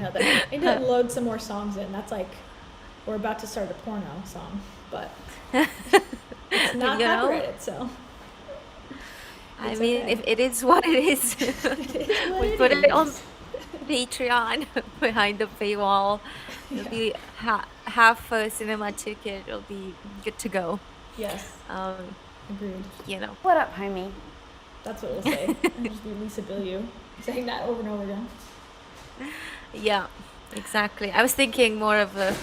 know that I need to load some more songs in. That's like we're about to start a porno song, but it's not You know, copyrighted, so I it's mean, if okay. it is what it is, It is what we it put it on is. Patreon behind the paywall. It'll Yeah. be half a cinema ticket. It'll be good to go. Yes. Um, Agreed. you know. What up, homie? That's what it will say. It'll just be Lisa Bilyeu saying that over and over again. Yeah, exactly. I was thinking more of the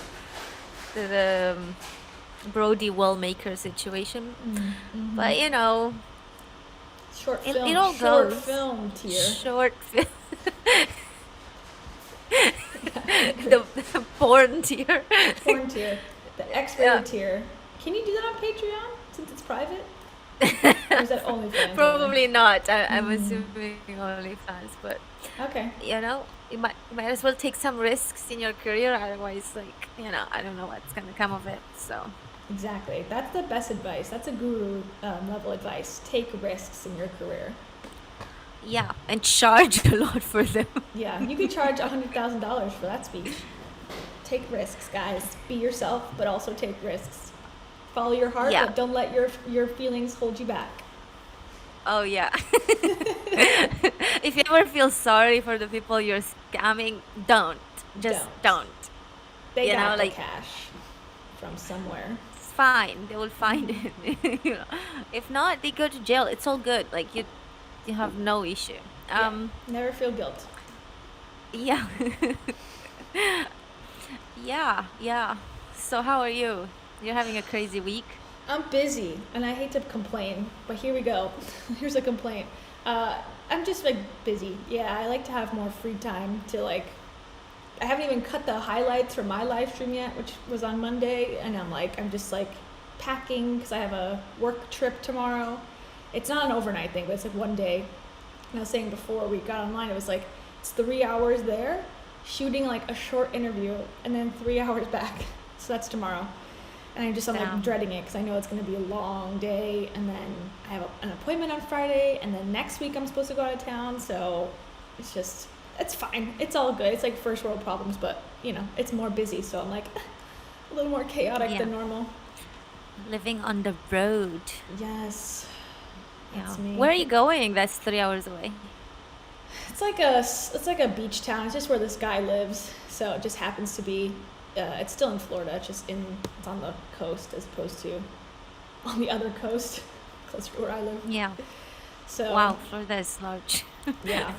Brody Wellmaker situation, Mm-hmm. but you know, it all Short goes. film tier. Short film, Yeah, agree. the porn tier. Porn tier, the Yeah. X-rated tier. Can you do that on Patreon since it's private, or is that OnlyFans only? Probably not. I'm Mm, assuming OnlyFans, but okay, you know, you might as well take some risks in your career. Otherwise, like, I don't know what's gonna come of it. So exactly. That's the best advice. That's a guru level advice. Take risks in your career. yeah, and charge a lot for them. Yeah, you could charge $100,000 for that speech. Take risks, guys. Be yourself, but also take risks. Follow your heart, Yeah. but don't let your feelings hold you back. Oh yeah. If you ever feel sorry for the people you're scamming, don't. Just Don't. don't. They got the Like, cash from somewhere. it's fine. They will find it. If not, they go to jail. It's all good. Like, you have no issue. Yeah. Never feel guilt. Yeah. Yeah, yeah. So how are you? You're having a crazy week? I'm busy, and I hate to complain, but here we go. Here's a complaint. I'm just like busy. Yeah, I like to have more free time to like. I haven't even cut the highlights from my live stream yet, which was on Monday, and I'm just like packing because I have a work trip tomorrow. It's not an overnight thing, but it's like one day. And I was saying before we got online, it was like it's 3 hours there, shooting like a short interview, and then 3 hours back. So that's tomorrow. And I'm like Damn. dreading it because I know it's going to be a long day, and then I have an appointment on Friday, and then next week I'm supposed to go out of town. So it's fine. It's all good. It's like first world problems, but it's more busy. So I'm like a little more chaotic Yeah. than normal. Living on the road. Yes, Yeah. that's me. Where are you going? That's 3 hours away. It's like a beach town. It's just where this guy lives. So it just happens to be. It's still in Florida. It's on the coast as opposed to on the other coast, closer to where I live. Yeah. So Wow, Florida is large. yeah,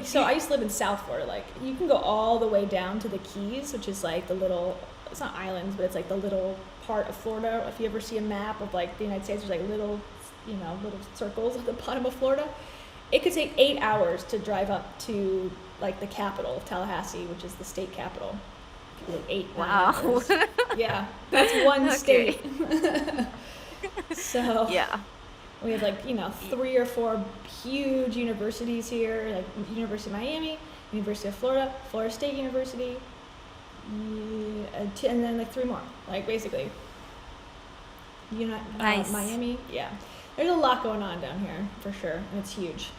so I used to live in South Florida. Like you can go all the way down to the Keys, which is like the little. It's not islands, but it's like the little part of Florida. If you ever see a map of like the United States, there's like little circles at the bottom of Florida. It could take 8 hours to drive up to like the capital of Tallahassee, which is the state capital. It could be like eight, nine Wow. hours. Yeah, that's one Okay. state. So Yeah. we have like three or four huge universities here, like University of Miami, University of Florida, Florida State University, and then like three more. Like basically, Nice. Miami. Yeah, there's a lot going on down here for sure, and it's huge.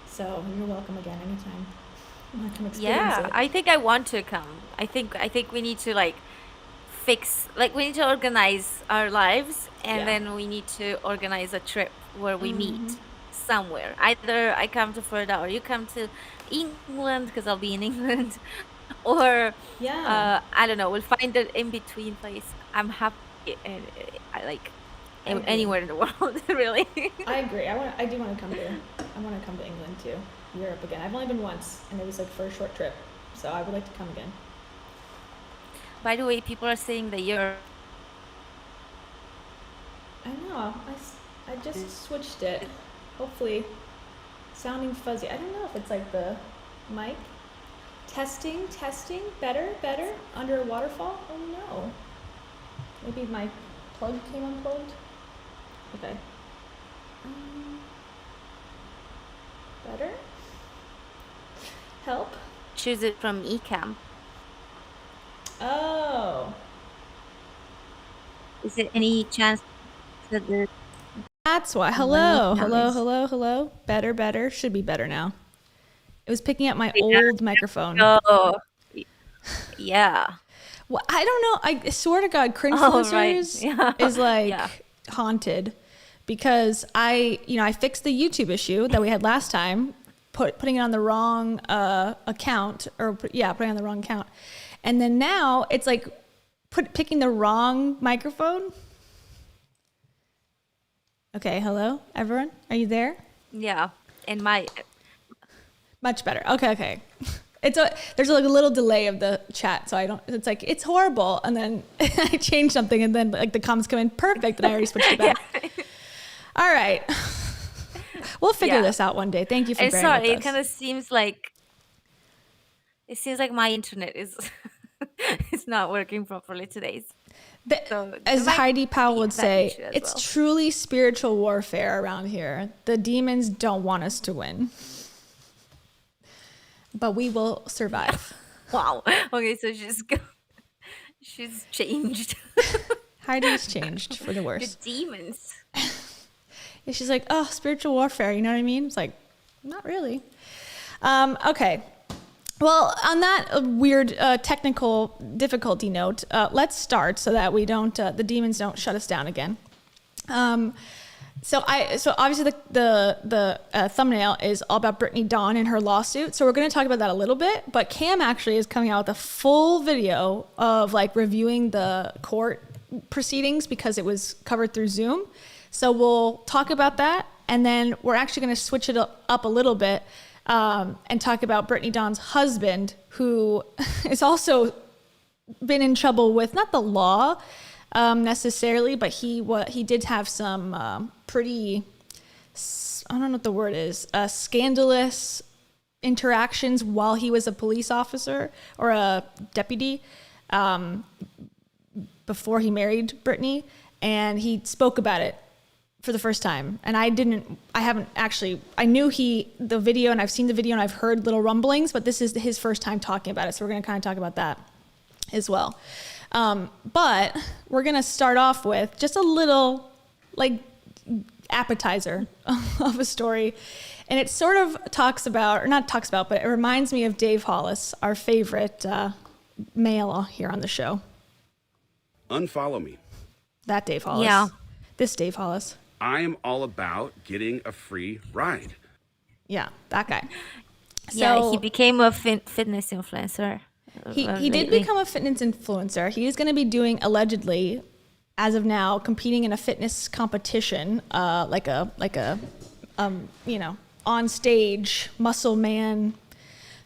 So you're welcome again anytime. You want to come experience Yeah, it? I think I want to come. I think we need to like we need to organize our lives, and Yeah. then we need to organize a trip where we Hmm. meet somewhere. Either I come to Florida or you come to England because I'll be in England, or Yeah, I don't know. We'll find an in between place. I'm happy, and I like I agree. anywhere in the world, really. I agree. I do want to come to. I want to come to England too. Europe again. I've only been once, and it was like for a short trip. So I would like to come again. By the way, people are saying that you're I know. I just switched it. Hopefully, sounding fuzzy. I don't know if it's like the mic. Testing, testing. Better, better. Under a waterfall? Oh no. Maybe my plug came unplugged? Okay. Um, better? Help? choose it from Ecamm. Oh. Is there any chance that the That's why. money Hello, hello, noise? hello, hello. Better, better. Should be better now. It was picking up my Yeah. old microphone. Oh, yeah. Well, I don't know. I swear to God, Oh, right. Cringe-Fluencers Yeah. is Yeah. like haunted because I fixed the YouTube issue that we had last time, putting it on the wrong account, or putting it on the wrong account, and then now it's like picking the wrong microphone. Okay, hello, everyone. Are you there? Yeah. And Much better. Okay. There's like a little delay of the chat, so it's like it's horrible, and then I change something, and then like the comments come in perfect, and I already switched it back. Yeah. All right, we'll figure this out one day. Thank you for bearing sorry, with it us. kind of seems like my internet is is not working properly today. So As Heidi Powell would say, it's well. truly spiritual warfare around here. The demons don't want us to win, but we will survive. Wow. Okay, so she's changed. Heidi's changed for the The worse. demons. Yeah, she's like, oh, spiritual warfare. You know what I mean? It's like, not really. Okay. Well, on that weird technical difficulty note, let's start so that we don't, the demons don't shut us down again. So obviously the thumbnail is all about Brittany Dawn and her lawsuit. So we're going to talk about that a little bit. But Cam actually is coming out with a full video of like reviewing the court proceedings because it was covered through Zoom. So we'll talk about that, and then we're actually going to switch it up a little bit and talk about Brittany Dawn's husband, who is also been in trouble with not the law necessarily, but he did have some pretty, I don't know what the word is, scandalous interactions while he was a police officer or a deputy before he married Brittany, and he spoke about it for the first time. And I knew the video, and I've seen the video, and I've heard little rumblings, but this is his first time talking about it. So we're going to kind of talk about that as well. But we're going to start off with just a little like appetizer of a story. And it sort of but it reminds me of Dave Hollis, our favorite male here on the show. Unfollow me. That Dave Hollis. Yeah. This Dave Hollis. I am all about getting a free ride. Yeah, that guy. Yeah, he became a fitness influencer. He did become a fitness influencer. He is going to be doing, allegedly, as of now, competing in a fitness competition, like a on stage muscle man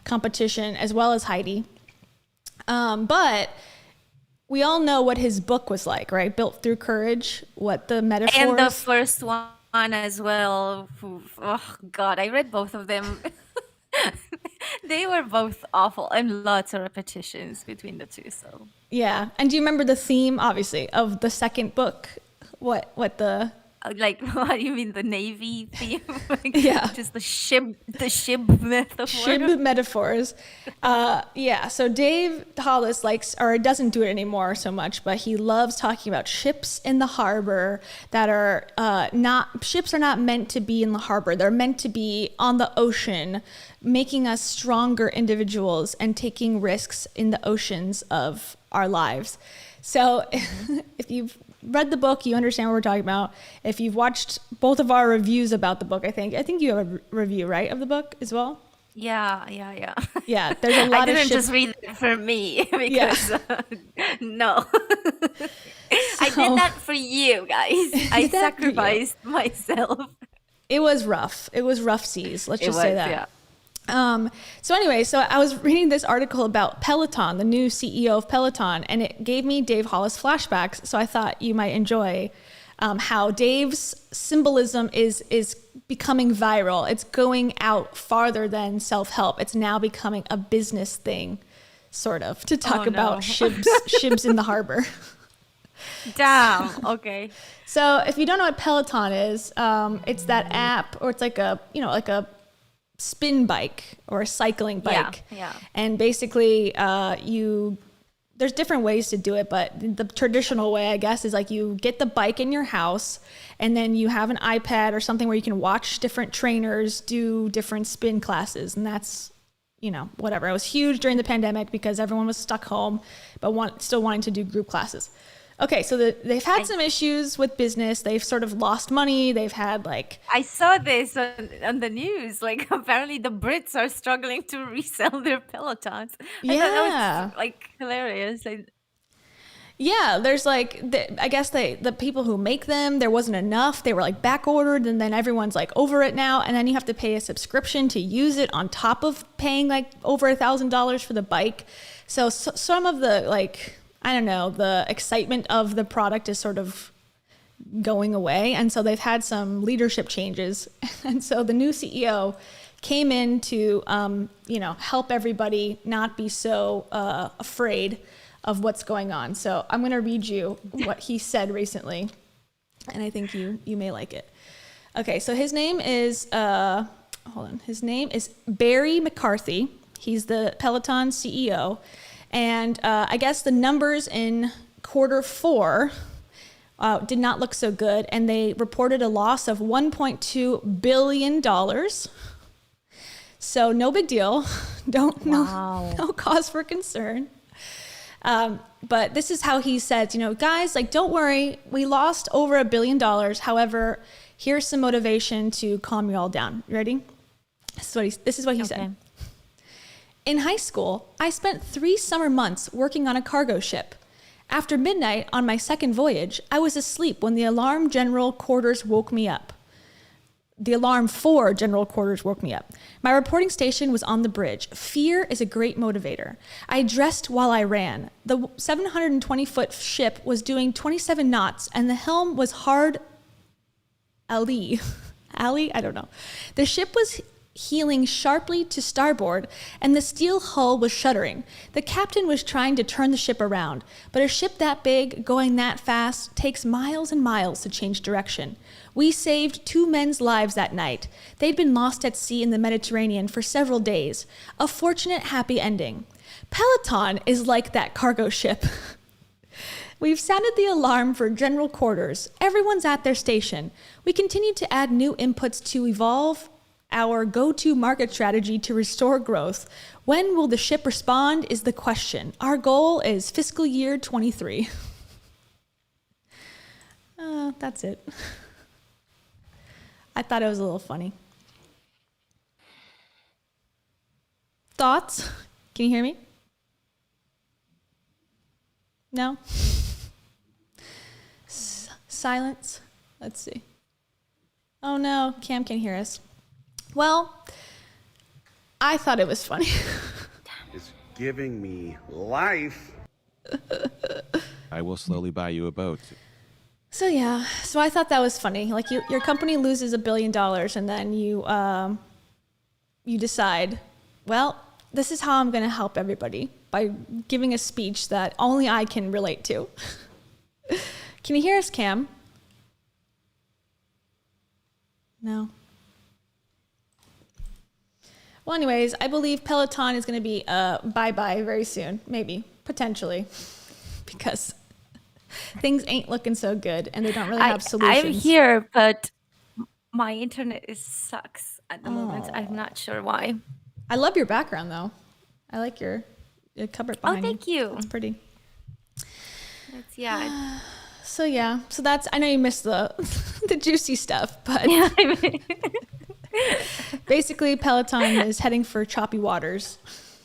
competition, as well as Heidi. But we all know what his book was like, right? Built Through Courage, what the metaphors. And the first one as well. Oh, God, I read both of them. They were both awful, and lots of repetitions between the two. So yeah. And do you remember the theme, obviously, of the second book? What the... Like, what do you mean, the Navy theme? Like, yeah. Just the ship metaphor. Shib metaphors. Yeah, so Dave Hollis doesn't do it anymore so much, but he loves talking about ships in the harbor that are ships are not meant to be in the harbor. They're meant to be on the ocean, making us stronger individuals and taking risks in the oceans of our lives. So if you've read the book, you understand what we're talking about. If you've watched both of our reviews about the book, I think you have a review, right, of the book as well? Yeah. Yeah, there's a lot I of didn't just read it for me because no. I did that for you guys. I sacrificed myself. It was rough. It was rough seas. Let's just say that. Yeah. So anyway, so I was reading this article about Peloton, the new CEO of Peloton, and it gave me Dave Hollis flashbacks. So I thought you might enjoy how Dave's symbolism is becoming viral. It's going out farther than self-help. It's now becoming a business thing, sort of, to talk about shibs in the harbor. Damn. Okay. So if you don't know what Peloton is, it's that app, or it's like a spin bike or a cycling bike. Yeah. And basically you there's different ways to do it, but the traditional way, I guess, is like you get the bike in your house and then you have an iPad or something where you can watch different trainers do different spin classes. And that's, you know, whatever. It was huge during the pandemic because everyone was stuck home, but still wanting to do group classes. Okay, so they've had some issues with business. They've sort of lost money. They've had like... I saw this on the news. Like, apparently the Brits are struggling to resell their Pelotons. I thought that was like hilarious. Yeah, there's like, I guess the people who make them, there wasn't enough. They were like back ordered, and then everyone's like over it now. And then you have to pay a subscription to use it on top of paying like over $1,000 for the bike. So some of the like... I don't know, the excitement of the product is sort of going away. And so they've had some leadership changes. And so the new CEO came in to, you know, help everybody not be so afraid of what's going on. So I'm going to read you what he said recently. And I think you may like it. Okay, so his name is, his name is Barry McCarthy. He's the Peloton CEO. And I guess the numbers in Q4 did not look so good, and they reported a loss of $1.2 billion. So no big deal. No cause for concern. But this is how he says, you know, guys, like, don't worry, we lost over $1 billion. However, here's some motivation to calm you all down. You ready? This is what he said. In high school, I spent 3 summer months working on a cargo ship. After midnight on my second voyage, I was asleep when the alarm general quarters woke me up. The alarm for general quarters woke me up. My reporting station was on the bridge. Fear is a great motivator. I dressed while I ran. The 720-foot ship was doing 27 knots, and the helm was hard alley. I don't know. The ship was heeling sharply to starboard, and the steel hull was shuddering. The captain was trying to turn the ship around, but a ship that big, going that fast, takes miles and miles to change direction. We saved 2 men's lives that night. They'd been lost at sea in the Mediterranean for several days. A fortunate, happy ending. Peloton is like that cargo ship. We've sounded the alarm for general quarters. Everyone's at their station. We continue to add new inputs to evolve our go-to market strategy to restore growth. When will the ship respond is the question. Our goal is fiscal year 23. That's it. I thought it was a little funny. Thoughts? Can you hear me? No? Silence? Let's see. Oh no, Cam can hear us. Well, I thought it was funny. It's giving me life. I will slowly buy you a boat. So yeah, so I thought that was funny. Like your company loses $1 billion, and then you decide, well, this is how I'm going to help everybody by giving a speech that only I can relate to. Can you hear us, Cam? No. Well, anyways, I believe Peloton is going to be bye-bye very soon. Maybe. Potentially. Because things ain't looking so good, and they don't really have solutions. I'm here, but my internet sucks at the moment. I'm not sure why. I love your background, though. I like your cupboard behind you. Oh, thank you. It's pretty. That's, yeah. So that's, I know you missed the the juicy stuff, but Yeah, I mean, basically Peloton is heading for choppy waters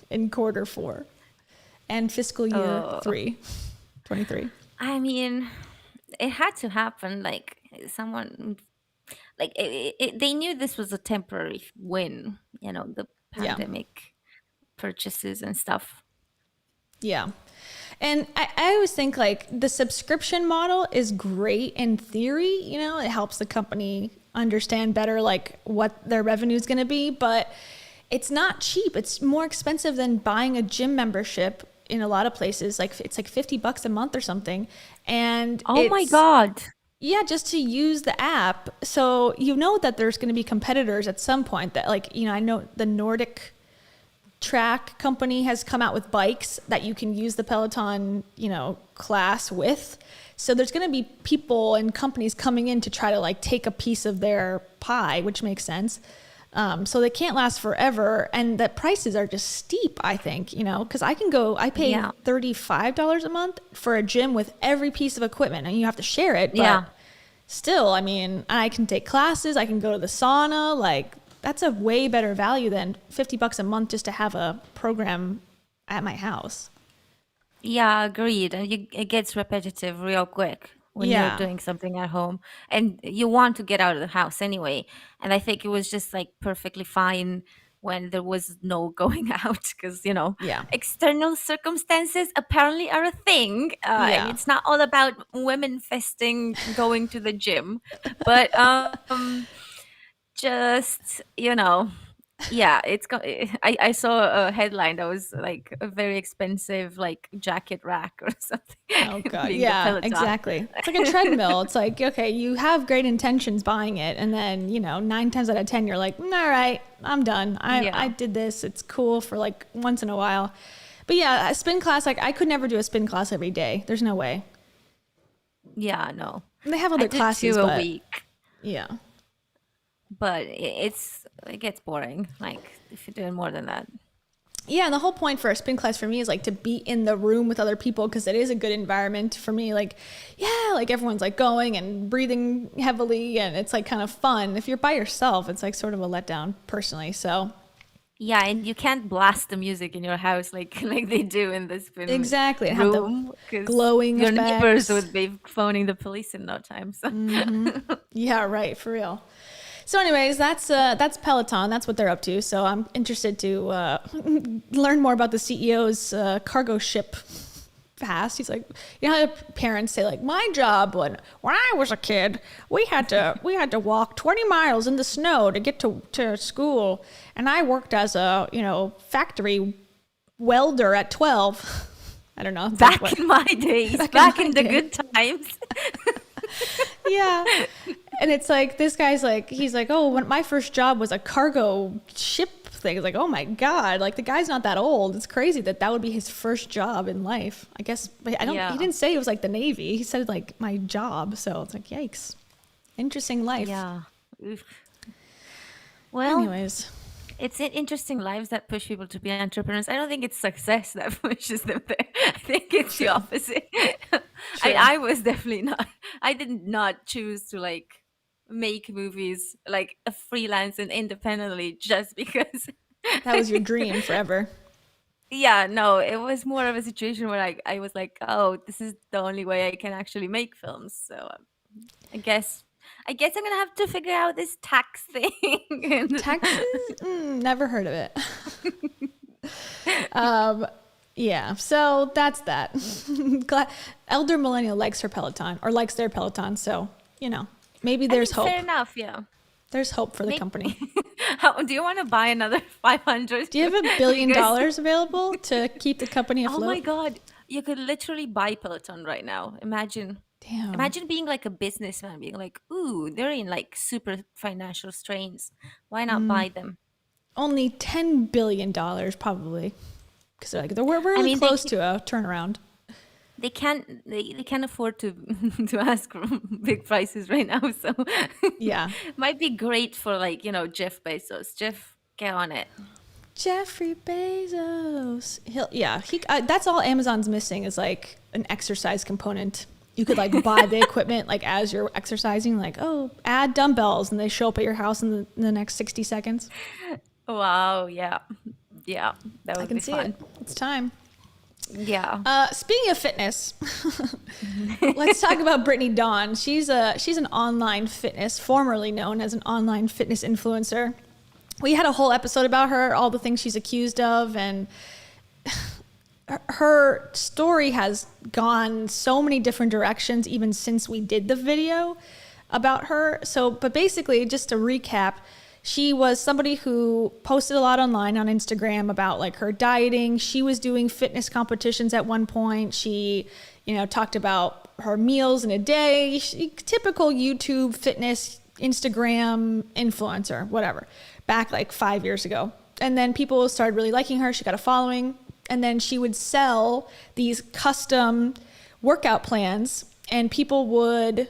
in Q4 and fiscal year 23. I mean, it had to happen. Like someone, like they knew this was a temporary win. You know, the pandemic purchases and stuff. Yeah. And I always think like the subscription model is great in theory, you know, it helps the company understand better like what their revenue is going to be, but it's not cheap. It's more expensive than buying a gym membership in a lot of places. Like it's like $50 a month or something. And oh my God. Yeah, just to use the app. So you know that there's going to be competitors at some point that like, you know, I know the Nordic track company has come out with bikes that you can use the Peloton, class with. So there's going to be people and companies coming in to try to like take a piece of their pie, which makes sense. So they can't last forever. And the prices are just steep, I think, because I pay $35 a month for a gym with every piece of equipment, and you have to share it. But still, I mean, I can take classes, I can go to the sauna, like that's a way better value than $50 a month just to have a program at my house. Yeah, agreed. And it gets repetitive real quick when you're doing something at home, and you want to get out of the house anyway. And I think it was just like perfectly fine when there was no going out because, external circumstances apparently are a thing. And it's not all about women festing going to the gym, but just, I saw a headline that was like a very expensive like jacket rack or something. Oh god. Yeah, exactly. It's like a treadmill. It's like, okay, you have great intentions buying it, and then 9 times out of 10 you're like, all right, I'm done. I did this. It's cool for like once in a while. But yeah, a spin class, like I could never do a spin class every day. There's no way. Yeah, no. And they have other classes a week. Yeah. But it gets boring, like if you're doing more than that. Yeah, and the whole point for a spin class for me is like to be in the room with other people, because it is a good environment for me. Like, like everyone's like going and breathing heavily, and it's like kind of fun. If you're by yourself, it's like sort of a letdown personally. So yeah, and you can't blast the music in your house like they do in the spin exactly room, have the glowing your effects. Neighbors would be phoning the police in no time. So. Yeah, right, for real. So anyways, that's Peloton. That's what they're up to. So I'm interested to learn more about the CEO's cargo ship past. He's like, how parents say like, my job when I was a kid, we had to walk 20 miles in the snow to get to school, and I worked as a factory welder at 12. I don't know. Back in my days, back in the good times. Yeah. And it's like, this guy's like, he's like, oh, when my first job was a cargo ship thing. It's like, oh my God, like the guy's not that old. It's crazy that would be his first job in life. I guess, but he didn't say it was like the Navy. He said like my job. So it's like, yikes. Interesting life. Yeah. Well, anyways. It's interesting lives that push people to be entrepreneurs. I don't think it's success that pushes them there. I think it's the opposite. I was definitely not. I did not choose to like make movies like a freelance and independently just because. That was your dream forever. Yeah, no, it was more of a situation where I was like, oh, this is the only way I can actually make films. So I guess I'm gonna have to figure out this tax thing. Taxes? Never heard of it. Yeah, so that's that. Elder millennial likes her Peloton, or likes their Peloton, so maybe there's hope. Fair enough, yeah. There's hope for the company. Do you want to buy another 500? Do you have $1 billion available to keep the company afloat? Oh my God, you could literally buy Peloton right now. Imagine. Damn. Imagine being like a businessman, being like, ooh, they're in like super financial strains. Why not buy them? Only $10 billion probably. Because we're really close to a turnaround. They can't afford to ask for big prices right now. So yeah, might be great for like, Jeff Bezos. Jeff, get on it. Jeffrey Bezos. That's all Amazon's missing is like an exercise component. You could like buy the equipment like as you're exercising, like, oh, add dumbbells, and they show up at your house in the next 60 seconds. Wow, yeah, that would be fun. It's time. Yeah. Speaking of fitness, let's talk about Brittany Dawn. She's an online fitness, formerly known as an online fitness influencer. We had a whole episode about her, all the things she's accused of, and her story has gone so many different directions even since we did the video about her. But basically, just to recap, she was somebody who posted a lot online on Instagram about like her dieting. She was doing fitness competitions at one point. She, talked about her meals in a day. Typical YouTube fitness Instagram influencer, whatever, back like 5 years ago. and then people started really liking her. She got a following, and then she would sell these custom workout plans, and people would,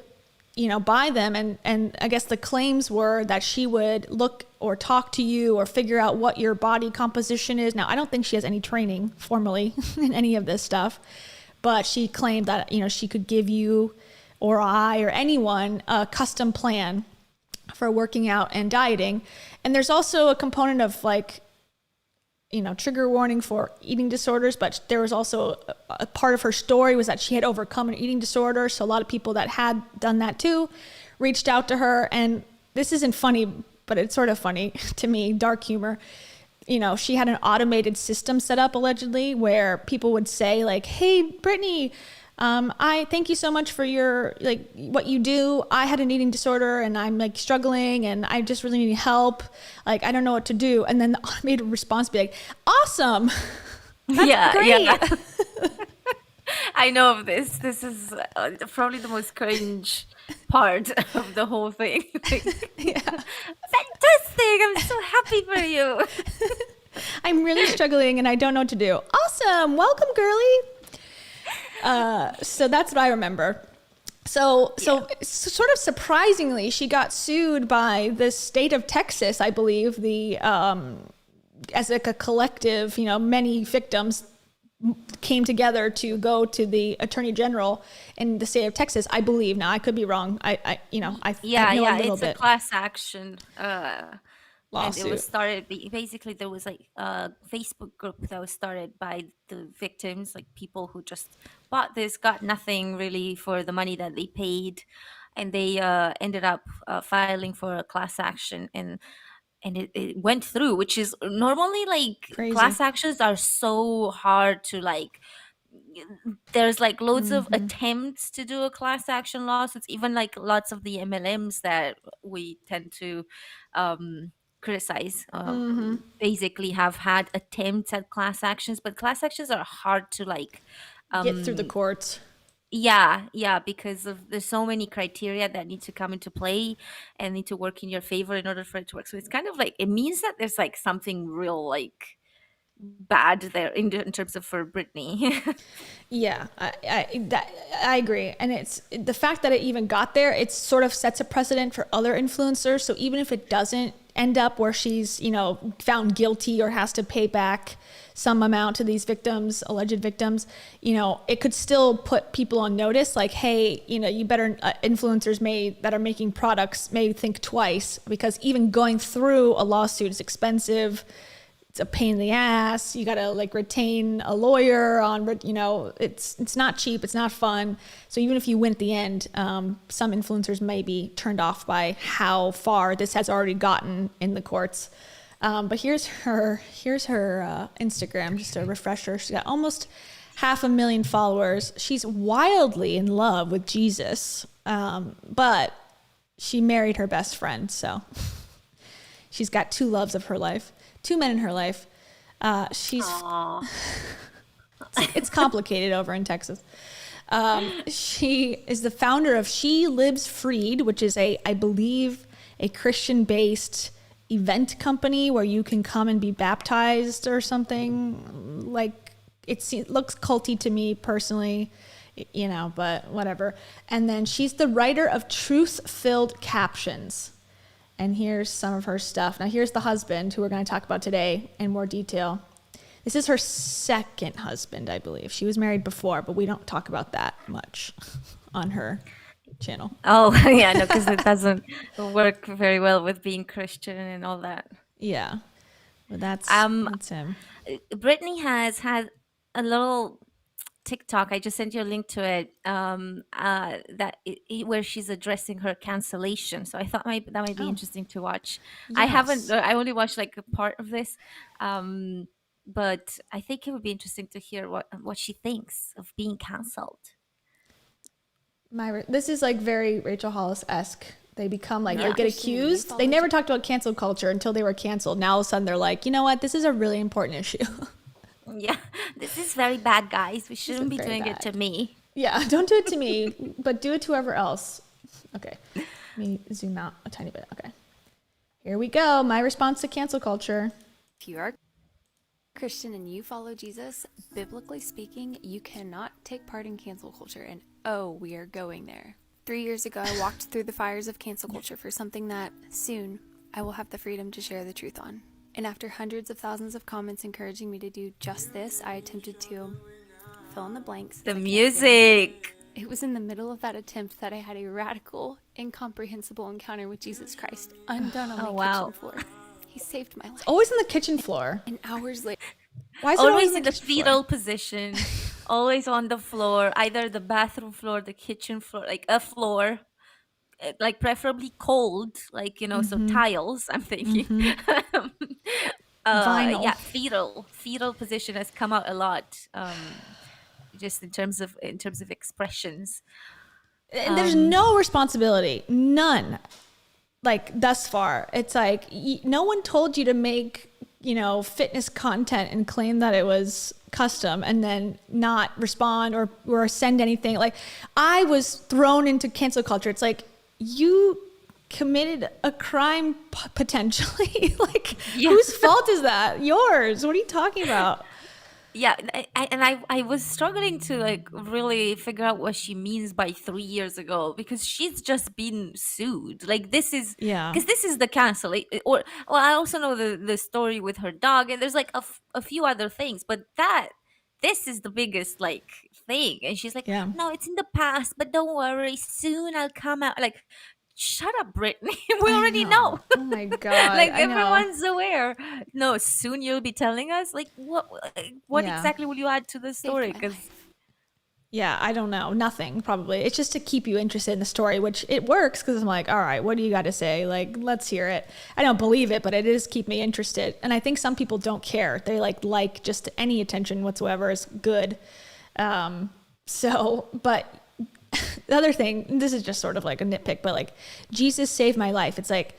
buy them. And I guess the claims were that she would look or talk to you or figure out what your body composition is. Now, I don't think she has any training formally in any of this stuff, but she claimed that, she could give you or I or anyone a custom plan for working out and dieting. And there's also a component of like, trigger warning for eating disorders, but there was also a part of her story was that she had overcome an eating disorder. So a lot of people that had done that too reached out to her. And this isn't funny, but it's sort of funny to me, dark humor. She had an automated system set up allegedly where people would say like, hey, Brittany, I thank you so much for your, like, what you do. I had an eating disorder and I'm like struggling and I just really need help. Like, I don't know what to do. And then the automated response would be like, awesome. That's great. Yeah. I know of this. This is probably the most cringe part of the whole thing. Yeah. Fantastic. I'm so happy for you. I'm really struggling and I don't know what to do. Awesome. Welcome, girly. So that's what I remember. So sort of surprisingly, she got sued by the state of Texas, I believe, as like a collective, many victims came together to go to the attorney general in the state of Texas, I believe. Now I could be wrong. I know a little it's bit. a class action Lawsuit. And it was started, basically there was like a Facebook group that was started by the victims, like people who just bought this, got nothing really for the money that they paid. And they ended up filing for a class action, and it went through, which is normally like Crazy. class actions are so hard to like. There's like loads of attempts to do a class action lawsuits, even like lots of the MLMs that we tend to criticize basically have had attempts at class actions, but class actions are hard to like Get through the courts. Yeah, because there's so many criteria that need to come into play and need to work in your favor in order for it to work. So it's kind of like, it means that there's like something real like bad there in terms of for Brittany. Yeah, I agree. And it's the fact that it even got there, it sort of sets a precedent for other influencers. So even if it doesn't end up where she's, found guilty or has to pay back some amount to these victims, alleged victims, it could still put people on notice like, hey, you better, influencers that are making products may think twice, because even going through a lawsuit is expensive. It's a pain in the ass. You got to like retain a lawyer on, it's not cheap. It's not fun. So even if you win at the end, some influencers may be turned off by how far this has already gotten in the courts. But here's her Instagram, just a refresher. She's got almost 500,000 followers. She's wildly in love with Jesus. But she married her best friend. So she's got two loves of her life. Two men in her life. It's complicated over in Texas. She is the founder of She Lives Freed, which is I believe a Christian-based event company where you can come and be baptized or something. Like it looks culty to me personally, but whatever. And then she's the writer of Truth-Filled Captions. And here's some of her stuff. Now here's the husband who we're going to talk about today in more detail. This is her second husband, I believe. She was married before, but we don't talk about that much on her channel. Oh, yeah, no, because it doesn't work very well with being Christian and all that. Yeah, but that's him. Brittany has had a little TikTok. I just sent you a link to it. Where she's addressing her cancellation. So I thought that might be interesting to watch. Yes. I only watched like a part of this, but I think it would be interesting to hear what she thinks of being canceled. This is like very Rachel Hollis-esque. They become like, they get accused. Follow They never talked about cancel culture until they were canceled. Now all of a sudden they're like, you know what? This is a really important issue. Yeah, this is very bad, guys. We shouldn't be doing it to me. Yeah, don't do it to me, but do it to whoever else. Okay, let me zoom out a tiny bit. Okay, here we go. My response to cancel culture. If you are Christian and you follow Jesus, biblically speaking, you cannot take part in cancel culture. And oh, we are going there. 3 years ago, I walked through the fires of cancel culture for something that soon I will have the freedom to share the truth on. And after hundreds of thousands of comments encouraging me to do just this, I attempted to fill in the blanks. The music. It was in the middle of that attempt that I had a radical, incomprehensible encounter with Jesus Christ, undone on my kitchen floor. He saved my life. Always on the kitchen floor. And hours later. Why is it Always in the kitchen fetal floor? position. Always on the floor, either the bathroom floor, the kitchen floor, like a floor, like preferably cold, like, so tiles, I'm thinking. Vinyl. Yeah, fetal position has come out a lot, just in terms of expressions. And there's no responsibility, none. Like thus far, it's like no one told you to make, fitness content and claim that it was custom and then not respond or send anything. Like I was thrown into cancel culture. It's like you committed a crime potentially. Like whose fault is that? Yours. What are you talking about? Yeah, I was struggling to like really figure out what she means by 3 years ago, because she's just been sued. Like this is because this is the cancel. Or I also know the story with her dog, and there's like a few other things, but this is the biggest like thing. And she's like, no, it's in the past, but don't worry, soon I'll come out. Like, shut up, Brittany. We already know. Oh my God. Like everyone's aware. No, soon you'll be telling us. Like what exactly will you add to the story? Because I don't know. Nothing, probably. It's just to keep you interested in the story, which it works because I'm like, all right, what do you got to say? Like, let's hear it. I don't believe it, but it is keep me interested. And I think some people don't care. They like just any attention whatsoever is good. But the other thing, this is just sort of like a nitpick, but like Jesus saved my life. It's like,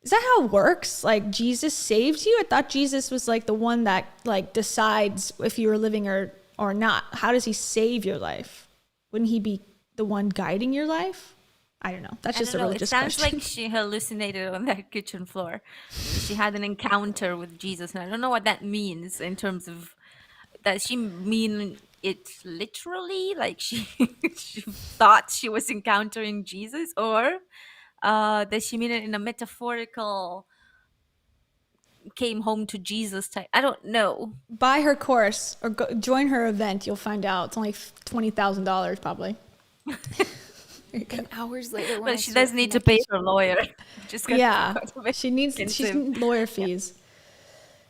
is that how it works? Like Jesus saved you? I thought Jesus was like the one that like decides if you were living or not. How does he save your life? Wouldn't he be the one guiding your life? I don't know. That's just a religious question. It sounds like she hallucinated on that kitchen floor. She had an encounter with Jesus, and I don't know what that means in terms of, does she mean it literally, like she thought she was encountering Jesus, or does she mean it in a metaphorical came home to Jesus type? I don't know. Buy her course or join her event. You'll find out. It's only $20,000 probably. And hours later, but she does need to pay her lawyer. She needs lawyer fees.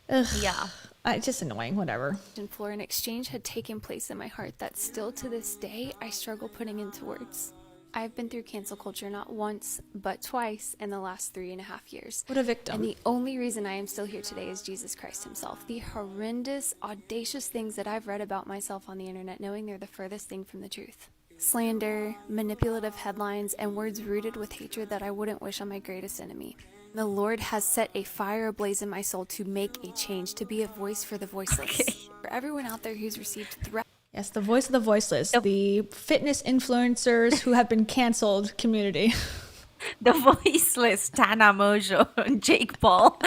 Ugh. Yeah. It's just annoying, whatever. For an exchange had taken place in my heart that still to this day I struggle putting into words. I've been through cancel culture not once, but twice in the last 3.5 years. What a victim. And the only reason I am still here today is Jesus Christ himself. The horrendous, audacious things that I've read about myself on the internet, knowing they're the furthest thing from the truth. Slander, manipulative headlines, and words rooted with hatred that I wouldn't wish on my greatest enemy. The Lord has set a fire ablaze in my soul to make a change, to be a voice for the voiceless. Okay. For everyone out there who's received threats. Yes, the voice of the voiceless, the fitness influencers who have been canceled community. The voiceless Tana Mojo and Jake Paul.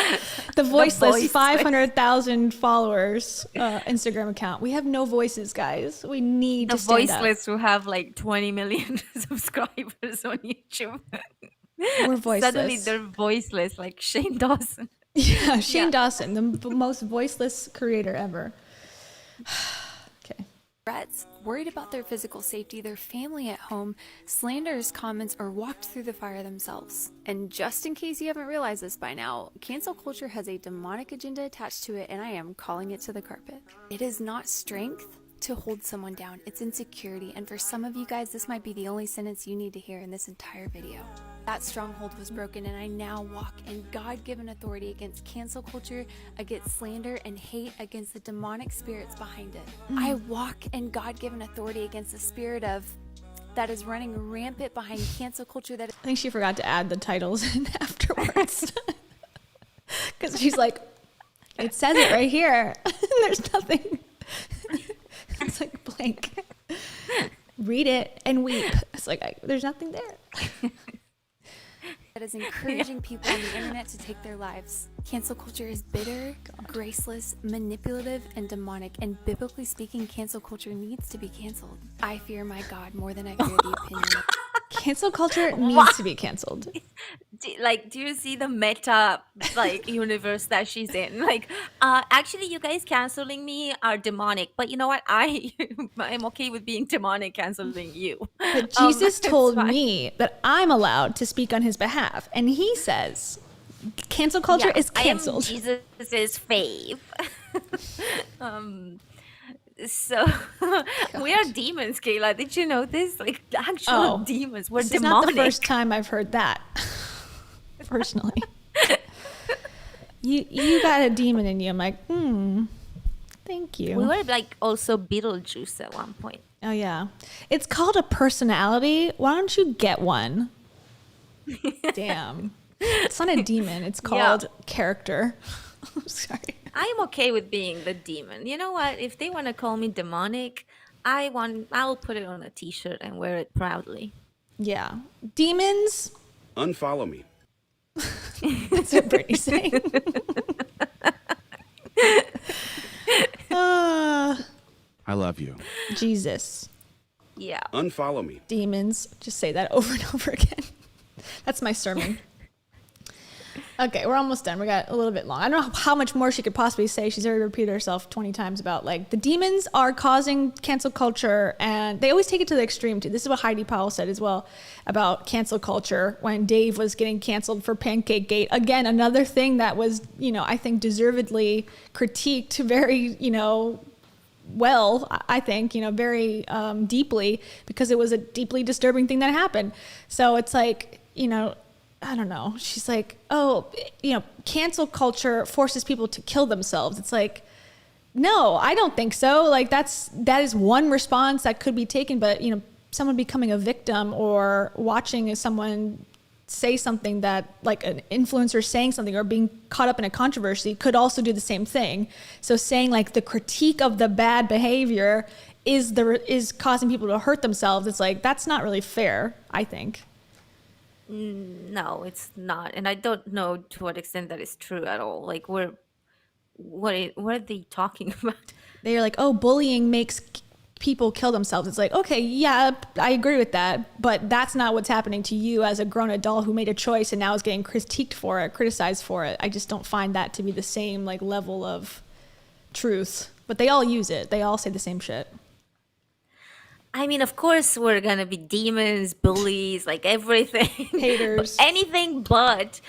The voiceless 500,000 followers Instagram account. We have no voices, guys. We need to stand up. The voiceless who have like 20 million subscribers on YouTube. We're voiceless. Suddenly they're voiceless, like Shane Dawson. Yeah, Shane Dawson, the most voiceless creator ever. Okay. Threats, worried about their physical safety, their family at home, slanderous comments, or walked through the fire themselves. And just in case you haven't realized this by now, cancel culture has a demonic agenda attached to it, and I am calling it to the carpet. It is not strength to hold someone down, it's insecurity. And for some of you guys, this might be the only sentence you need to hear in this entire video. That stronghold was broken, and I now walk in God-given authority against cancel culture, against slander and hate, against the demonic spirits behind it. I walk in God-given authority against the spirit that is running rampant behind cancel culture. I think she forgot to add the titles in afterwards. Because she's like, it says it right here. There's nothing. It's like blank. Read it and weep. It's like, there's nothing there. that is encouraging people on the internet to take their lives. Cancel culture is bitter, graceless, manipulative, and demonic. And biblically speaking, cancel culture needs to be canceled. I fear my God more than I fear the opinion. Cancel culture needs to be canceled. Do you see the meta universe that she's in? Actually, you guys canceling me are demonic, but you know what? I'm okay with being demonic canceling you. But Jesus told fine. me that I'm allowed to speak on his behalf, and he says cancel culture is canceled. I am Jesus's fave. So we are demons, Kayla. Did you know this? Like actual demons. We're this demonic. Is not the first time I've heard that. Personally, you got a demon in you. I'm like, thank you. We were also Beetlejuice at one point. Oh yeah, it's called a personality. Why don't you get one? Damn, it's not a demon. It's called character. I'm sorry. I'm okay with being the demon. You know what? If they want to call me demonic, I'll put it on a t-shirt and wear it proudly. Yeah. Demons. Unfollow me. That's what Brittany's saying. I love you. Jesus. Yeah. Unfollow me. Demons. Just say that over and over again. That's my sermon. Okay, we're almost done. We got a little bit long. I don't know how much more she could possibly say. She's already repeated herself 20 times about the demons are causing cancel culture, and they always take it to the extreme too. This is what Heidi Powell said as well about cancel culture when Dave was getting canceled for Pancake Gate. Again, another thing that was, I think deservedly critiqued very, well, I think, very deeply, because it was a deeply disturbing thing that happened. So it's I don't know. She's like, cancel culture forces people to kill themselves. It's like, no, I don't think so. That is one response that could be taken, but someone becoming a victim or watching someone say something that an influencer saying something or being caught up in a controversy could also do the same thing. So saying the critique of the bad behavior is causing people to hurt themselves. It's that's not really fair, I think. No, it's not, and I don't know to what extent that is true at all. What are they talking about? They're like, oh, bullying makes people kill themselves. It's okay, yeah, I agree with that, but that's not what's happening to you as a grown adult who made a choice and now is getting critiqued for it, criticized for it. I just don't find that to be the same level of truth. But they all use it. They all say the same shit. I mean, of course, we're gonna be demons, bullies, everything, haters, anything but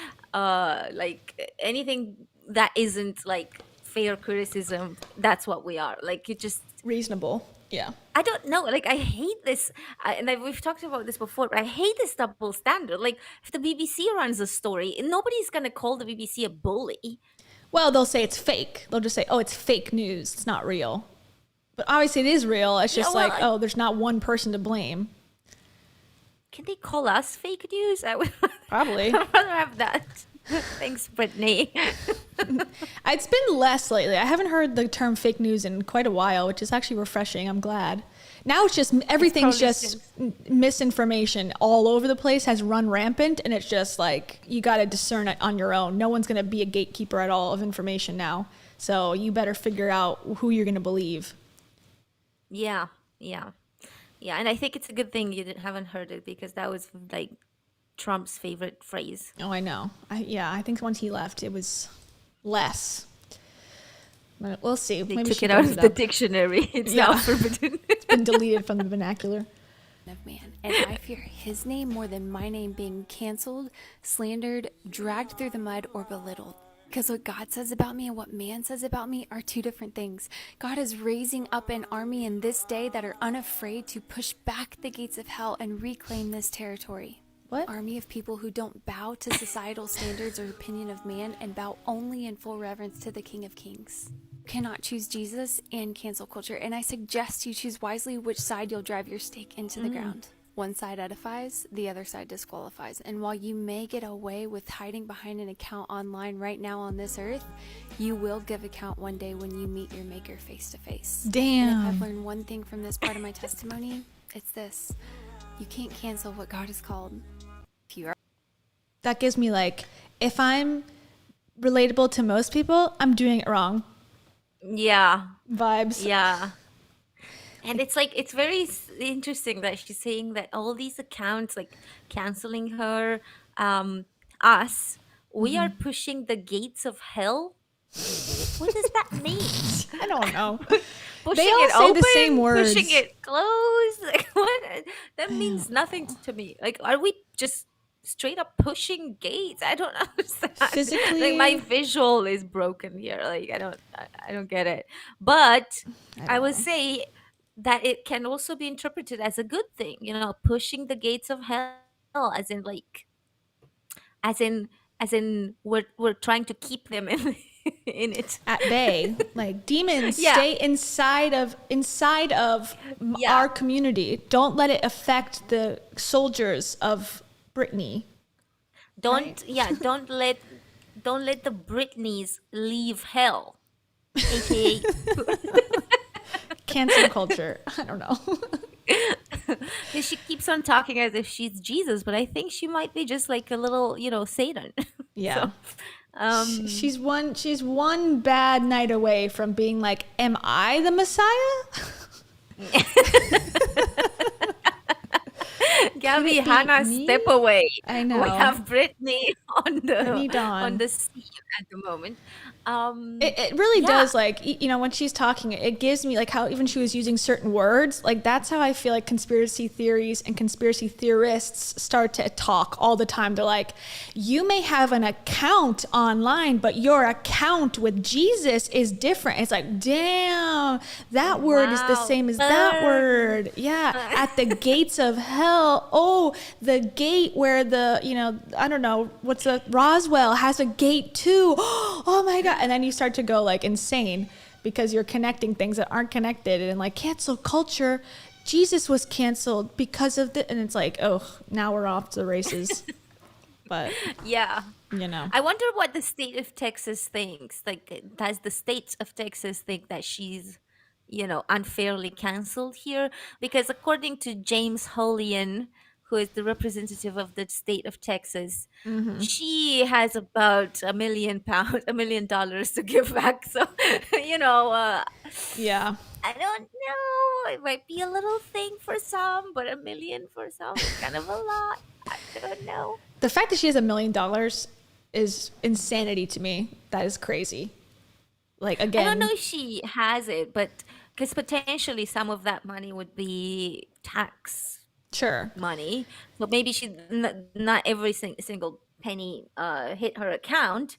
anything that isn't fair criticism. That's what we are. You just reasonable. Yeah. I don't know. I hate this, and we've talked about this before. But I hate this double standard. If the BBC runs a story, nobody's gonna call the BBC a bully. Well, they'll say it's fake. They'll just say, "Oh, it's fake news. It's not real." But obviously it is real. It's just there's not one person to blame. Can they call us fake news? I would probably I'd rather have that. Thanks, Brittany. It's been less lately. I haven't heard the term fake news in quite a while, which is actually refreshing. I'm glad. Now it's just everything's just misinformation all over the place, has run rampant, and it's just you got to discern it on your own. No one's going to be a gatekeeper at all of information now. So you better figure out who you're going to believe. Yeah, and I think it's a good thing you haven't heard it, because that was Trump's favorite phrase. Oh, I know. I think once he left, it was less. But we'll see. They Maybe took it out of the dictionary. It's now forbidden. It's been deleted from the vernacular. Of man, and I fear his name more than my name being canceled, slandered, dragged through the mud, or belittled. Because what God says about me and what man says about me are two different things. God is raising up an army in this day that are unafraid to push back the gates of hell and reclaim this territory. What? Army of people who don't bow to societal standards or opinion of man and bow only in full reverence to the King of Kings. You cannot choose Jesus and cancel culture, and I suggest you choose wisely which side you'll drive your stake into the ground. One side edifies, the other side disqualifies. And while you may get away with hiding behind an account online right now on this earth, you will give account one day when you meet your maker face to face. Damn. And if I've learned one thing from this part of my testimony, it's this. You can't cancel what God has called. that gives me like, if I'm relatable to most people, I'm doing it wrong Yeah. vibes. Yeah. And it's like, it's very interesting that she's saying that all these accounts, like canceling her, us, we are pushing the gates of hell. What does that mean? I don't know. Pushing They all it say open, the same words. pushing it closed. Like, what? That means nothing to me. Like, are we just straight up pushing gates? I don't understand. Physically, Like, my visual is broken here. Like, I don't get it. But I would say that it can also be interpreted as a good thing. You know, pushing the gates of hell, as in we're trying to keep them in in it. at bay, like demons Yeah. stay inside of Yeah. our community. Don't let it affect the soldiers of Brittany. Don't don't let the Britneys leave hell, aka Cancel culture. I don't know. because she keeps on talking as if she's Jesus, but I think she might be just like a little, Satan. Yeah. So, She's one bad night away from being like, am I the Messiah? Gabby, it be Hannah, me? step away. I know. We have Brittany on Brittany Dawn. on the scene at the moment. It really does, like, when she's talking, it gives me, like, how even she was using certain words, like, that's how I feel like conspiracy theories and conspiracy theorists start to talk all the time. They're like, you may have an account online, but your account with Jesus is different. It's like, damn, that word is the same as that word. Yeah, at the gates of hell. Oh, the gate where I don't know, Roswell has a gate too. Oh my God. And then you start to go like insane because you're connecting things that aren't connected, and like cancel culture. Jesus was canceled because of and it's like, oh, now we're off to the races. But yeah. I wonder what the state of Texas thinks. Like, does the state of Texas think that she's, unfairly canceled here? Because according to James Holian, who is the representative of the state of Texas, she has about $1 million to give back. So, yeah. I don't know. It might be a little thing for some, but $1 million for some is kind of a lot. I don't know. The fact that she has $1 million is insanity to me. That is crazy. Like, again, I don't know if she has it, but because potentially some of that money would be tax sure. money. So maybe she not every single penny hit her account.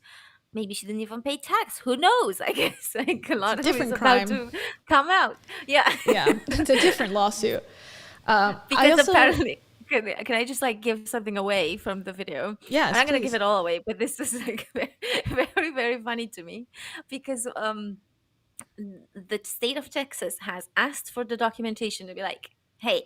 Maybe she didn't even pay tax. Who knows? I guess like a lot of it is about to come out. Yeah. Yeah, it's a different lawsuit. Because apparently, can I just like give something away from the video? Yeah, I'm not gonna give it all away, but this is like very, very funny to me because the state of Texas has asked for the documentation to be like, hey,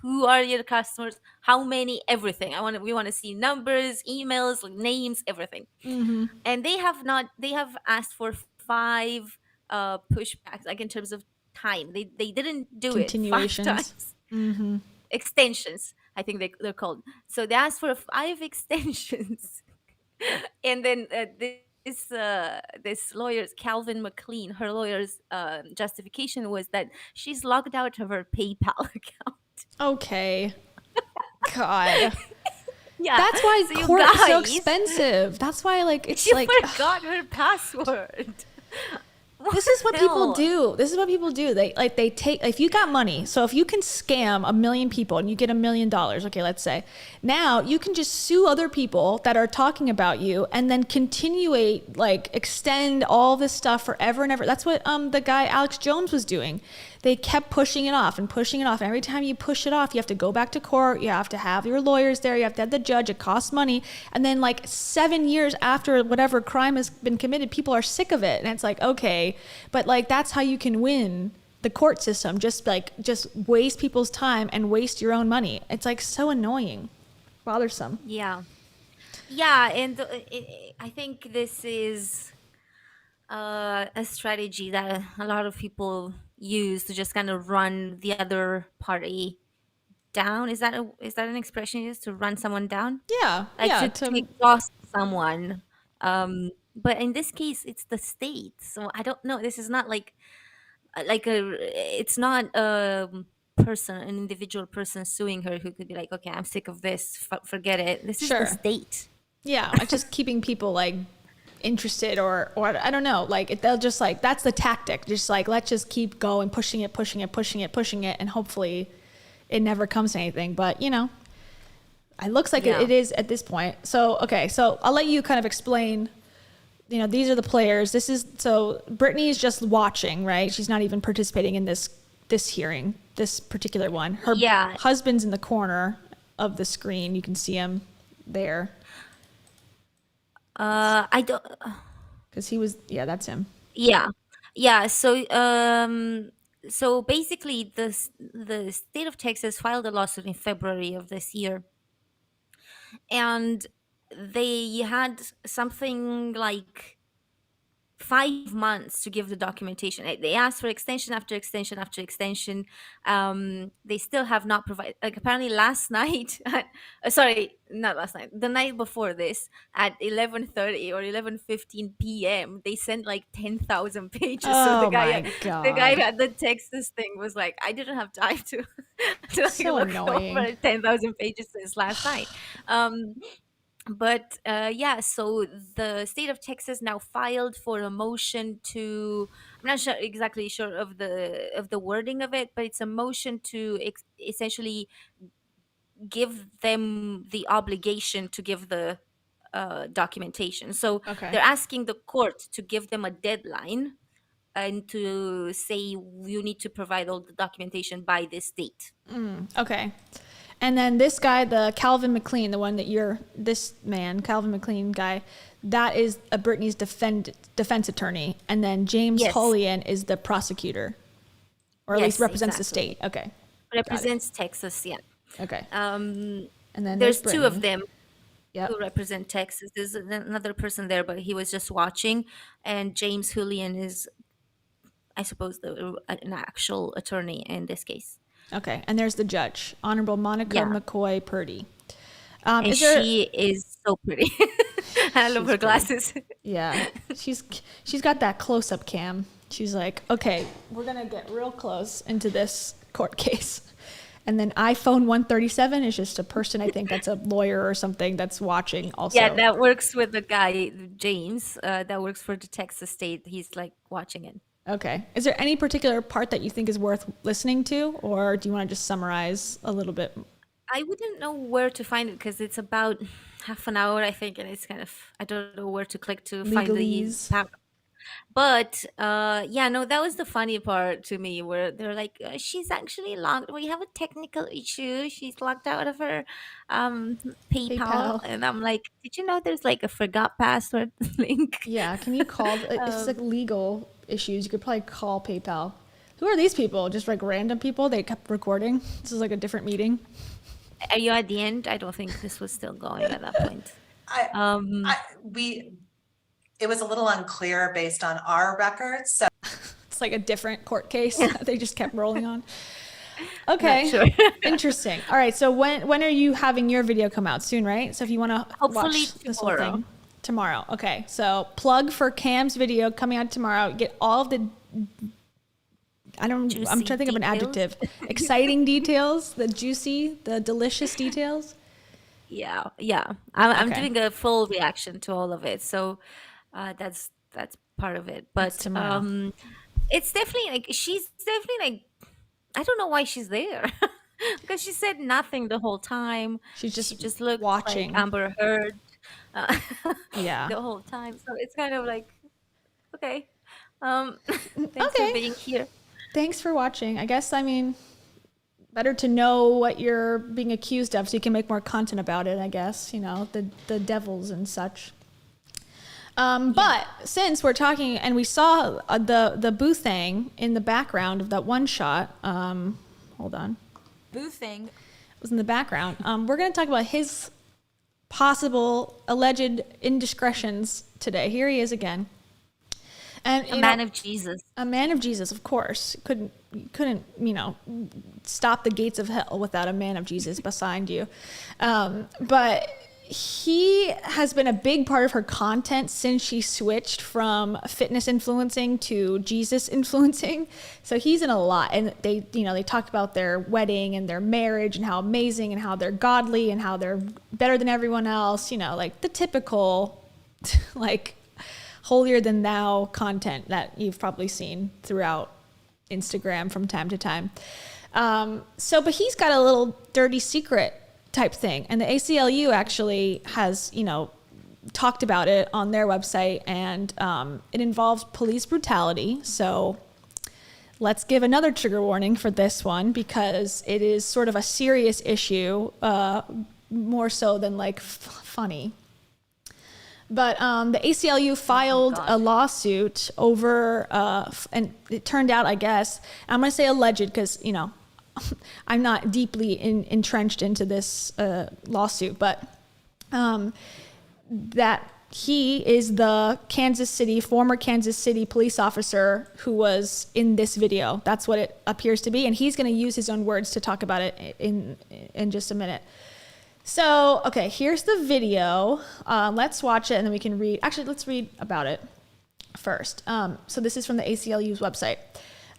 who are your customers, how many, everything. We want to see numbers, emails, like names, everything. And they have asked for 5 pushbacks, like in terms of time. They didn't do it 5 times. Extensions, I think they're called. So they asked for 5 extensions. And then this lawyer's Calvin McLean, her lawyer's justification was that she's logged out of her PayPal account. Okay. God. Yeah. That's why so court is so expensive. That's why, like, it's she like forgot her password. This is what people do. This is what people do. They take, if you got money, so if you can scam 1 million people and you get $1 million, okay, let's say, now you can just sue other people that are talking about you and then extend all this stuff forever and ever. That's what the guy Alex Jones was doing. They kept pushing it off and pushing it off. And every time you push it off, you have to go back to court. You have to have your lawyers there. You have to have the judge. It costs money. And then 7 years after whatever crime has been committed, people are sick of it. And it's like, okay, but that's how you can win the court system. Just waste people's time and waste your own money. It's so annoying, bothersome. Yeah. Yeah. And I think this is a strategy that a lot of people use to just kind of run the other party down. Is that an expression used to run someone down? Yeah, Like yeah. to exhaust someone. But in this case, it's the state. So I don't know. This is not it's not a person, an individual person suing her who could be like, okay, I'm sick of this. Forget it. This is the Sure. state. Yeah, like just keeping people like interested or I don't know, like they'll just like, that's the tactic, just like let's just keep going, pushing it, and hopefully it never comes to anything. But you know, it looks like it is at this point. So okay, so I'll let you kind of explain, you know, these are the players. This is, so Brittany is just watching, right? She's not even participating in this hearing, this particular one. Her husband's in the corner of the screen, you can see him there. I don't, because he was, that's him. Yeah. So basically, the state of Texas filed a lawsuit in February of this year, and they had something like 5 months to give the documentation. They asked for extension after extension after extension. They still have not provided. Like apparently last night, sorry, not last night, the night before this, at 11:30 or 11:15 p.m., they sent like 10,000 pages. Oh, so the guy at the Texas thing was like, I didn't have time to like so look annoying. over 10,000 pages since last night. But so the state of Texas now filed for a motion to, I'm not exactly sure of the wording of it, but it's a motion to essentially give them the obligation to give the documentation. So they're asking the court to give them a deadline and to say you need to provide all the documentation by this date. Okay. And then this guy, the Calvin McLean, the one that Calvin McLean guy, that is a Brittany's defense attorney. And then James Julian is the prosecutor, or at least represents the state. Okay. Represents Texas, yeah. Okay. And then there's two of them Yep. who represent Texas. There's another person there, but he was just watching. And James Julian is, I suppose, an actual attorney in this case. Okay, and there's the judge, Honorable Monica McCoy Purdy. And she is so pretty. I love her glasses. Yeah, she's got that close-up cam. She's like, okay, we're gonna get real close into this court case. And then iPhone 137 is just a person, I think that's a lawyer or something that's watching also. Yeah, that works with the guy, James, that works for the Texas state. He's like watching it. Okay. Is there any particular part that you think is worth listening to, or do you want to just summarize a little bit? I wouldn't know where to find it because it's about half an hour, I think, and it's kind of, I don't know where to click to find these. But that was the funny part to me, where they're like, she's actually locked. We have a technical issue. She's locked out of her PayPal. And I'm like, did you know there's like a forgot password link? Yeah, can you call? It's like legal issues. You could probably call PayPal. Who are these people? Just like random people? They kept recording. This is like a different meeting. Are you at the end? I don't think this was still going at that point. It was a little unclear based on our records. So it's like a different court case that they just kept rolling on. Okay. Sure. Interesting. All right. So when are you having your video come out? Soon, right? So if you want to watch this whole thing. Tomorrow. Okay. So plug for Cam's video coming out tomorrow. Get all of the, I'm trying to think of an adjective. Exciting details, the juicy, the delicious details. Yeah. I'm doing a full reaction to all of it. So that's part of it. But it's definitely like, she's definitely like, I don't know why she's there. Because she said nothing the whole time. She just looked watching like Amber Heard the whole time. So it's kind of like, okay. Thanks for being here. Thanks for watching. I guess, I mean, better to know what you're being accused of so you can make more content about it, I guess, you know, the devils and such. But since we're talking, and we saw the Boo thing in the background of that one shot, hold on. Boo thing was in the background. We're going to talk about his possible alleged indiscretions today. Here he is again. And A man of Jesus. a man of Jesus, of course, couldn't stop the gates of hell without a man of Jesus beside you. But he has been a big part of her content since she switched from fitness influencing to Jesus influencing. So he's in a lot, and they talked about their wedding and their marriage and how amazing and how they're godly and how they're better than everyone else. Like the typical, like, holier than thou content that you've probably seen throughout Instagram from time to time. But he's got a little dirty secret type thing. And the ACLU actually has, talked about it on their website, and it involves police brutality. So let's give another trigger warning for this one, because it is sort of a serious issue, more so than like funny. But the ACLU filed a lawsuit over, and it turned out, I guess, I'm going to say alleged because, I'm not deeply entrenched into this lawsuit, but that he is the former Kansas City police officer who was in this video. That's what it appears to be. And he's going to use his own words to talk about it in just a minute. So, okay, here's the video. Let's watch it and then we can read. Actually, let's read about it first. So this is from the ACLU's website.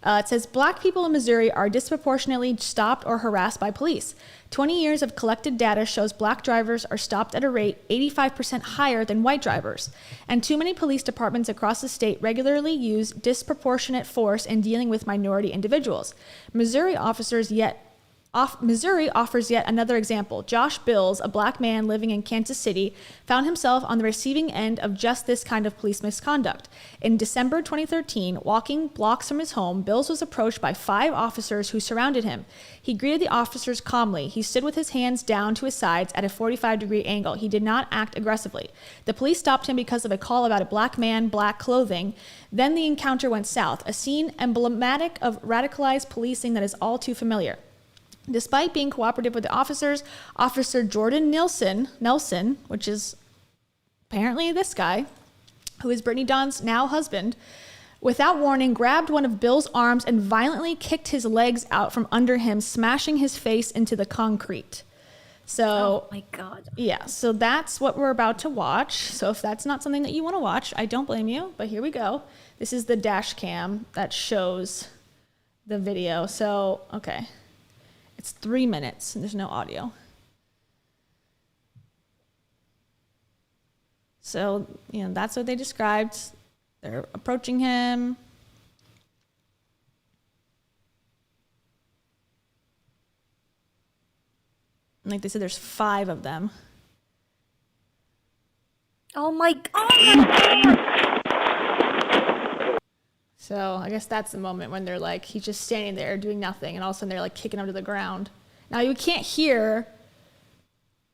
It says, Black people in Missouri are disproportionately stopped or harassed by police. 20 years of collected data shows Black drivers are stopped at a rate 85% higher than white drivers. And too many police departments across the state regularly use disproportionate force in dealing with minority individuals. Missouri offers yet another example. Josh Bills, a Black man living in Kansas City, found himself on the receiving end of just this kind of police misconduct. In December 2013, walking blocks from his home, Bills was approached by 5 officers who surrounded him. He greeted the officers calmly. He stood with his hands down to his sides at a 45-degree angle. He did not act aggressively. The police stopped him because of a call about a Black man, Black clothing. Then the encounter went south, a scene emblematic of radicalized policing that is all too familiar. Despite being cooperative with the officers, Officer Jordan Nelson, which is apparently this guy, who is Brittany Dawn's now husband, without warning, grabbed one of Bill's arms and violently kicked his legs out from under him, smashing his face into the concrete. So, oh my God. Yeah, so that's what we're about to watch. So if that's not something that you want to watch, I don't blame you, but here we go. This is the dash cam that shows the video. So, okay. It's 3 minutes and there's no audio. So, that's what they described. They're approaching him. Like they said, there's 5 of them. Oh my God. So I guess that's the moment when they're like, he's just standing there doing nothing, and all of a sudden they're like kicking him to the ground. Now you can't hear,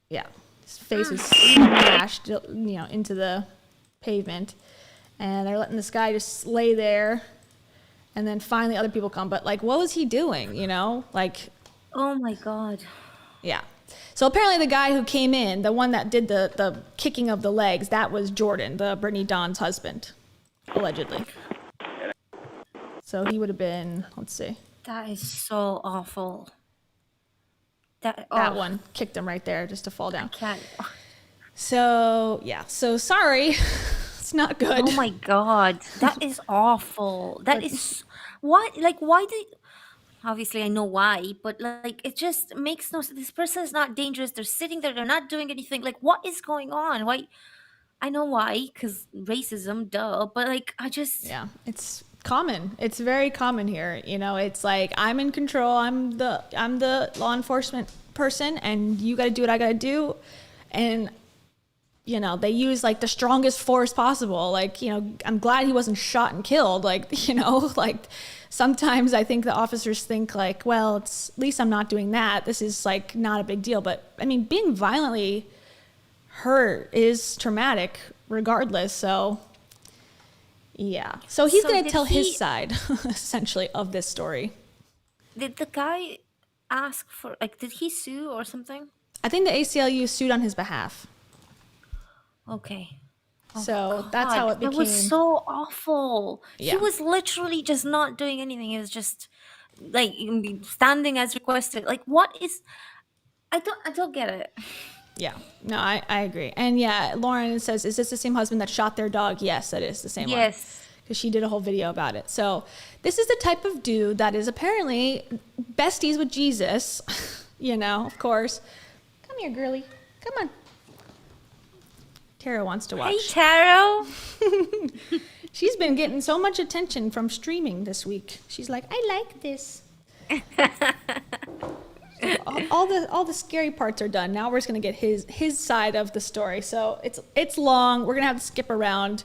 his face is smashed, into the pavement, and they're letting this guy just lay there, and then finally other people come. But like, what was he doing? Like, oh my God. Yeah. So apparently the guy who came in, the one that did the kicking of the legs, that was Jordan, the Brittany Dawn's husband, allegedly. So he would have been, let's see. That is so awful. That one kicked him right there just to fall down. I can't. So, yeah. So sorry. It's not good. Oh my God. That is awful. That is what? Like, why did? Obviously, I know why, but like, it just makes no sense. This person is not dangerous. They're sitting there. They're not doing anything. Like, what is going on? Why? I know why, because racism, duh. But like, Yeah, it's common. It's very common here. It's like, I'm in control. I'm the law enforcement person, and you got to do what I got to do. And they use like the strongest force possible. Like, I'm glad he wasn't shot and killed. Like, like sometimes I think the officers think like, well, at least I'm not doing that. This is like not a big deal. But I mean, being violently hurt is traumatic regardless. So yeah. So he's going to tell his side essentially of this story. Did the guy ask for, like, did he sue or something? I think the ACLU sued on his behalf. Okay. So that's how it became. That was so awful. Yeah. He was literally just not doing anything. He was just like standing as requested. Like, what is? I don't get it. Yeah, no, I agree. And yeah, Lauren says, is this the same husband that shot their dog? Yes, that is the same one. Yes. Because she did a whole video about it. So this is the type of dude that is apparently besties with Jesus. You know, of course. Come here, girly. Come on. Tara wants to watch. Hey, Taro. She's been getting so much attention from streaming this week. She's like, I like this. So all the scary parts are done. Now we're just gonna get his side of the story. So it's long. We're gonna have to skip around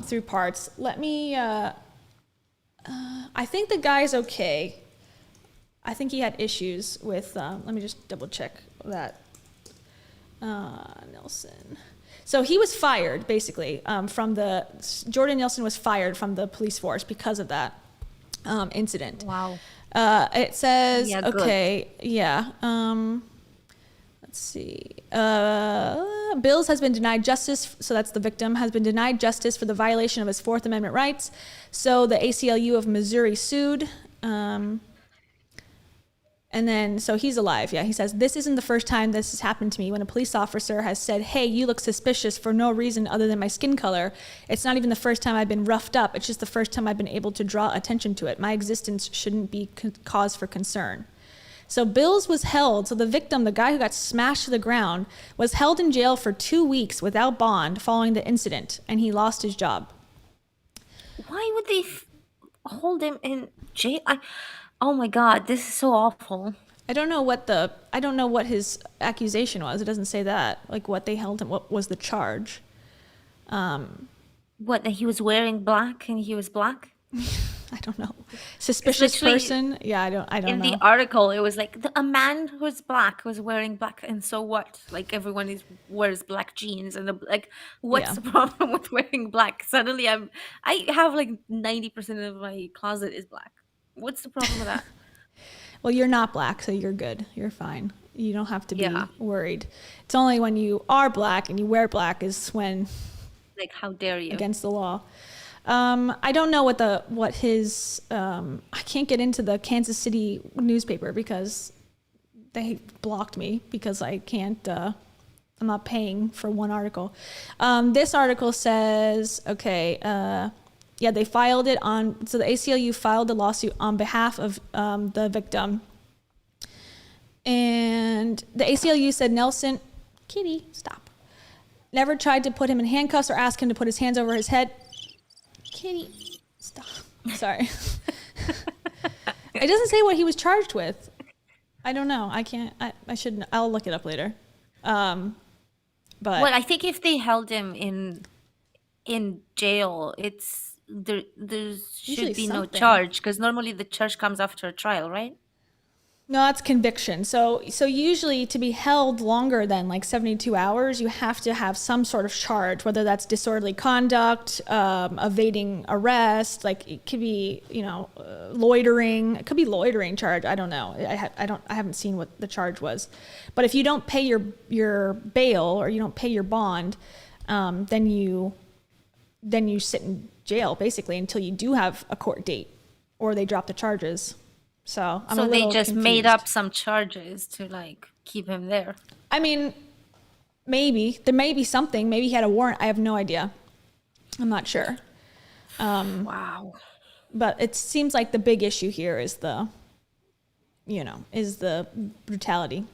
through parts. Let me. I think the guy's okay. I think he had issues with. Let me just double check that. Nelson. So he was fired basically Jordan Nelson was fired from the police force because of that incident. Wow. It says, Yeah, okay, yeah. Let's see. Bills has been denied justice. So that's the victim has been denied justice for the violation of his Fourth Amendment rights. So the ACLU of Missouri sued. And then, so he's alive. Yeah, he says, this isn't the first time this has happened to me when a police officer has said, hey, you look suspicious for no reason other than my skin color. It's not even the first time I've been roughed up. It's just the first time I've been able to draw attention to it. My existence shouldn't be cause for concern. So Bills was held. So the victim, the guy who got smashed to the ground, was held in jail for 2 weeks without bond following the incident, and he lost his job. Why would they hold him in jail? Oh my God, this is so awful. I don't know what his accusation was. It doesn't say that. Like what they held him. What was the charge? What, that he was wearing black and he was black? I don't know. Suspicious person? Yeah, I don't know. In the article, it was like a man who's black was wearing black, and so what? Like everyone wears black jeans, and what's the problem with wearing black? Suddenly, I have like 90% of my closet is black. What's the problem with that? Well, you're not black, so you're good. You're fine. You don't have to be worried. It's only when you are black and you wear black is when, like, how dare you? Against the law. I don't know what his. I can't get into the Kansas City newspaper because they blocked me because I can't. I'm not paying for one article. This article says, okay. Yeah, they filed it on, so the ACLU filed the lawsuit on behalf of the victim. And the ACLU said Nelson, kitty, stop, never tried to put him in handcuffs or ask him to put his hands over his head. Kitty, stop. Sorry. It doesn't say what he was charged with. I don't know. I can't, I shouldn't, I'll look it up later. But. Well, I think if they held him in jail, there should be no charge, because normally the charge comes after a trial, right? No, that's conviction. So usually to be held longer than like 72 hours, you have to have some sort of charge, whether that's disorderly conduct, evading arrest, like it could be, loitering. It could be loitering charge. I don't know. I haven't seen what the charge was. But if you don't pay your bail or you don't pay your bond, then you sit in jail basically until you do have a court date or they drop the charges. So they just confused. Made up some charges to like keep him there. I mean, maybe there may be something. Maybe he had a warrant. I have no idea. I'm not sure. Wow. But it seems like the big issue here is the brutality.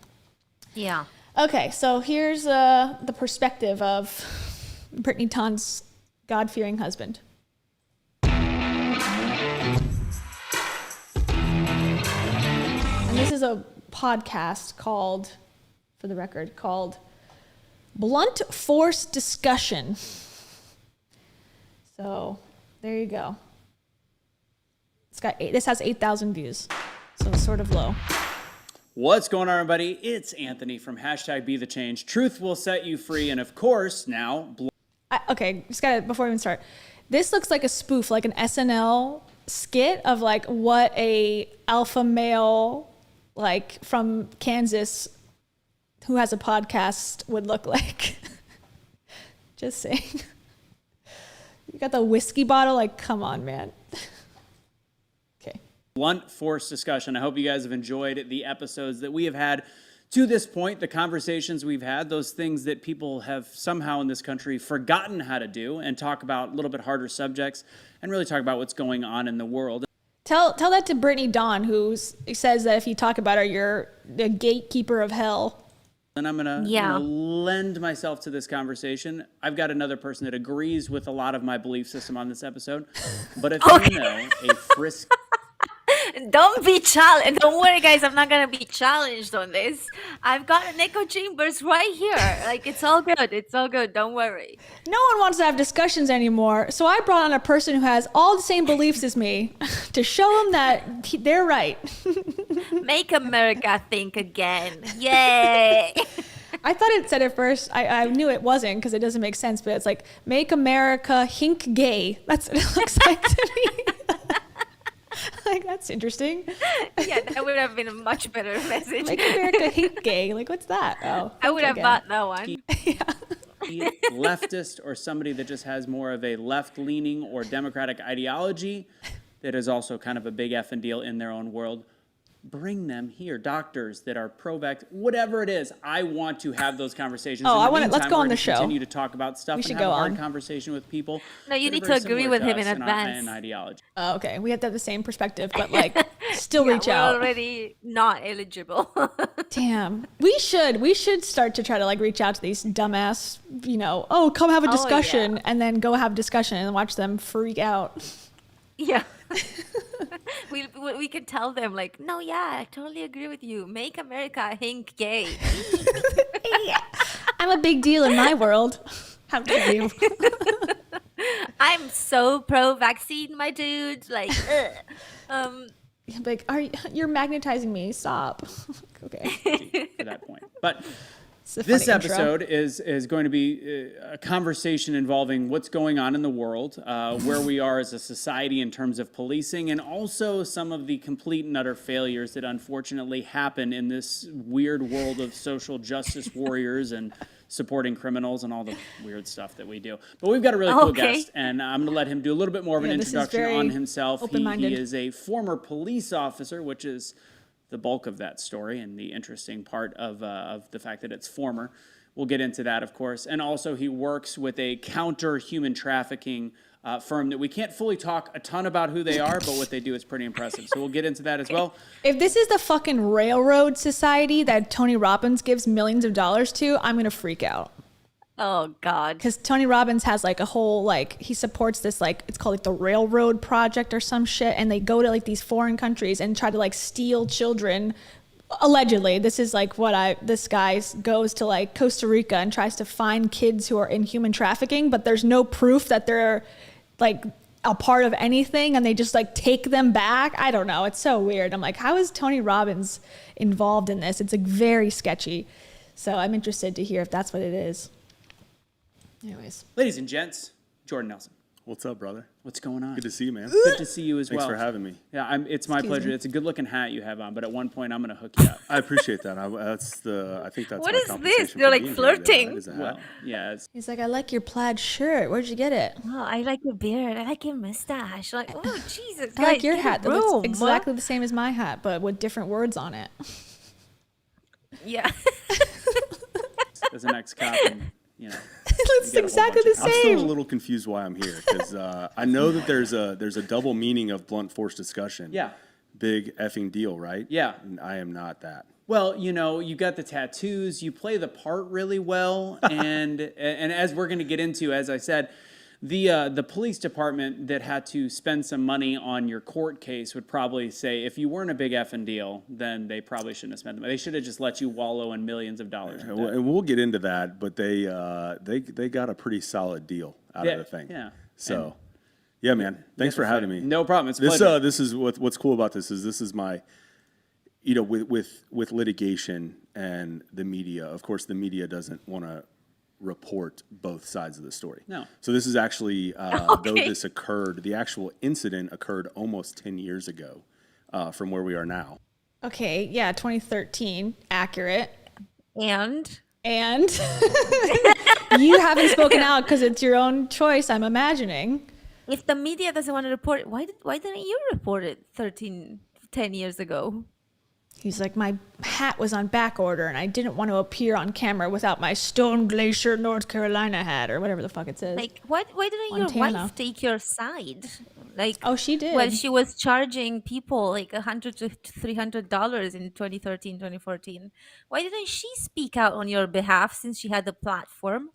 Yeah. Okay, so here's the perspective of Brittany Dawn's God-fearing husband. And this is a podcast called Blunt Force Discussion. So there you go. This has 8,000 views, so it's sort of low. What's going on, everybody? It's Anthony from #BeTheChange. Truth will set you free, and of course, now. Before we even start, this looks like a spoof, like an SNL skit of like what a alpha male like from Kansas who has a podcast would look like. Just saying. You got the whiskey bottle? Like, come on, man. Okay. Blunt force discussion. I hope you guys have enjoyed the episodes that we have had to this point, the conversations we've had, those things that people have somehow in this country forgotten how to do, and talk about a little bit harder subjects and really talk about what's going on in the world. Tell that to Brittany Dawn, who says that if you talk about her, you're the gatekeeper of hell. And I'm going to lend myself to this conversation. I've got another person that agrees with a lot of my belief system on this episode. But if you know a frisk... Don't be challenged. Don't worry, guys. I'm not going to be challenged on this. I've got an echo chambers right here. Like, it's all good. It's all good. Don't worry. No one wants to have discussions anymore. So I brought on a person who has all the same beliefs as me to show them that they're right. Make America think again. Yay. I thought it said it first. I knew it wasn't because it doesn't make sense, but it's like, make America hink gay. That's what it looks like to me. Like, that's interesting. Yeah, that would have been a much better message. Make America hink gay. Like, what's that? Oh, I would have bought that one. Leftist or somebody that just has more of a left-leaning or democratic ideology that is also kind of a big effing deal in their own world. Bring them here. Doctors that are pro-vax, whatever it is. I want to have those conversations. Oh, let's go we're on the gonna show. Continue to talk about stuff We should and go have a hard on. conversation with people. No, you that are need to very agree similar with to him in us advance. and ideology. Oh, okay. We have to have the same perspective, but like, still reach we're out. already not eligible. Damn. We should start to try to like reach out to these dumbass, come have a discussion and then go have a discussion and watch them freak out. Yeah. we could tell them like, no, yeah, I totally agree with you. Make America hink gay. I'm a big deal in my world. How dare you? I'm so pro-vaccine, my dude. Like, Like, you're magnetizing me. Stop. Okay. To that point. But It's a this funny intro. episode is going to be a conversation involving what's going on in the world, where we are as a society in terms of policing, and also some of the complete and utter failures that unfortunately happen in this weird world of social justice warriors and supporting criminals and all the weird stuff that we do. But we've got a really cool guest, and I'm going to let him do a little bit more of an this is introduction very on himself. open-minded. He is a former police officer, which is the bulk of that story and the interesting part of the fact that it's former. We'll get into that, of course. And also he works with a counter human trafficking firm that we can't fully talk a ton about who they are, but what they do is pretty impressive. So we'll get into that as well. If this is the fucking railroad society that Tony Robbins gives millions of dollars to, I'm going to freak out. oh God. Because Tony Robbins has like a whole, like, he supports this, like, it's called like the Railroad Project or some shit. And they go to like these foreign countries and try to like steal children. Allegedly, this is like this guy goes to like Costa Rica and tries to find kids who are in human trafficking, but there's no proof that they're like a part of anything, and they just like take them back. I don't know. It's so weird. I'm like, how is Tony Robbins involved in this? It's like very sketchy. So I'm interested to hear if that's what it is. Anyways. Ladies and gents, Jordan Nelson. What's up, brother? What's going on? Good to see you, man. Good to see you as Thanks well. for having me. Yeah, it's my Excuse pleasure. me. It's a good-looking hat you have on, but at one point I'm going to hook you up. I appreciate that. I think that's What my is compensation this? for They're, like, being here. flirting. That is a hat. Well, yeah, it's He's like, I like your plaid shirt. Where'd you get it? Oh, I like your beard. I like your mustache. Like, oh Jesus. I like guys, your get a hat. That room. looks exactly the same as my hat, but with different words on it. Yeah. as an ex-cop, and, you know. It looks You get a whole exactly bunch the of I'm still a same. little confused why I'm here because I know that there's a double meaning of blunt force discussion. Yeah. Big effing deal, right? Yeah. And I am not that. Well, you got the tattoos, you play the part really well, and as we're going to get into, as I said, the police department that had to spend some money on your court case would probably say if you weren't a big effing deal, then they probably shouldn't have spent the money. They should have just let you wallow in millions of dollars. And we'll get into that, but they got a pretty solid deal out of the thing. Yeah. So, yeah, man. Thanks for having me. No problem. It's a This pleasure. this is what's cool about this is my, with litigation and the media. Of course, the media doesn't want to report both sides of the story. No. So this is actually though this occurred, the actual incident occurred almost 10 years ago from where we are now. Okay, yeah, 2013, accurate. And And You haven't spoken out because it's your own choice, I'm imagining. If the media doesn't want to report it, why didn't you report it 10 years ago? He's like, my hat was on back order and I didn't want to appear on camera without my Stone Glacier, North Carolina hat or whatever the fuck it says. Like, why didn't Montana. your wife take your side? Like, Oh, she did. Well, she was charging people like $100 to $300 in 2013, 2014. Why didn't she speak out on your behalf since she had the platform?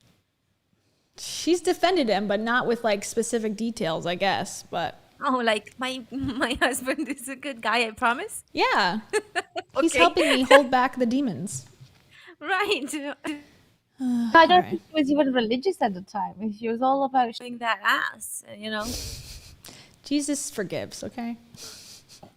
She's defended him, but not with like specific details, I guess. But Oh, like my husband is a good guy, I promise. yeah, he's Okay. helping me hold back the demons. Right. I don't think she was even religious at the time. She was all about Showing that ass, you know. Jesus forgives, okay?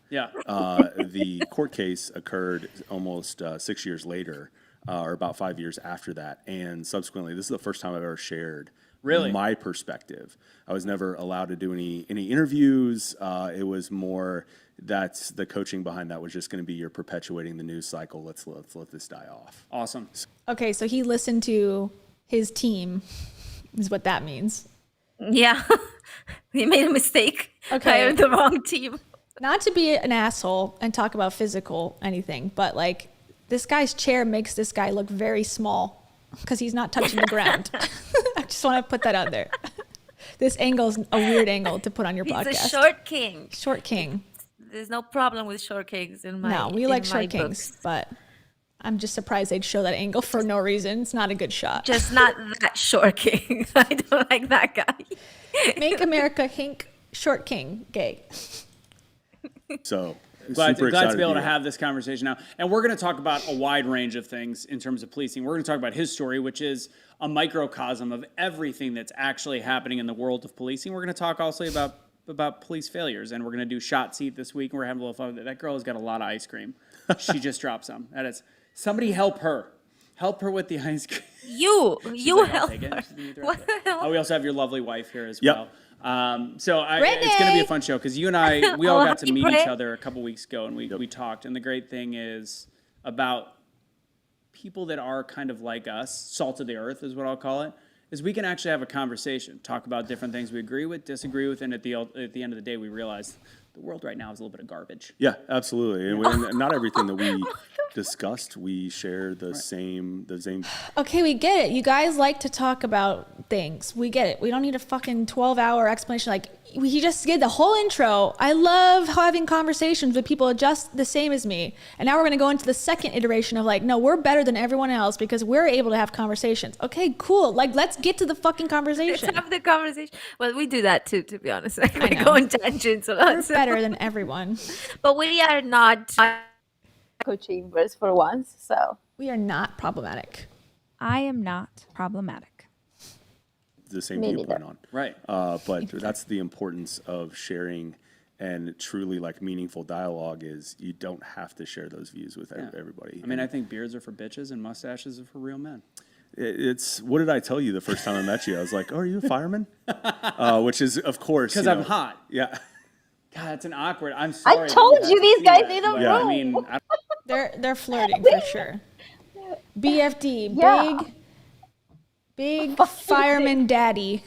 Yeah. The court case occurred almost 6 years later, or about 5 years after that. And subsequently, this is the first time I've ever shared my perspective. I was never allowed to do any interviews. It was more, that's the coaching behind that was just going to be, you're perpetuating the news cycle. Let's let this die off. Awesome. Okay, so he listened to his team, is what that means. Yeah. He made a mistake. Okay. Hired the wrong team. Not to be an asshole and talk about physical anything, but like this guy's chair makes this guy look very small because he's not touching the ground. I just want to put that out there. This angle is a weird angle to put on your He's podcast. a short king. Short king. There's no problem with short kings in my No, we like in my short kings, books. but I'm just surprised they'd show that angle for no reason. It's not a good shot. Just not that short king. I don't like that guy. Make America hink short king gay. So Glad super to excited be able to here. have this conversation now. And we're going to talk about a wide range of things in terms of policing. We're going to talk about his story, which is a microcosm of everything that's actually happening in the world of policing. We're going to talk also about police failures, and we're going to do Shot Seat this week, and we're having a little fun with it. That girl has got a lot of ice cream. She just dropped some. That is, somebody help her. Help her with the ice cream. You Like, I'll help take it. her. She's gonna eat the What rest the of it. hell? Oh, we also have your lovely wife here as Yep. well. It's going to be a fun show because you and I, we all Oh, got to happy meet each Brit. other a couple weeks ago and we talked. And the great thing is about people that are kind of like us, salt of the earth is what I'll call it, is we can actually have a conversation, talk about different things we agree with, disagree with, and at the end of the day, we realize the world right now is a little bit of garbage. Yeah, absolutely. And not everything that we discussed, we share the same. Okay, we get it. You guys like to talk about things. We get it. We don't need a fucking 12-hour explanation. Like, he just did the whole intro. I love having conversations with people just the same as me. And now we're going to go into the second iteration of like, no, we're better than everyone else because we're able to have conversations. Okay, cool. Like, let's get to the fucking conversation. Let's have the conversation. Well, we do that too, to be honest. Like, we know. go on tangents a lot. We're better than everyone. But we are not. echo chambers for once. So We are not problematic. I am not problematic. The same Me viewpoint neither. on. Right. But that's the importance of sharing and truly like meaningful dialogue is you don't have to share those views with everybody. I mean, I think beards are for bitches and mustaches are for real men. It's what did I tell you the first time I met you? I was like, "Oh, are you a fireman?" Which is, of course, Because you I'm know, hot. Yeah, God, that's an awkward. I'm sorry. that told had you to these see guys that, need a but, Yeah. I room. mean, They're flirting for sure. BFD, Yeah. big fireman daddy.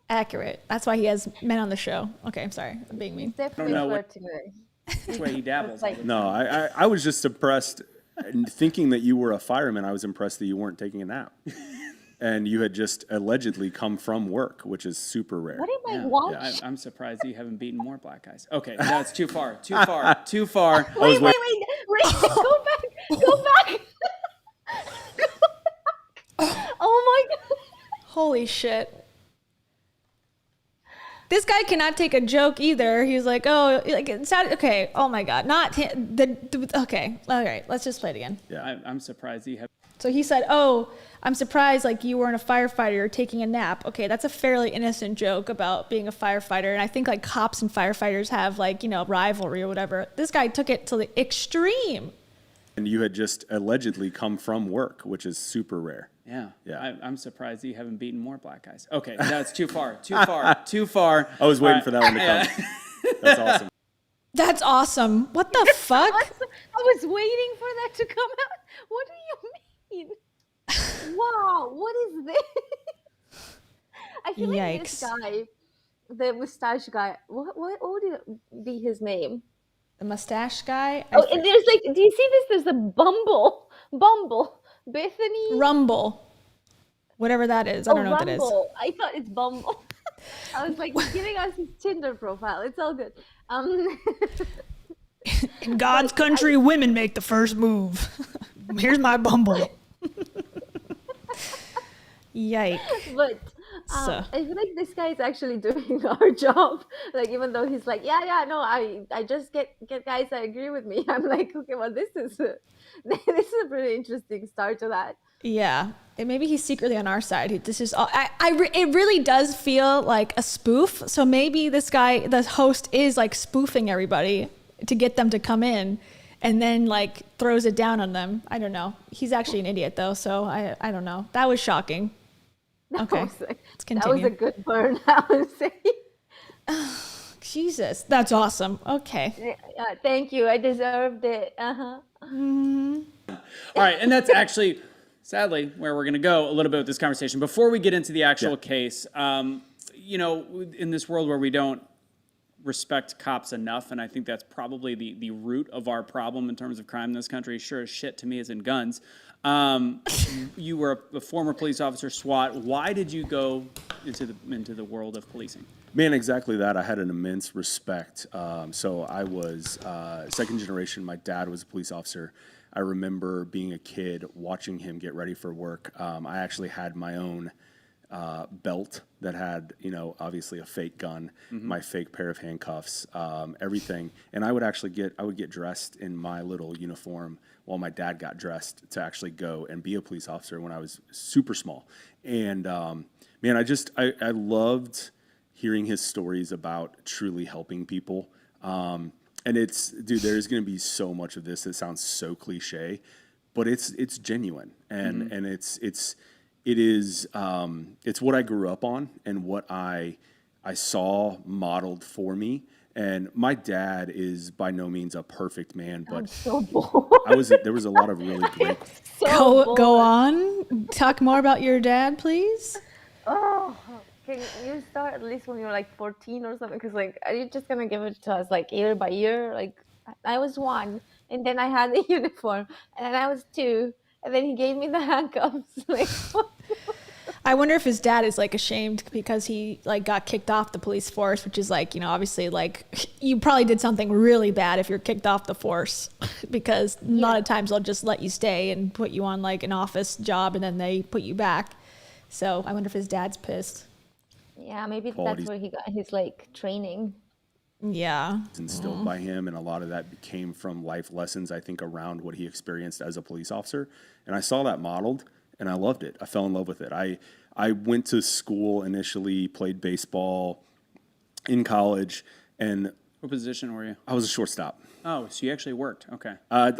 Accurate. That's why he has men on the show. Okay, I'm sorry. I'm being mean. definitely know what- flirting with it. that's why he dabbles. Like- no, I was just impressed, and thinking that you were a fireman. I was impressed that you weren't taking a nap, and you had just allegedly come from work, which is super rare. What am I Yeah, watching? I'm surprised that you haven't beaten more black guys. Okay, that's too far. Too far. Too far. Wait, go back. Go back. Oh my god. Holy shit. This guy cannot take a joke either. He's like, oh, like it's not, okay. Oh my God. Not him. Okay. All right. Let's just play it again. I'm surprised that you have. So he said, oh, I'm surprised like you weren't a firefighter or taking a nap. Okay. That's a fairly innocent joke about being a firefighter. And I think like cops and firefighters have like, you know, rivalry or whatever. This guy took it to the extreme. And you had just allegedly come from work, which is super rare. Yeah. Yeah. I'm surprised that you haven't beaten more black guys. Okay, that's too far. Too far. Too far. I was waiting for that one to come. That's awesome. That's awesome. What the fuck? I was waiting for that to come out. What do you mean? Wow, what is this? I feel like this Yikes. guy, the mustache guy, what would it be his name? The mustache guy. Oh, and there's like, do you see this? There's a Bumble, Bethany. Rumble. Whatever that is. I don't know what that is. Rumble. I thought it's Bumble. I was like, he's giving us his Tinder profile. It's all good. In God's country, women make the first move. Here's my Bumble. Yikes. But I feel like this guy is actually doing our job. Like, even though he's like, yeah, no, I just get guys that agree with me. I'm like, okay, well, this is a pretty interesting start to that. Yeah, and maybe he's secretly on our side. This is all. It really does feel like a spoof. So maybe this guy, the host, is like spoofing everybody to get them to come in, and then like throws it down on them. I don't know. He's actually an idiot though, so I don't know. That was shocking. Okay, let's continue. That was a good burn, I would say. Jesus, that's awesome. Okay. Thank you. I deserved it. All right, and that's actually, sadly, where we're going to go a little bit with this conversation. Before we get into the actual case, you know, in this world where we don't respect cops enough, and I think that's probably the root of our problem in terms of crime in this country, sure as shit to me is in guns. You were a former police officer, SWAT. Why did you go into the world of policing? Man, exactly that. I had an immense respect. So I was second generation. My dad was a police officer. I remember being a kid watching him get ready for work. I actually had my own belt that had, you know, obviously a fake gun, my fake pair of handcuffs, everything. And I would get dressed in my little uniform while my dad got dressed to actually go and be a police officer when I was super small. And man, I loved hearing his stories about truly helping people. And dude, there's going to be so much of this that sounds so cliche, but it's genuine. And it's what I grew up on and what I saw modeled for me. And my dad is by no means a perfect man, but so bored. there was a lot of really great. Go on. Talk more about your dad, please. Oh, can you start at least when you were like 14 or something? Because like, are you just gonna give it to us like year by year? Like, I was 1, and then I had the uniform, and then I was 2, and then he gave me the handcuffs. Like, I wonder if his dad is like ashamed because he like got kicked off the police force, which is like, you know, obviously like you probably did something really bad if you're kicked off the force, because a lot of times they'll just let you stay and put you on like an office job and then they put you back. So I wonder if his dad's pissed. Yeah, maybe that's where he got his like training. Yeah. Instilled by him, and a lot of that came from life lessons, I think, around what he experienced as a police officer. And I saw that modeled, and I loved it. I fell in love with it. I went to school initially, played baseball in college, and what position were you? I was a shortstop. Oh, so you actually worked? Okay. Yeah,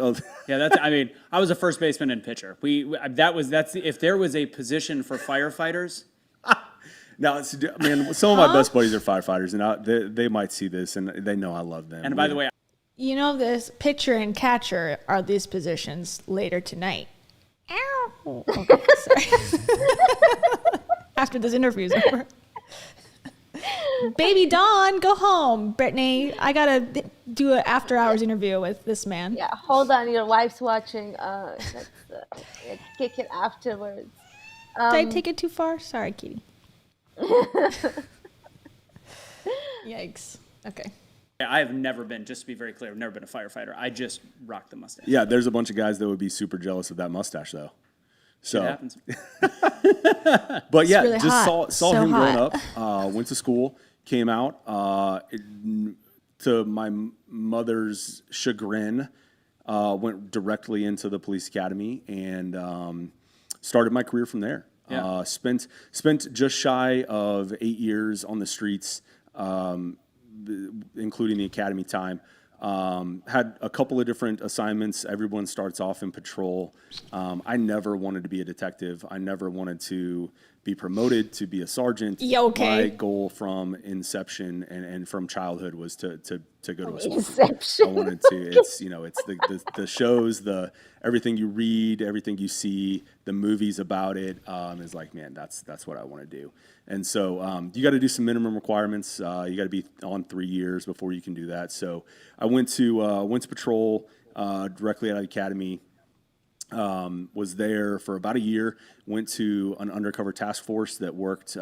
that's. I mean, I was a first baseman and pitcher. If there was a position for firefighters. Now, man, some of my best buddies are firefighters, and they might see this, and they know I love them. And by the way, you know, this pitcher and catcher are these positions later tonight. Ow. Okay, sorry. After this interview's over. Baby Dawn, go home. Brittany, I gotta do an after hours interview with this man. Yeah, hold on, your wife's watching. Let's kick it afterwards. Did I take it too far? Sorry, Kitty. Yikes. Okay. I have never been, just to be very clear, I've never been a firefighter. I just rock the mustache. Yeah, there's a bunch of guys that would be super jealous of that mustache, though. So, it happens. But yeah, really just saw him hot. growing up. Went to school, came out. To my mother's chagrin, went directly into the police academy and started my career from there. Yeah. Spent just shy of 8 years on the streets, including the academy time. Had a couple of different assignments. Everyone starts off in patrol. I never wanted to be a detective. I never wanted to be promoted to be a sergeant. Yeah, okay. My goal from inception and from childhood was to go to a SWAT team. Inception. I wanted to. It's it's the shows, the everything you read, everything you see, the movies about it is like, man, that's what I want to do. And so you got to do some minimum requirements. You got to be on 3 years before you can do that. So I went to patrol directly out of the academy. Was there for about a year. Went to an undercover task force that worked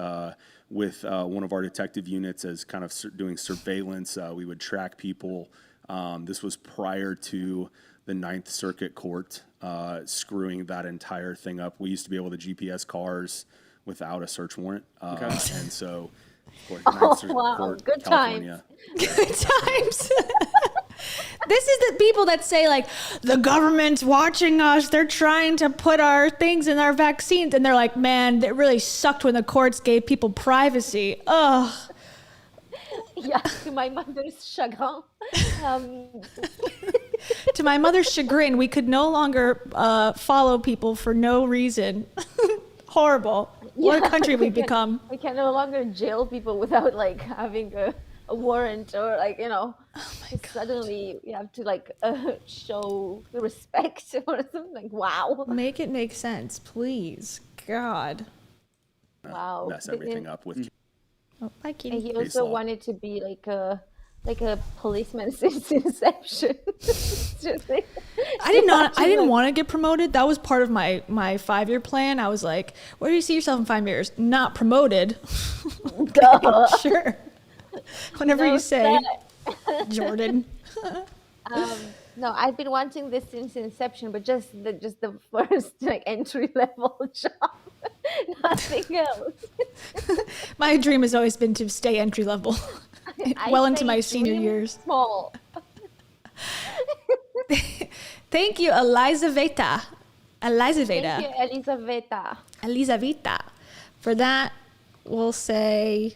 with one of our detective units as kind of doing surveillance. We would track people. This was prior to the Ninth Circuit Court screwing that entire thing up. We used to be able to GPS cars without a search warrant, and so of course, Ninth Circuit Court, Good California. Good times. This is the people that say, like, the government's watching us. They're trying to put our things in our vaccines. And they're like, man, it really sucked when the courts gave people privacy. Ugh. Yeah, to my mother's chagrin. To my mother's chagrin, we could no longer follow people for no reason. Horrible. What a country we've become. We can no longer jail people without like having a warrant or like, suddenly you have to like show respect or something. Like, wow. Make it make sense, please. God. Wow. Mess everything up with. Oh, bye, And kitty. he also wanted to be like a policeman since inception. I didn't want to get promoted. That was part of my 5-year plan. I was like, where do you see yourself in 5 years? Not promoted. Duh. Sure. Whenever you say, Jordan. No, I've been wanting this since inception, but just the first like entry level job, nothing else. My dream has always been to stay entry level, well into my senior years. Small. Thank you, Elizaveta. Thank you, Elizaveta. For that, we'll say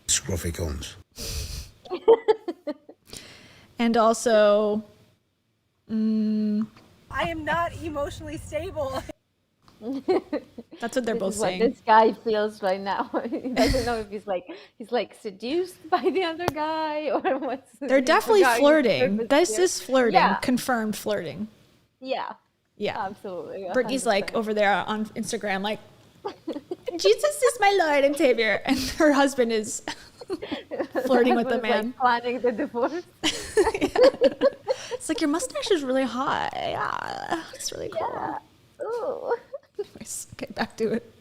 Scruffy cons. And also, I am not emotionally stable. That's what they're both saying. What this guy feels right now. He doesn't know if he's like seduced by the other guy or what's. They're definitely flirting. This is flirting. Yeah. Confirmed flirting. Yeah. Yeah. Absolutely. Brittany's like over there on Instagram, like, Jesus is my Lord and Savior, and her husband is flirting with the man. Like planning the divorce. It's like, your mustache is really hot. Yeah, it's really cool. Yeah. Ooh. Anyways, okay, back to it.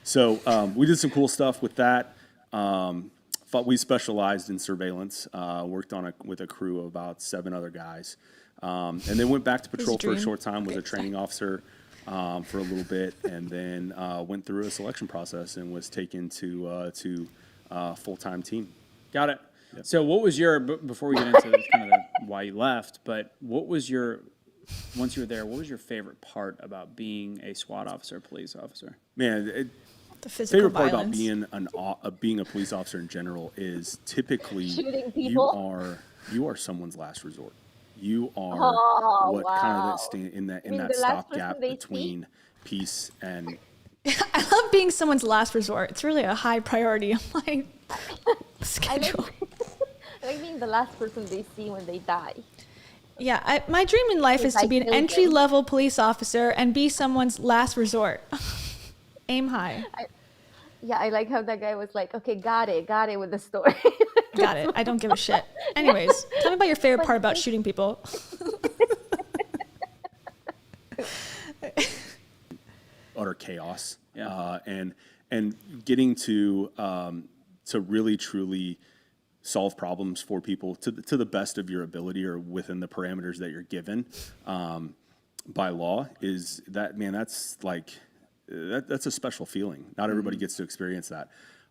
So we did some cool stuff with that. Thought we specialized in surveillance. Worked on with a crew of about 7 other guys, and then went back to patrol for a short time. Was a training officer for a little bit, and then went through a selection process and was taken to full-time team. Got it. Yep. So what was your, before we get into kind of why you left, but what was your, once you were there, what was your favorite part about being a SWAT officer, police officer? Man, the physical favorite part violence. about being a police officer in general is typically Shooting people. you are someone's last resort. You are what wow. kind of that stand in that the last stopgap person they between peace and. I love being someone's last resort. It's really a high priority on my schedule. I like being the last person they see when they die. Yeah, my dream in life is to be an entry-level police officer and be someone's last resort. Aim high. I like how that guy was like, okay, got it with the story. Got it. I don't give a shit. Anyways, tell me about your favorite part about shooting people. Utter chaos, Yeah. And getting to really truly solve problems for people to the best of your ability or within the parameters that you're given by law is that, man, that's like that's a special feeling. Not everybody gets to experience that.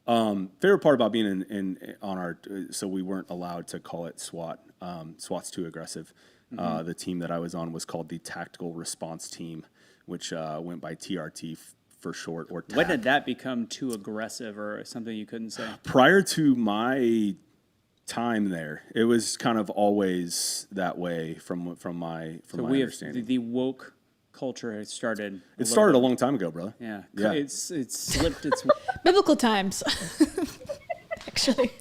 Favorite part about being on our, so we weren't allowed to call it SWAT. SWAT's too aggressive. The team that I was on was called the Tactical Response Team, which went by TRT for short, or TAC. When did that become too aggressive or something you couldn't say? Prior to my time there, it was kind of always that way from my we understanding. have the woke culture has started. It started a long time ago, brother. Yeah. Yeah. It's slipped its Biblical times. Actually.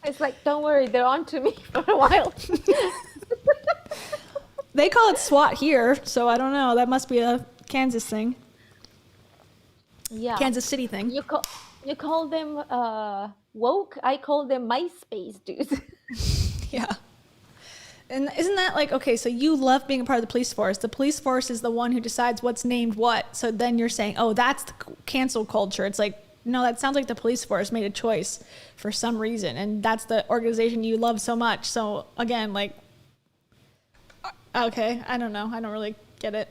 It's like, don't worry, they're on to me for a while. They call it SWAT here, so I don't know. That must be a Kansas thing. Yeah. Kansas City thing. You call them woke? I call them MySpace dudes. Yeah. And isn't that like, okay, so you love being a part of the police force. The police force is the one who decides what's named what. So then you're saying, oh, that's the cancel culture. It's like, no, that sounds like the police force made a choice for some reason. And that's the organization you love so much. So again, like, okay, I don't know. I don't really get it.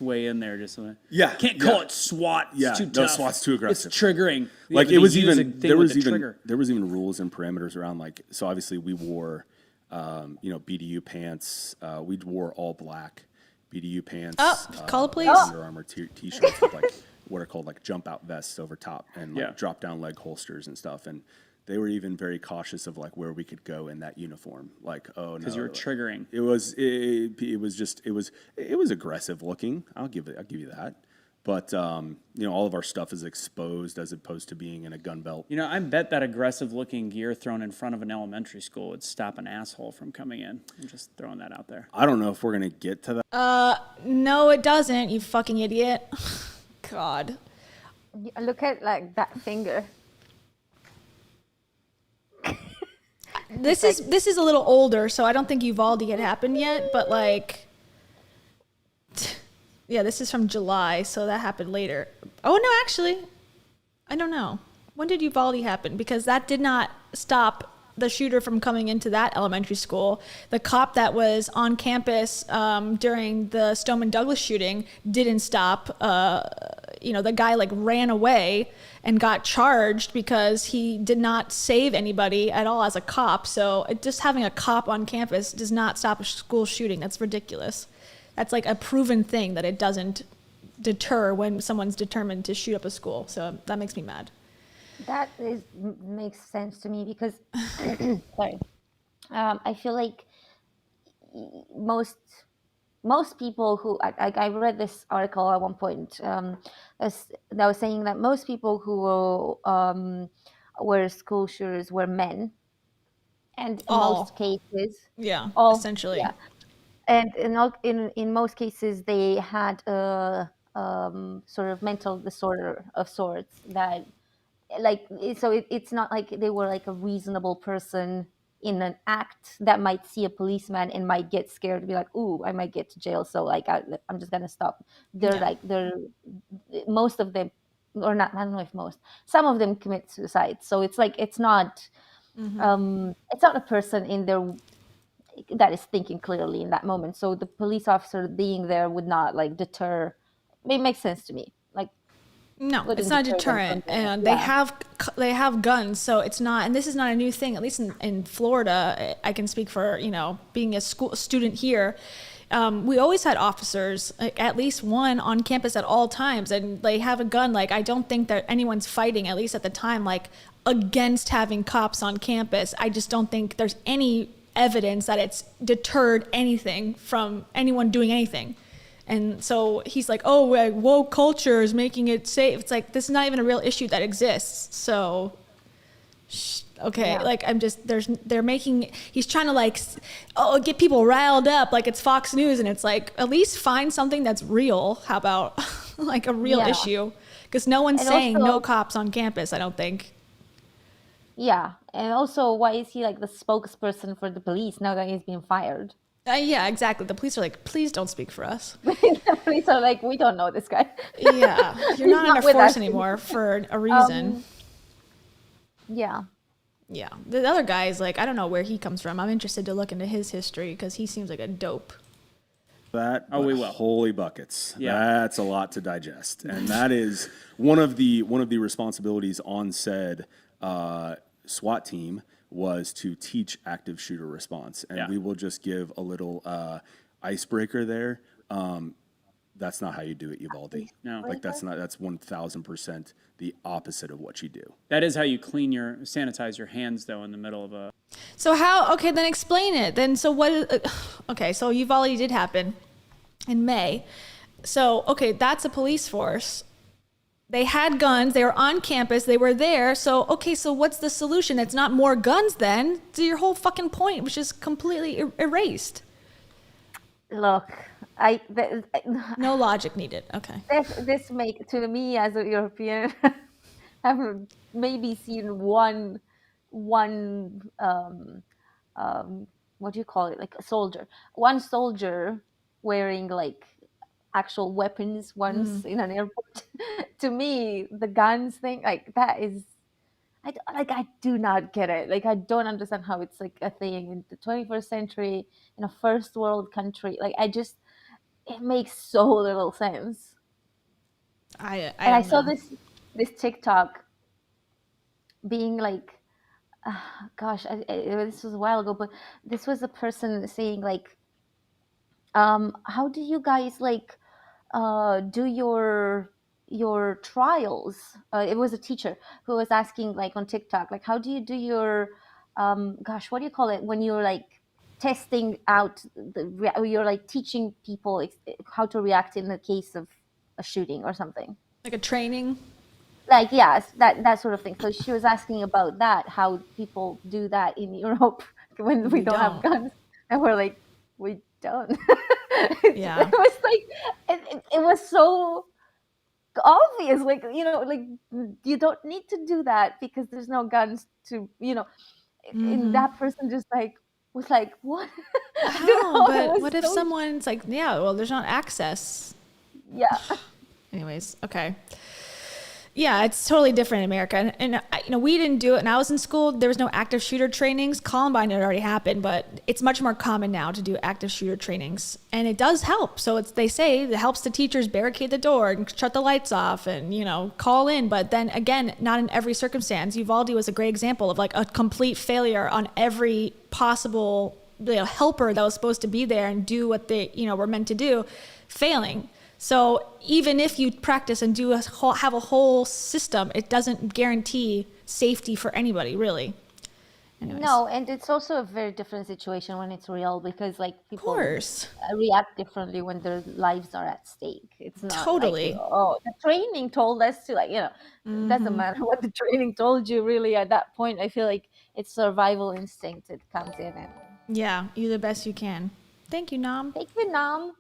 way in there just like, Yeah. can't call it SWAT. It's Yeah, too no, tough. SWAT's too aggressive. It's triggering. Like They it was use a even thing there with was a trigger. even rules and parameters around like, so obviously we wore BDU pants. We wore all black BDU pants. Oh, call the police. Under Armour t-shirts with like what are called like jump out vests over top and like drop down leg holsters and stuff. And they were even very cautious of like where we could go in that uniform. Like, oh no, Because you were triggering. It was aggressive looking. I'll give you that. But all of our stuff is exposed as opposed to being in a gun belt. I bet that aggressive looking gear thrown in front of an elementary school would stop an asshole from coming in. I'm just throwing that out there. I don't know if we're gonna get to that. No, it doesn't, you fucking idiot. God. Look at like that finger. This is a little older, so I don't think Uvalde had happened yet, but like, yeah, this is from July, so that happened later. Oh no, actually, I don't know. When did Uvalde happen? Because that did not stop the shooter from coming into that elementary school. The cop that was on campus during the Stoneman Douglas shooting didn't stop. The guy like ran away and got charged because he did not save anybody at all as a cop. So just having a cop on campus does not stop a school shooting. That's ridiculous. That's like a proven thing that it doesn't deter when someone's determined to shoot up a school. So that makes me mad. That makes sense to me because, sorry, I feel like most people who I read this article at one point that was saying that most people who were school shooters were men, and in most cases, essentially, yeah, and in most cases they had a sort of mental disorder of sorts that. It's not like they were like a reasonable person in an act that might see a policeman and might get scared and be like, ooh, I might get to jail. So like, I'm just going to stop. Most of them, or not, I don't know if most, some of them commit suicide. So it's like, it's not a person in there that is thinking clearly in that moment. So the police officer being there would not like deter. It makes sense to me. No, it's not a deterrent, and they have guns, so it's not. And this is not a new thing. At least in Florida, I can speak for being a student here. We always had officers, like, at least one on campus at all times, and they have a gun. Like, I don't think that anyone's fighting, at least at the time, like against having cops on campus. I just don't think there's any evidence that it's deterred anything from anyone doing anything. And so he's like, oh, woke culture is making it safe. It's like, this is not even a real issue that exists. So, okay, like he's trying to like, get people riled up like it's Fox News. And it's like, at least find something that's real. How about like a real issue? Because no one's saying also, no cops on campus, I don't think. Yeah. And also, why is he like the spokesperson for the police now that he's been fired? Yeah, exactly. The police are like, please don't speak for us. The police are like, we don't know this guy. Yeah, you're not under force anymore for a reason. Yeah. Yeah. The other guy is like, I don't know where he comes from. I'm interested to look into his history because he seems like a dope. We will. Holy buckets. Yeah. That's a lot to digest. And that is one of the responsibilities on said SWAT team was to teach active shooter response. And we will just give a little icebreaker there. That's not how you do it, Uvalde. No. Like that's 1000% the opposite of what you do. That is how you sanitize your hands though in the middle of a... So then explain it. Then so so Uvalde did happen in May. So, okay, that's a police force. They had guns. They were on campus. They were there. So, okay, so what's the solution? It's not more guns then. So your whole fucking point was just completely erased. Look, no logic needed. Okay. This make to me as a European, I've maybe seen one what do you call it? Like a soldier. One soldier wearing like actual weapons once in an airport. To me, the guns thing, like that is, I do not get it. Like I don't understand how it's like a thing in the 21st century in a first world country. Like it makes so little sense. I saw this TikTok being like, gosh, this was a while ago, but this was a person saying like, how do you guys like do your trials? It was a teacher who was asking like on TikTok, like, how do you do your, gosh, what do you call it when you're like testing out you're like teaching people how to react in the case of a shooting or something, like a training, like yes, that sort of thing. So she was asking about that, how people do that in Europe when we don't have guns, and we're like, we don't. Yeah. It was like it was so obvious, like, you know, like you don't need to do that because there's no guns to, you know. And that person just like was like, what? How? But what if someone's like, yeah, well, there's not access. Yeah. Anyways, okay. Yeah, it's totally different in America. And you know, we didn't do it. And I was in school, there was no active shooter trainings. Columbine had already happened, but it's much more common now to do active shooter trainings. And it does help. So they say it helps the teachers barricade the door and shut the lights off and, you know, call in. But then again, not in every circumstance. Uvalde was a great example of like a complete failure on every possible, you know, helper that was supposed to be there and do what they, you know, were meant to do, failing. So even if you practice and have a whole system, it doesn't guarantee safety for anybody, really. Anyways. No, and it's also a very different situation when it's real, because like people react differently when their lives are at stake. It's not totally like, oh, the training told us to, like, you know, it doesn't matter what the training told you really at that point. I feel like it's survival instinct. It comes in and yeah, you do the best you can. Thank you, Nam. Thank you, Nam.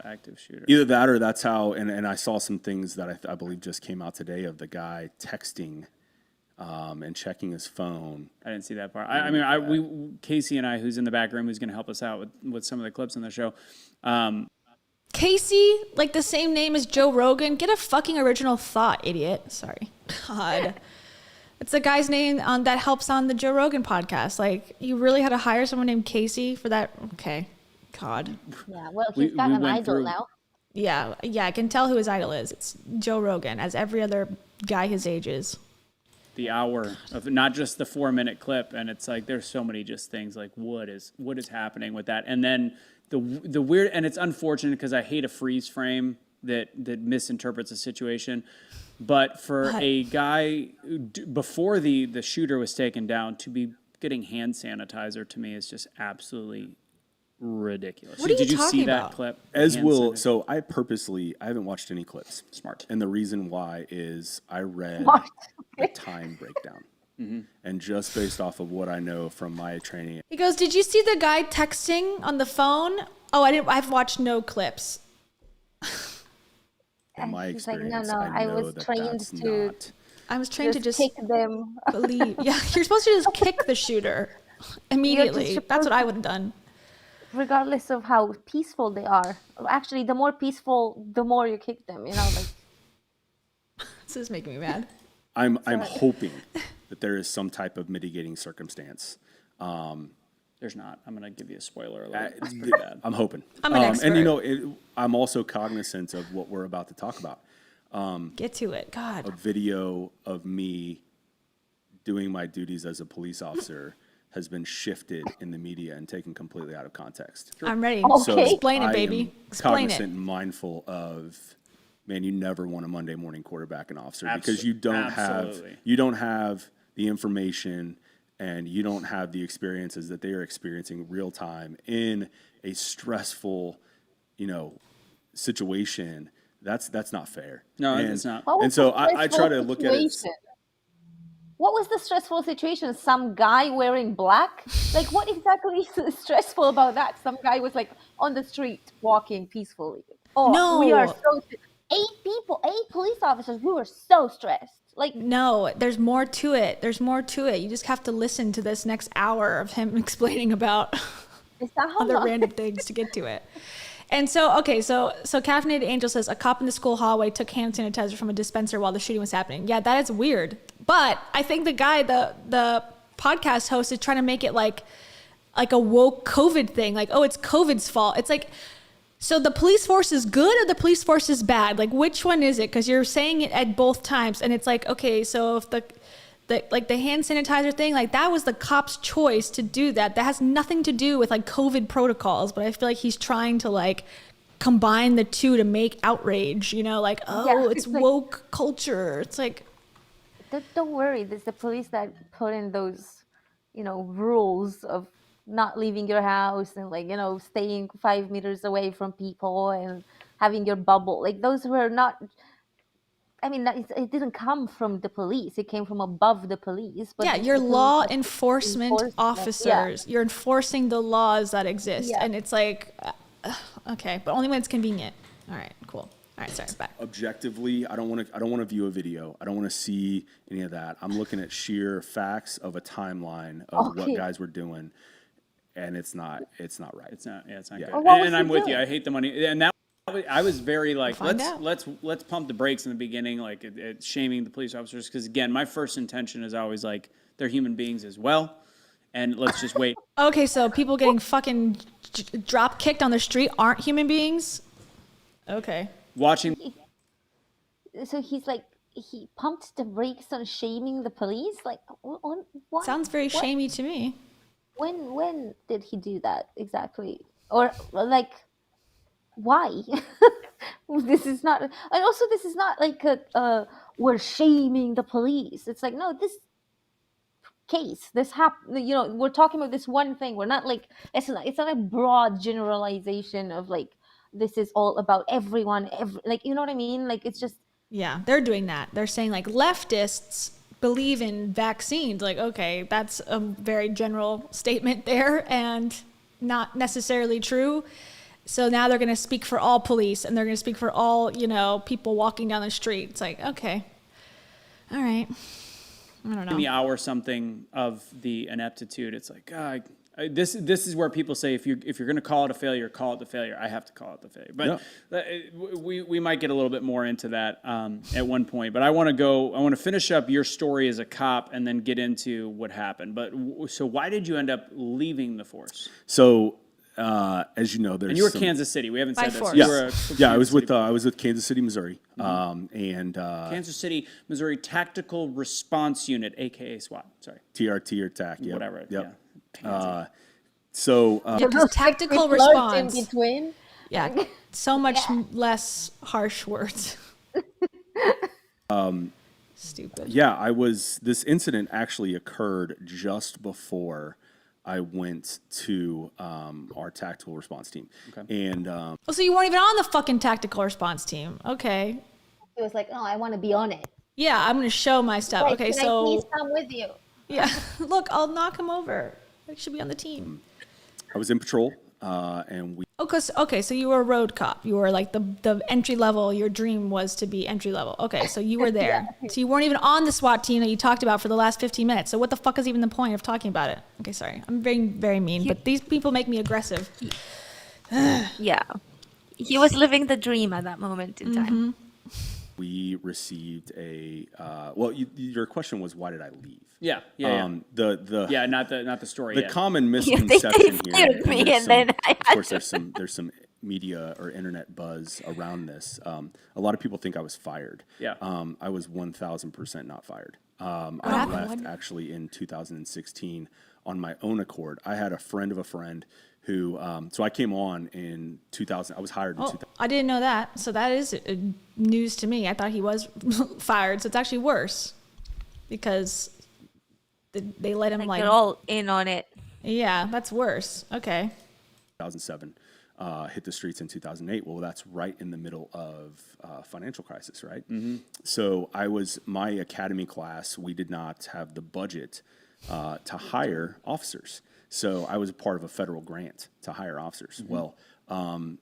Active shooter. Either that or that's how, and I saw some things that I believe just came out today of the guy texting and checking his phone. I didn't see that part. I mean, Casey and I, who's in the back room, who's going to help us out with some of the clips in the show. Casey, like the same name as Joe Rogan. Get a fucking original thought, idiot. Sorry. God. It's the guy's name that helps on the Joe Rogan podcast. Like, you really had to hire someone named Casey for that? Okay. God. Yeah, well, he's got an idol now. Yeah, I can tell who his idol is. It's Joe Rogan, as every other guy his age is. The hour of not just the 4-minute clip, and it's like there's so many just things like what is happening with that, and then the weird, and it's unfortunate because I hate a freeze frame that misinterprets a situation, but for a guy before the shooter was taken down to be getting hand sanitizer, to me is just absolutely ridiculous. What are you Did you talking see about? that clip? As will, so I haven't watched any clips. Smart. And the reason why is I read the time breakdown. And just based off of what I know from my training. He goes, did you see the guy texting on the phone? Oh, I've watched no clips. In my experience, like, no, I was trained to. I was trained to just kick them. Believe. Yeah, you're supposed to just kick the shooter immediately. That's what I would have done. Regardless of how peaceful they are. Actually, the more peaceful, the more you kick them, you know, like. This is making me mad. I'm hoping that there is some type of mitigating circumstance. There's not. I'm going to give you a spoiler alert. It's pretty bad. I'm hoping. I'm an expert. And, you know, I'm also cognizant of what we're about to talk about. Get to it. God. A video of me doing my duties as a police officer has been shifted in the media and taken completely out of context. I'm ready. So explain it, baby. Explain cognizant and mindful of, man, you never want a Monday morning quarterbacking officer because you don't have the information and you don't have the experiences that they are experiencing real time in a stressful, you know, situation, that's not fair. No, and, it's not. And so I try to look at it. What was the stressful situation? Some guy wearing black? Like, what exactly is stressful about that? Some guy was like on the street walking peacefully. Oh, No. we are so 8 police officers. We were so stressed. Like, no, there's more to it. There's more to it. You just have to listen to this next hour of him explaining about other random things to get to it. And so, okay, so Caffeinated Angel says a cop in the school hallway took hand sanitizer from a dispenser while the shooting was happening. Yeah, that is weird. But I think the guy, the podcast host, is trying to make it like a woke COVID thing. Like, oh, it's COVID's fault. It's like, so the police force is good or the police force is bad? Like, which one is it? Because you're saying it at both times, and it's like, okay, so if the hand sanitizer thing, like that was the cop's choice to do that. That has nothing to do with like COVID protocols, but I feel like he's trying to like combine the two to make outrage, you know, like, oh, it's like, woke culture. It's like, don't worry, there's the police that put in those, you know, rules of not leaving your house and like, you know, staying 5 meters away from people and having your bubble. Like those were not, I mean, it didn't come from the police. It came from above the police. But yeah, you're law enforcement officers. Yeah. You're enforcing the laws that exist. Yeah. And it's like, okay, but only when it's convenient. All right, cool. All right, sorry, back. Objectively, I don't want to view a video. I don't want to see any of that. I'm looking at sheer facts of a timeline of what guys were doing, and it's not right. It's not good. And I'm with you. I hate the money. And that I was very like, let's pump the brakes in the beginning, like it's shaming the police officers, because again, my first intention is always like they're human beings as well, and let's just wait. Okay, so people getting fucking drop kicked on the street aren't human beings. Okay. Watching. So he's like, he pumped the brakes on shaming the police? Like, what? Sounds very shamey to me. When did he do that exactly? Or like, why? This is not, and also this is not like we're shaming the police. It's like, no, this case, this happened, you know, we're talking about this one thing. We're not like, it's not a broad generalization of like, this is all about everyone, like, you know what I mean? Like, it's just. Yeah, they're doing that. They're saying like leftists believe in vaccines. Like, okay, that's a very general statement there and not necessarily true. So now they're going to speak for all police and they're going to speak for all, you know, people walking down the street. It's like, okay, all right. I don't know. In the hour something of the ineptitude, it's like, this is where people say if you're going to call it a failure, call it the failure. I have to call it the failure. But we might get a little bit more into that at one point. But I want to finish up your story as a cop and then get into what happened. But so why did you end up leaving the force? So as you know, and you were Kansas City. We haven't said this. Yeah, I was with Kansas City, Missouri, and Kansas City, Missouri Tactical Response Unit, aka SWAT. Sorry, TRT or TAC. Yep. Whatever. Yep. Yeah. So tactical response in between. Yeah, so much less harsh words. Stupid. Yeah, this incident actually occurred just before I went to our tactical response team. Okay. And so you weren't even on the fucking tactical response team. Okay. It was like, oh, I want to be on it. Yeah, I'm gonna show my stuff. Right, okay, can so I please come with you? Yeah, look, I'll knock him over. I should be on the team. I was in patrol, and we. Okay, so you were a road cop. You were like the entry level. Your dream was to be entry level. Okay, so you were there. Yeah. So you weren't even on the SWAT team that you talked about for the last 15 minutes. So what the fuck is even the point of talking about it? Okay, sorry, I'm very, very mean, but these people make me aggressive. Yeah, he was living the dream at that moment in time. We received a your question was, why did I leave? Yeah. Not the story. The common misconception here. Of course, there's some media or internet buzz around this. A lot of people think I was fired. Yeah. I was 1,000% not fired. I left actually in 2016 on my own accord. I had a friend of a friend who, so I came on in 2000. I was hired in 2000. I didn't know that. So that is news to me. I thought he was fired. So it's actually worse because they let him they're all in on it. Yeah, that's worse. Okay. 2007. hit the streets in 2008. Well, that's right in the middle of financial crisis, right? Mm-hmm. So my academy class, we did not have the budget to hire officers. So I was a part of a federal grant to hire officers. Mm-hmm. Well,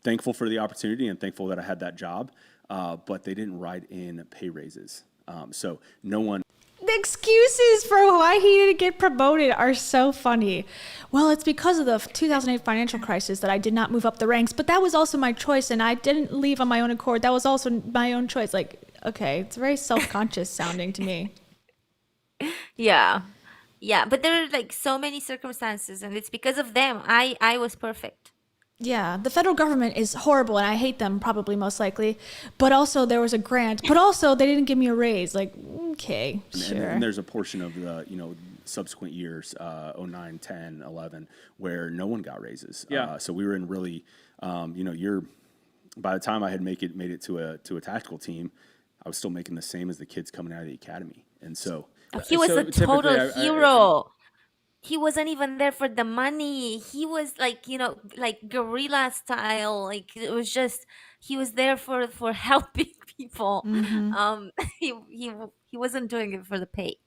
thankful for the opportunity and thankful that I had that job, but they didn't write in pay raises. So no one. The excuses for why he didn't get promoted are so funny. Well, it's because of the 2008 financial crisis that I did not move up the ranks, but that was also my choice, and I didn't leave on my own accord. That was also my own choice. Like, okay, it's very self-conscious sounding to me. Yeah. Yeah, but there are like so many circumstances, and it's because of them. I was perfect. Yeah, the federal government is horrible, and I hate them probably most likely. But also there was a grant, but also they didn't give me a raise. Like, okay, sure. And there's a portion of the subsequent years, 09, 10, 11, where no one got raises. Yeah. So we were in really, by the time I had made it to a tactical team, I was still making the same as the kids coming out of the academy, and so. He was a total hero. He wasn't even there for the money. He was like, like guerrilla style. Like it was just, he was there for helping people. Mm-hmm. He wasn't doing it for the pay.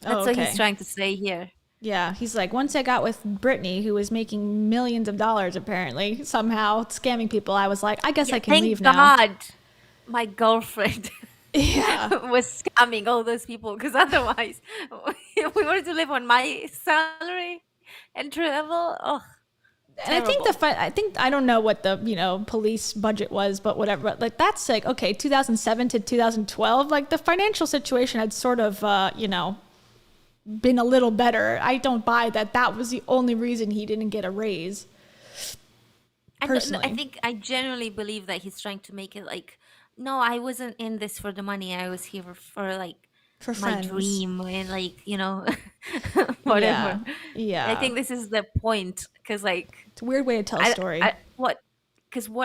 That's what he's trying to say here. Yeah, he's like, once I got with Brittany, who was making millions of dollars apparently, somehow scamming people, I was like, I guess I can leave now. Thank God my girlfriend was scamming all those people, because otherwise, if we were to live on my salary, entry level, and I think I don't know what the police budget was, but whatever. But like that's like 2007 to 2012, like the financial situation had sort of been a little better. I don't buy that was the only reason he didn't get a raise. Personally, I genuinely believe that he's trying to make it like, no, I wasn't in this for the money. I was here for my friends. dream and whatever. Yeah. I think this is the point, because it's a weird way to tell a story. What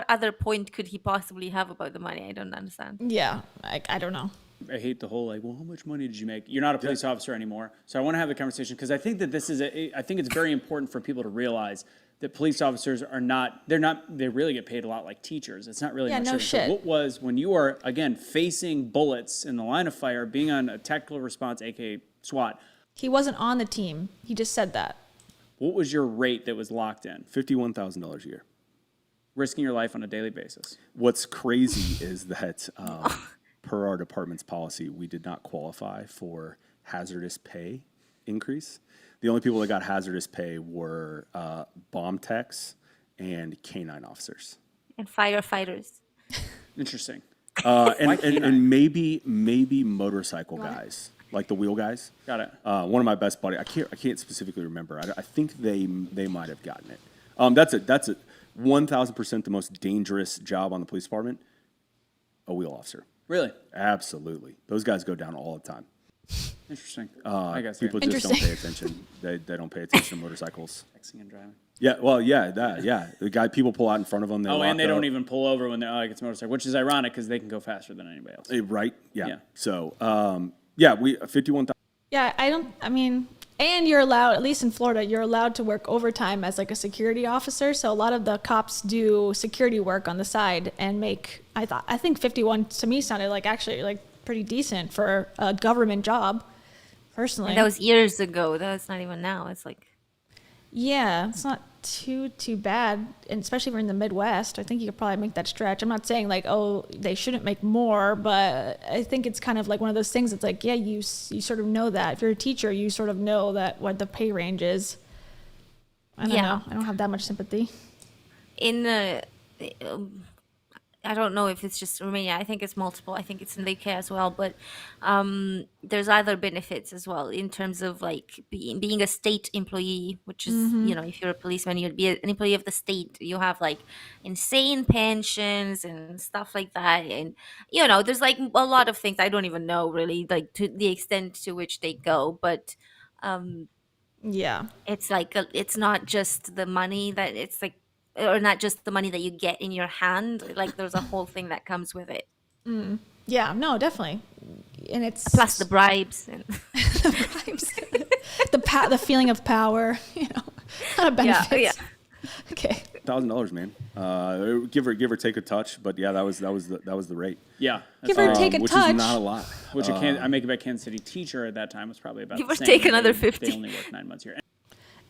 other point could he possibly have about the money? I don't understand. Yeah, I don't know. I hate the whole how much money did you make? You're not a police officer anymore. So I want to have the conversation, because I think that I think it's very important for people to realize that police officers they really get paid a lot like teachers. It's not really much different. Shit. So what was, when you are, again, facing bullets in the line of fire, being on a tactical response, aka SWAT. He wasn't on the team. He just said that. What was your rate that was locked in? $51,000 a year. Risking your life on a daily basis. What's crazy is that per our department's policy, we did not qualify for hazardous pay increase. The only people that got hazardous pay were bomb techs and canine officers. And firefighters. Interesting. And maybe motorcycle guys, like the wheel guys. Got it. One of my best buddies, I can't specifically remember. I think they might have gotten it. That's a 1,000% the most dangerous job on the police department. A wheel officer. Really? Absolutely. Those guys go down all the time. Interesting. I guess people just don't pay attention. They don't pay attention to motorcycles. Texting and driving. Yeah, well, yeah. The guy, people pull out in front of them. And they don't even pull over when they're it's motorcycle, which is ironic because they can go faster than anybody else. Right? Yeah. So, we 51,000. Yeah, and you're allowed, at least in Florida, you're allowed to work overtime as like a security officer. So a lot of the cops do security work on the side and make, I think 51 to me sounded like actually like pretty decent for a government job, personally. And that was years ago. That's not even now. It's like, yeah, it's not too bad, and especially if we're in the Midwest. I think you could probably make that stretch. I'm not saying like, oh, they shouldn't make more, but I think it's kind of like one of those things. It's like, yeah, you sort of know that if you're a teacher, you sort of know that what the pay range is. I don't know. I don't have that much sympathy. I don't know if it's just Romania. I think it's multiple. I think it's in the UK as well. But there's other benefits as well in terms of like being a state employee, which is, if you're a policeman, you'd be an employee of the state. You have like insane pensions and stuff like that. And, there's like a lot of things I don't even know really, like to the extent to which they go. But it's like, it's not just the money that it's like, or not just the money that you get in your hand. Like there's a whole thing that comes with it. Yeah, no, definitely. And it's plus the bribes and the bribes, the feeling of power, a lot of benefits. Yeah. Okay. $1,000, man. Give or take a touch, but yeah, that was the rate. Yeah. Give or take a which touch. is not a lot. Which I make a bet Kansas City teacher at that time was probably about Give the or same. take another They 50. only work 9 months here.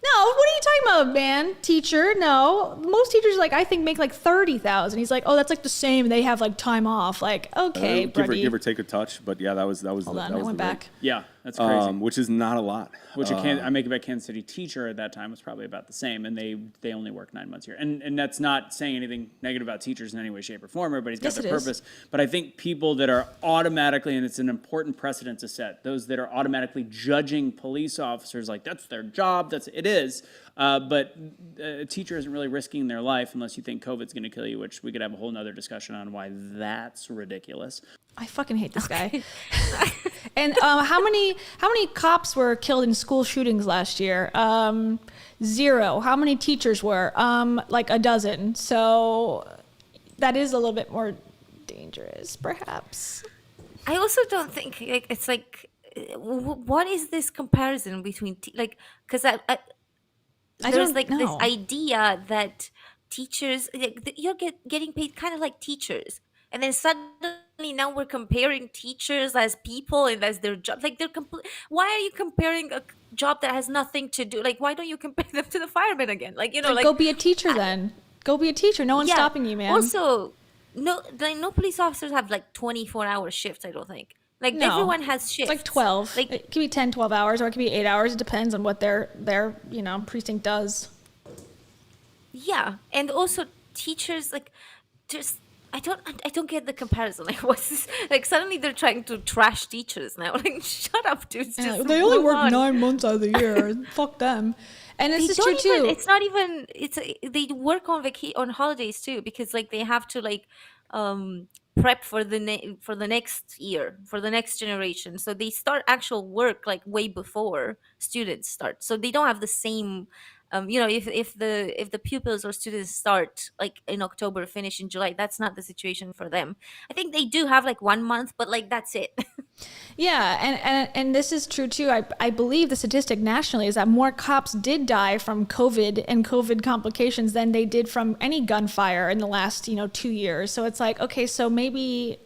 No, what are you talking about, man? Teacher, no. Most teachers, like, I think make like 30,000. He's like, oh, that's like the same. They have like time off. Like, okay, give or take a touch, but yeah, that was Hold on, I went back. Yeah, that's crazy. Which is not a lot. Which I make a bet Kansas City teacher at that time was probably about the same, and they only work 9 months here. And that's not saying anything negative about teachers in any way, shape, or form. Everybody's got their purpose. But I think people that are automatically, and it's an important precedent to set, those that are automatically judging police officers like that's their job, it is. But a teacher isn't really risking their life unless you think COVID's going to kill you, which we could have a whole nother discussion on why that's ridiculous. I fucking hate this guy. And how many cops were killed in school shootings last year? 0. How many teachers were? Like a dozen. So that is a little bit more dangerous, perhaps. I also don't think like it's like what is this comparison between because there's like this idea that teachers you're getting paid kind of like teachers, and then suddenly now we're comparing teachers as people and as their job. Like why are you comparing a job that has nothing to do? Like, why don't you compare them to the firemen again? Like, go be a teacher then. Go be a teacher. No one's stopping you, man. Also, no police officers have like 24-hour shifts. I don't think. Like everyone has shifts. It's like 12. Like it could be 10, 12 hours, or it could be 8 hours. It depends on what their precinct does. Yeah, and also teachers I don't get the comparison. Like, what's this? Like, suddenly they're trying to trash teachers now. Like, shut up, dudes. Just they only work on. 9 months out of the year. Fuck them. And this is true too. It's not even. They work on holidays too, because like they have to prep for the next year, for the next generation. So they start actual work like way before students start. So they don't have the same. If the pupils or students start like in October, finish in July, that's not the situation for them. I think they do have like 1 month, but like that's it. Yeah, and this is true too. I believe the statistic nationally is that more cops did die from COVID and COVID complications than they did from any gunfire in the last 2 years. So it's like, okay, so maybe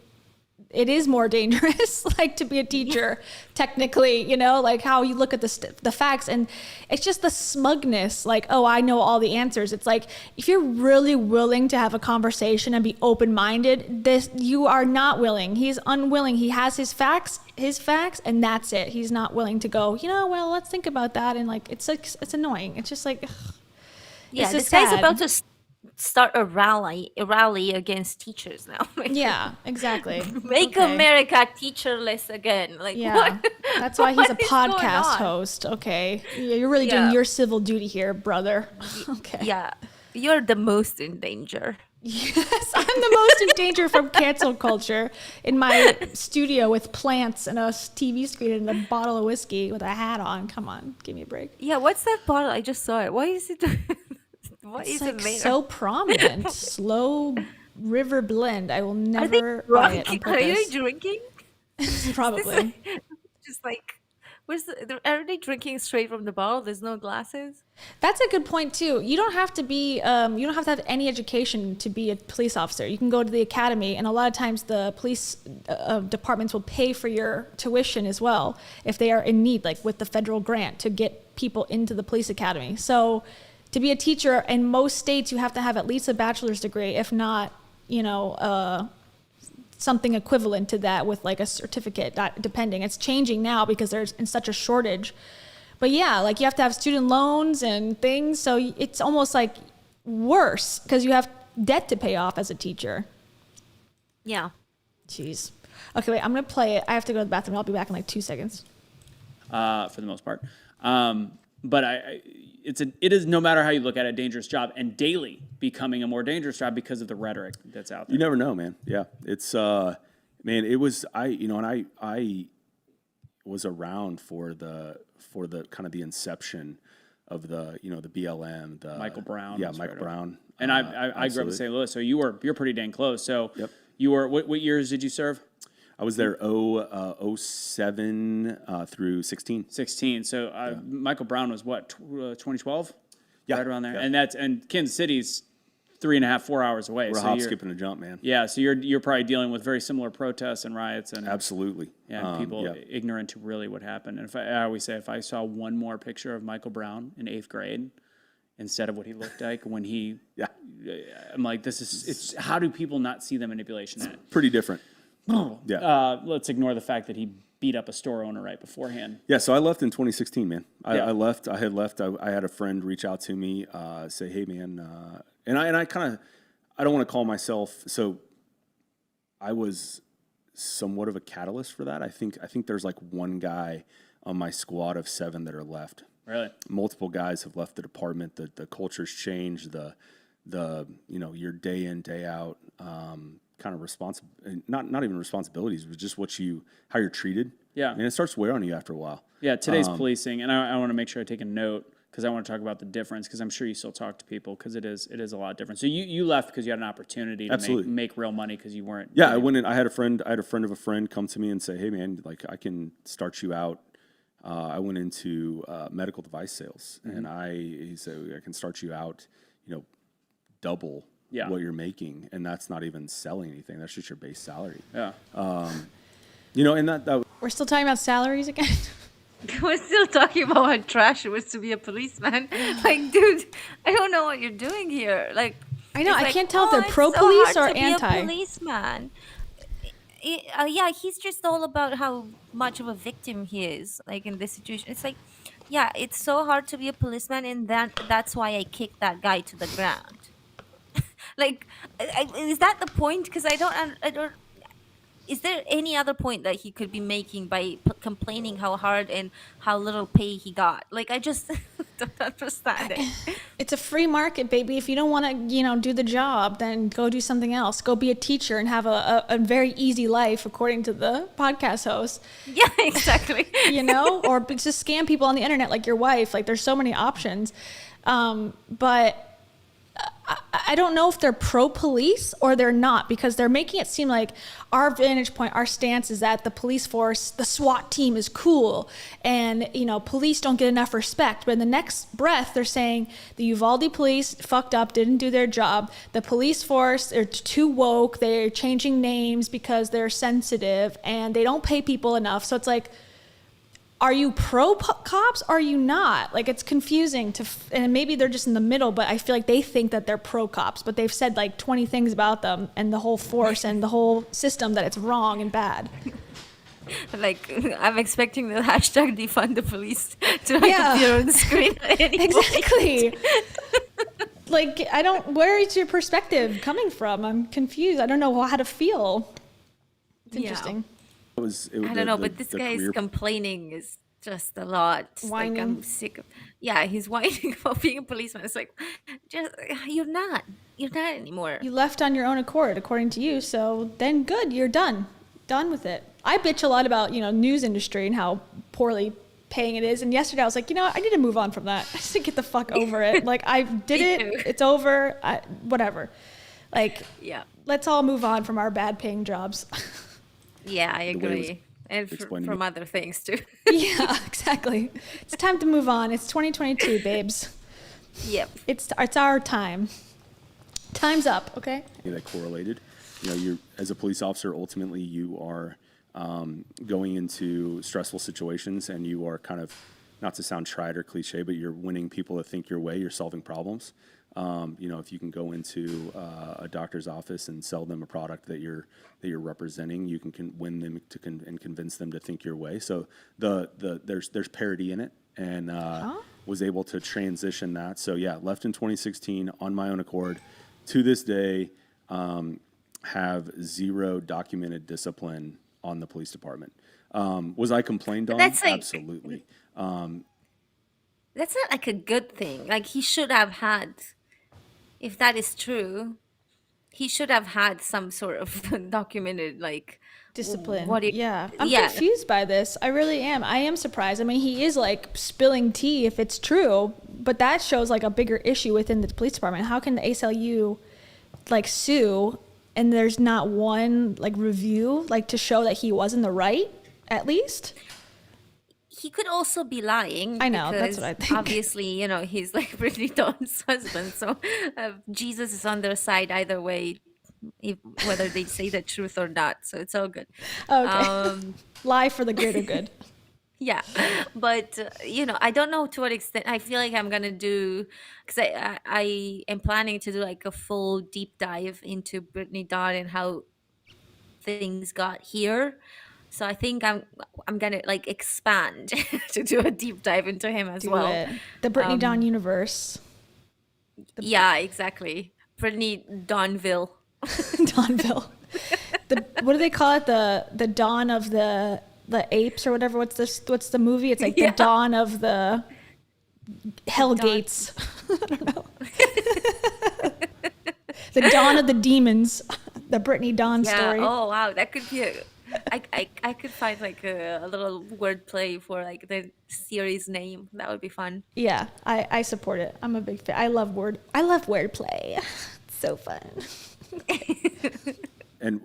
it is more dangerous, like to be a teacher, technically, like how you look at the facts, and it's just the smugness, like, oh, I know all the answers. It's like, if you're really willing to have a conversation and be open-minded, you are not willing. He's unwilling. He has his facts, and that's it. He's not willing to go, well, let's think about that. And like, it's annoying. It's just like, ugh. Yeah, this guy's about to start a rally against teachers now. Yeah, exactly. Make America teacherless again. Like, what? That's why he's a podcast host. Okay, you're really doing your civil duty here, brother. Okay. Yeah, you're the most in danger. Yes, I'm the most in danger from cancel culture in my studio with plants and a TV screen and a bottle of whiskey with a hat on. Come on, give me a break. Yeah, what's that bottle? I just saw it. Why is it? It's like so prominent. Slow river blend. I will never buy it on purpose. Are they drinking? Probably. Just like, are they drinking straight from the bottle? There's no glasses? That's a good point too. You don't have to be, you don't have to have any education to be a police officer. You can go to the academy, and a lot of times the police departments will pay for your tuition as well if they are in need, like with the federal grant to get people into the police academy. So to be a teacher in most states, you have to have at least a bachelor's degree, if not, something equivalent to that with like a certificate, depending. It's changing now because there's such a shortage. But yeah, like you have to have student loans and things. So it's almost like worse because you have debt to pay off as a teacher. Yeah. Jeez. Okay, wait, I'm going to play it. I have to go to the bathroom. I'll be back in like 2 seconds. For the most part. But it is, no matter how you look at it, a dangerous job, and daily becoming a more dangerous job because of the rhetoric that's out there. You never know, man. Yeah, it's it was I was around for the kind of the inception of the the BLM, the Michael Brown. Yeah, Michael Brown. And I grew up in St. Louis, so you're pretty dang close. So yep. You were what years did you serve? I was there 07 through 16. 16. So Michael Brown was what, 2012? Yeah. Right around there. Yeah. And Kansas City's 3.5, 4 hours away. We're so a hop, you're, skip, and a jump, man. Yeah, so you're probably dealing with very similar protests and riots and Absolutely. people ignorant to really what happened. And I always say, if I saw one more picture of Michael Brown in 8th grade instead of what he looked like when he, I'm like, it's how do people not see the manipulation in it? Pretty different. Let's ignore the fact that he beat up a store owner right beforehand. Yeah, so I left in 2016, man. I had left. I had a friend reach out to me, say, "Hey, man," and I kind of, I don't want to call myself. So I was somewhat of a catalyst for that. I think there's like one guy on my squad of 7 that are left. Really, multiple guys have left the department. The culture's changed. The your day in, day out. Kind of not even responsibilities, but just how you're treated. Yeah. And it starts to wear on you after a while. Yeah, today's policing, and I want to make sure I take a note because I want to talk about the difference because I'm sure you still talk to people because it is a lot different. So you left because you had an opportunity to make real money because you weren't. Yeah, I went in. I had a friend of a friend come to me and say, "Hey, man, like I can start you out." I went into medical device sales, and he said, "I can start you out, double." What you're making, and that's not even selling anything. That's just your base salary. Yeah. And that We're still talking about salaries again. We're still talking about how trash it was to be a policeman. Like, dude, I don't know what you're doing here. Like, I know. I like, can't tell if they're pro-police or anti. Be a policeman. Yeah, he's just all about how much of a victim he is. Like in this situation, it's like, yeah, it's so hard to be a policeman, and that's why I kicked that guy to the ground. Like, is that the point? Because I don't. Is there any other point that he could be making by complaining how hard and how little pay he got? Like, I just don't understand it. It's a free market, baby. If you don't want to, do the job, then go do something else. Go be a teacher and have a very easy life, according to the podcast host. Yeah, exactly. Or just scam people on the internet like your wife. Like, there's so many options. But I don't know if they're pro-police or they're not, because they're making it seem like our vantage point, our stance is that the police force, the SWAT team is cool and, police don't get enough respect. But in the next breath, they're saying the Uvalde police fucked up, didn't do their job. The police force are too woke. They're changing names because they're sensitive and they don't pay people enough. So it's like, are you pro-cops or are you not? Like, it's confusing and maybe they're just in the middle, but I feel like they think that they're pro-cops, but they've said like 20 things about them and the whole force and the whole system that it's wrong and bad. Like, I'm expecting the hashtag defund the police to appear on the screen at any Exactly. Like, where is your perspective coming from? I'm confused. I don't know how to feel. It's interesting. I don't know, but this guy is complaining is just a lot. Whining. Like, I'm sick of. Yeah, he's whining about being a policeman. It's like, you're not anymore. You left on your own accord, according to you. So then, good, you're done with it. I bitch a lot about news industry and how poorly paying it is. And yesterday I was like, I need to move on from that. I just need to get the fuck over it. Like, I did it. It's over. Whatever. Like, let's all move on from our bad paying jobs. Yeah, I agree. And from other things too. Yeah, exactly. It's time to move on. It's 2022, babes. Yep. It's our time. Time's up, okay? That correlated. You're, as a police officer, ultimately you are going into stressful situations and you are kind of, not to sound trite or cliche, but you're winning people to think your way. You're solving problems. If you can go into a doctor's office and sell them a product that you're representing, you can win them and convince them to think your way. So there's parity in it, and was able to transition that. So left in 2016 on my own accord. To this day, have zero documented discipline on the police department. Was I complained on? Absolutely. That's not like a good thing. Like, he should have had, if that is true, he should have had some sort of documented, like, discipline. I'm confused by this. I really am. I am surprised. I mean, he is like spilling tea if it's true, but that shows like a bigger issue within the police department. How can the ACLU like sue and there's not one like review like to show that he was in the right at least? he could also be lying. I know, that's because what I think. Obviously, he's like Brittany Dawn's husband, so Jesus is on their side either way, whether they say the truth or not. So it's all good. Okay. Lie for the greater good. Yeah, but I don't know to what extent. I feel like I'm gonna do, because I am planning to do like a full deep dive into Brittany Dawn and how things got here. So I think I'm gonna like expand to do a deep dive into him as well. It. The Brittany Dawn universe. Yeah, exactly. Brittany Dawnville. Dawnville. What do they call it? The dawn of the apes or whatever. What's the movie? It's like the dawn of the hell gates. I don't know. The dawn of the demons. The Brittany Dawn story. Oh wow, that could be I could find like a little wordplay for like the series name. That would be fun. Yeah, I support it. I'm a big fan. I love wordplay. It's so fun. And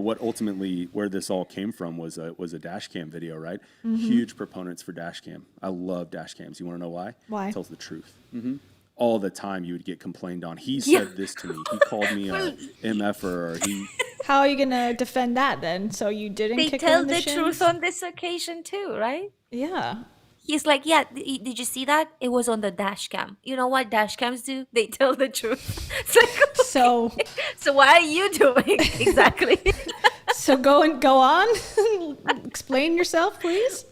what ultimately where this all cam from was a dash cam video, right? Mm-hmm. Huge proponents for dash cam. I love dash cams. You want to know why? Why? It tells the truth. Mm-hmm. All the time you would get complained on. He said this to me. He called me a MFer, or he. How are you gonna defend that then? So you didn't They kick tell him in the shins? truth on this occasion too, right? Yeah. He's like, yeah, did you see that? It was on the dash cam. You know what dash cams do? They tell the truth. It's like, okay. So what are you doing exactly? So go on. Explain yourself, please.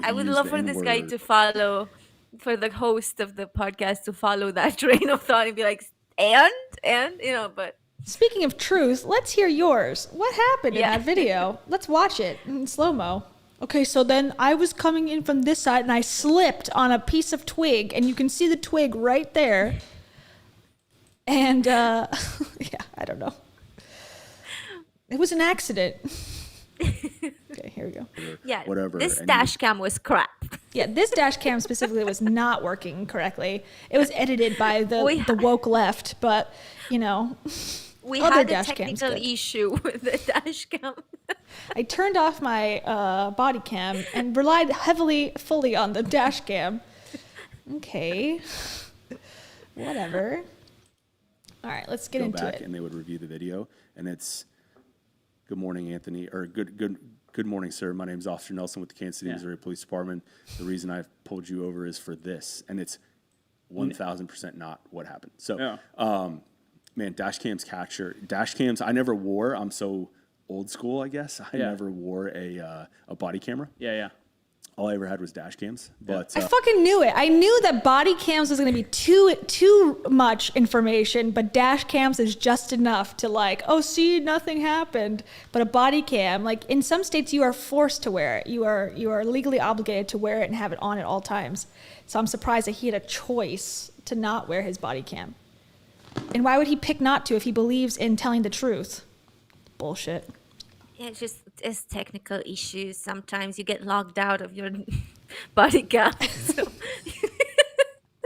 I would love for this guy to follow, for the host of the podcast to follow that train of thought and be like, and but. Speaking of truth, let's hear yours. What happened in that video? Let's watch it in slow-mo. Okay, so then I was coming in from this side and I slipped on a piece of twig, and you can see the twig right there. And yeah, I don't know. It was an accident. Okay, here we go. Yeah, whatever. This dash cam was crap. Yeah, this dash cam specifically was not working correctly. It was edited by the woke left, but we other had a dash cams technical good. issue with the dash cam. I turned off my body cam and relied fully on the dash cam. Okay, whatever. All right, let's get into it. And they would review the video, and it's good morning, Anthony, or good morning, sir. My name's Officer Nelson with the Kansas City, Missouri Police Department. The reason I've pulled you over is for this, and it's 1,000% not what happened. So, man, dash cams. I never wore. I'm so old school, I guess. I never wore a body camera. Yeah. All I ever had was dash cams. But I fucking knew it. I knew that body cams was going to be too much information, but dash cams is just enough to like, oh, see, nothing happened. But a body cam, like in some states, you are forced to wear it. You are legally obligated to wear it and have it on at all times. So I'm surprised that he had a choice to not wear his body cam. And why would he pick not to if he believes in telling the truth? Bullshit. It's technical issues. Sometimes you get logged out of your body cam. So.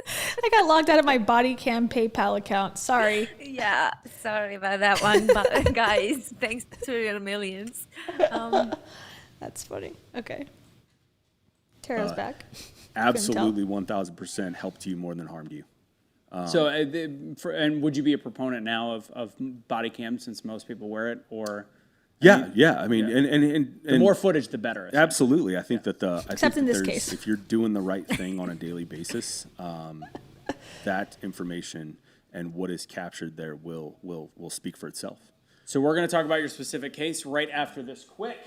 I got logged out of my body cam PayPal account. Sorry. Yeah, sorry about that one, but guys, thanks to your millions. That's funny. Okay. Tara's back. Absolutely, 1,000% helped you more than harmed you. And would you be a proponent now of body cam since most people wear it, or? Yeah. I mean, and the more footage, the better. Absolutely. I think that except in this case, if you're doing the right thing on a daily basis, that information and what is captured there will speak for itself. So we're going to talk about your specific case right after this quick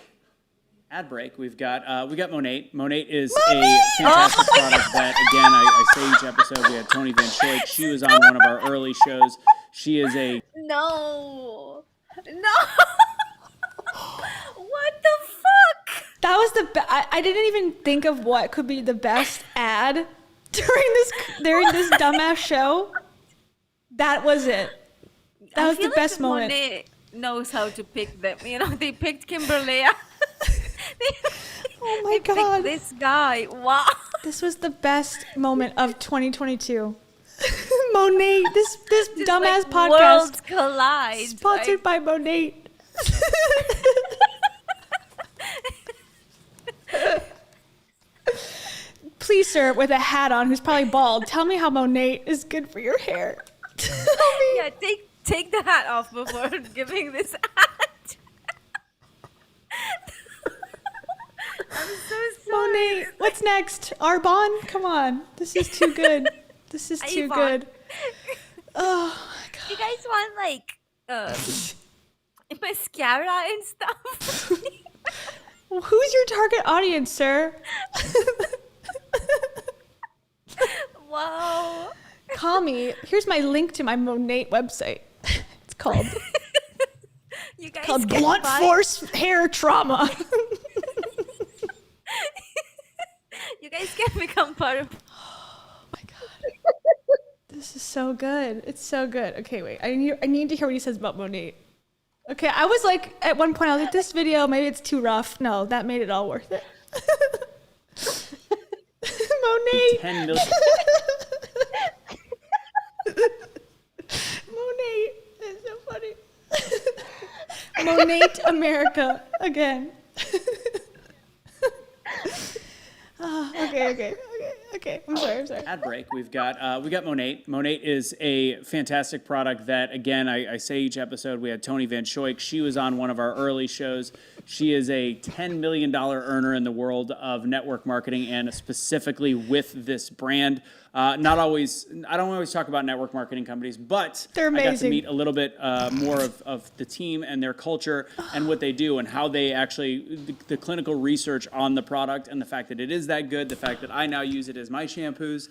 ad break. We got Monate. Monate is a fantastic product that, again, I say each episode. We had Tony Van Schoik. She was on one of our early shows. She is a No. What the fuck? That was I didn't even think of what could be the best ad during this dumbass show. That was it. That was the best moment. Monet knows how to pick them. They picked Kimberly. Oh my god. This guy. Wow. This was the best moment of 2022. Monet, this dumbass podcast. Worlds collide. Sponsored by Monet. please, sir, with a hat on, who's probably bald, tell me how Monat is good for your hair. Yeah, take the hat off before giving this hat. I'm so sorry. Monat, what's next? Arbonne? Come on. This is too good. This is too good. Oh, my God. You guys want, like, mascara and stuff? Who's your target audience, sir? Wow. Call me. Here's my link to my Monat website. It's called You guys called can Blunt buy- Force Hair Trauma. You guys can become part of. Oh my God. This is so good. It's so good. Okay, wait. I need to hear what he says about Monat. Okay, I was like, at one point, I was like, this video, maybe it's too rough. No, that made it all worth it. Monat. 10 million. Monat. It's so funny. Monat America again. Okay. I'm sorry. Ad break. We've got Monat. Monat is a fantastic product that, again, I say each episode. We had Tony Van Schoik. She was on one of our early shows. She is a $10 million earner in the world of network marketing, and specifically with this brand. I don't always talk about network marketing companies, but They're I got to amazing. meet a little bit more of the team and their culture and what they do and how they actually, the clinical research on the product and the fact that it is that good, the fact that I now use it as my shampoos,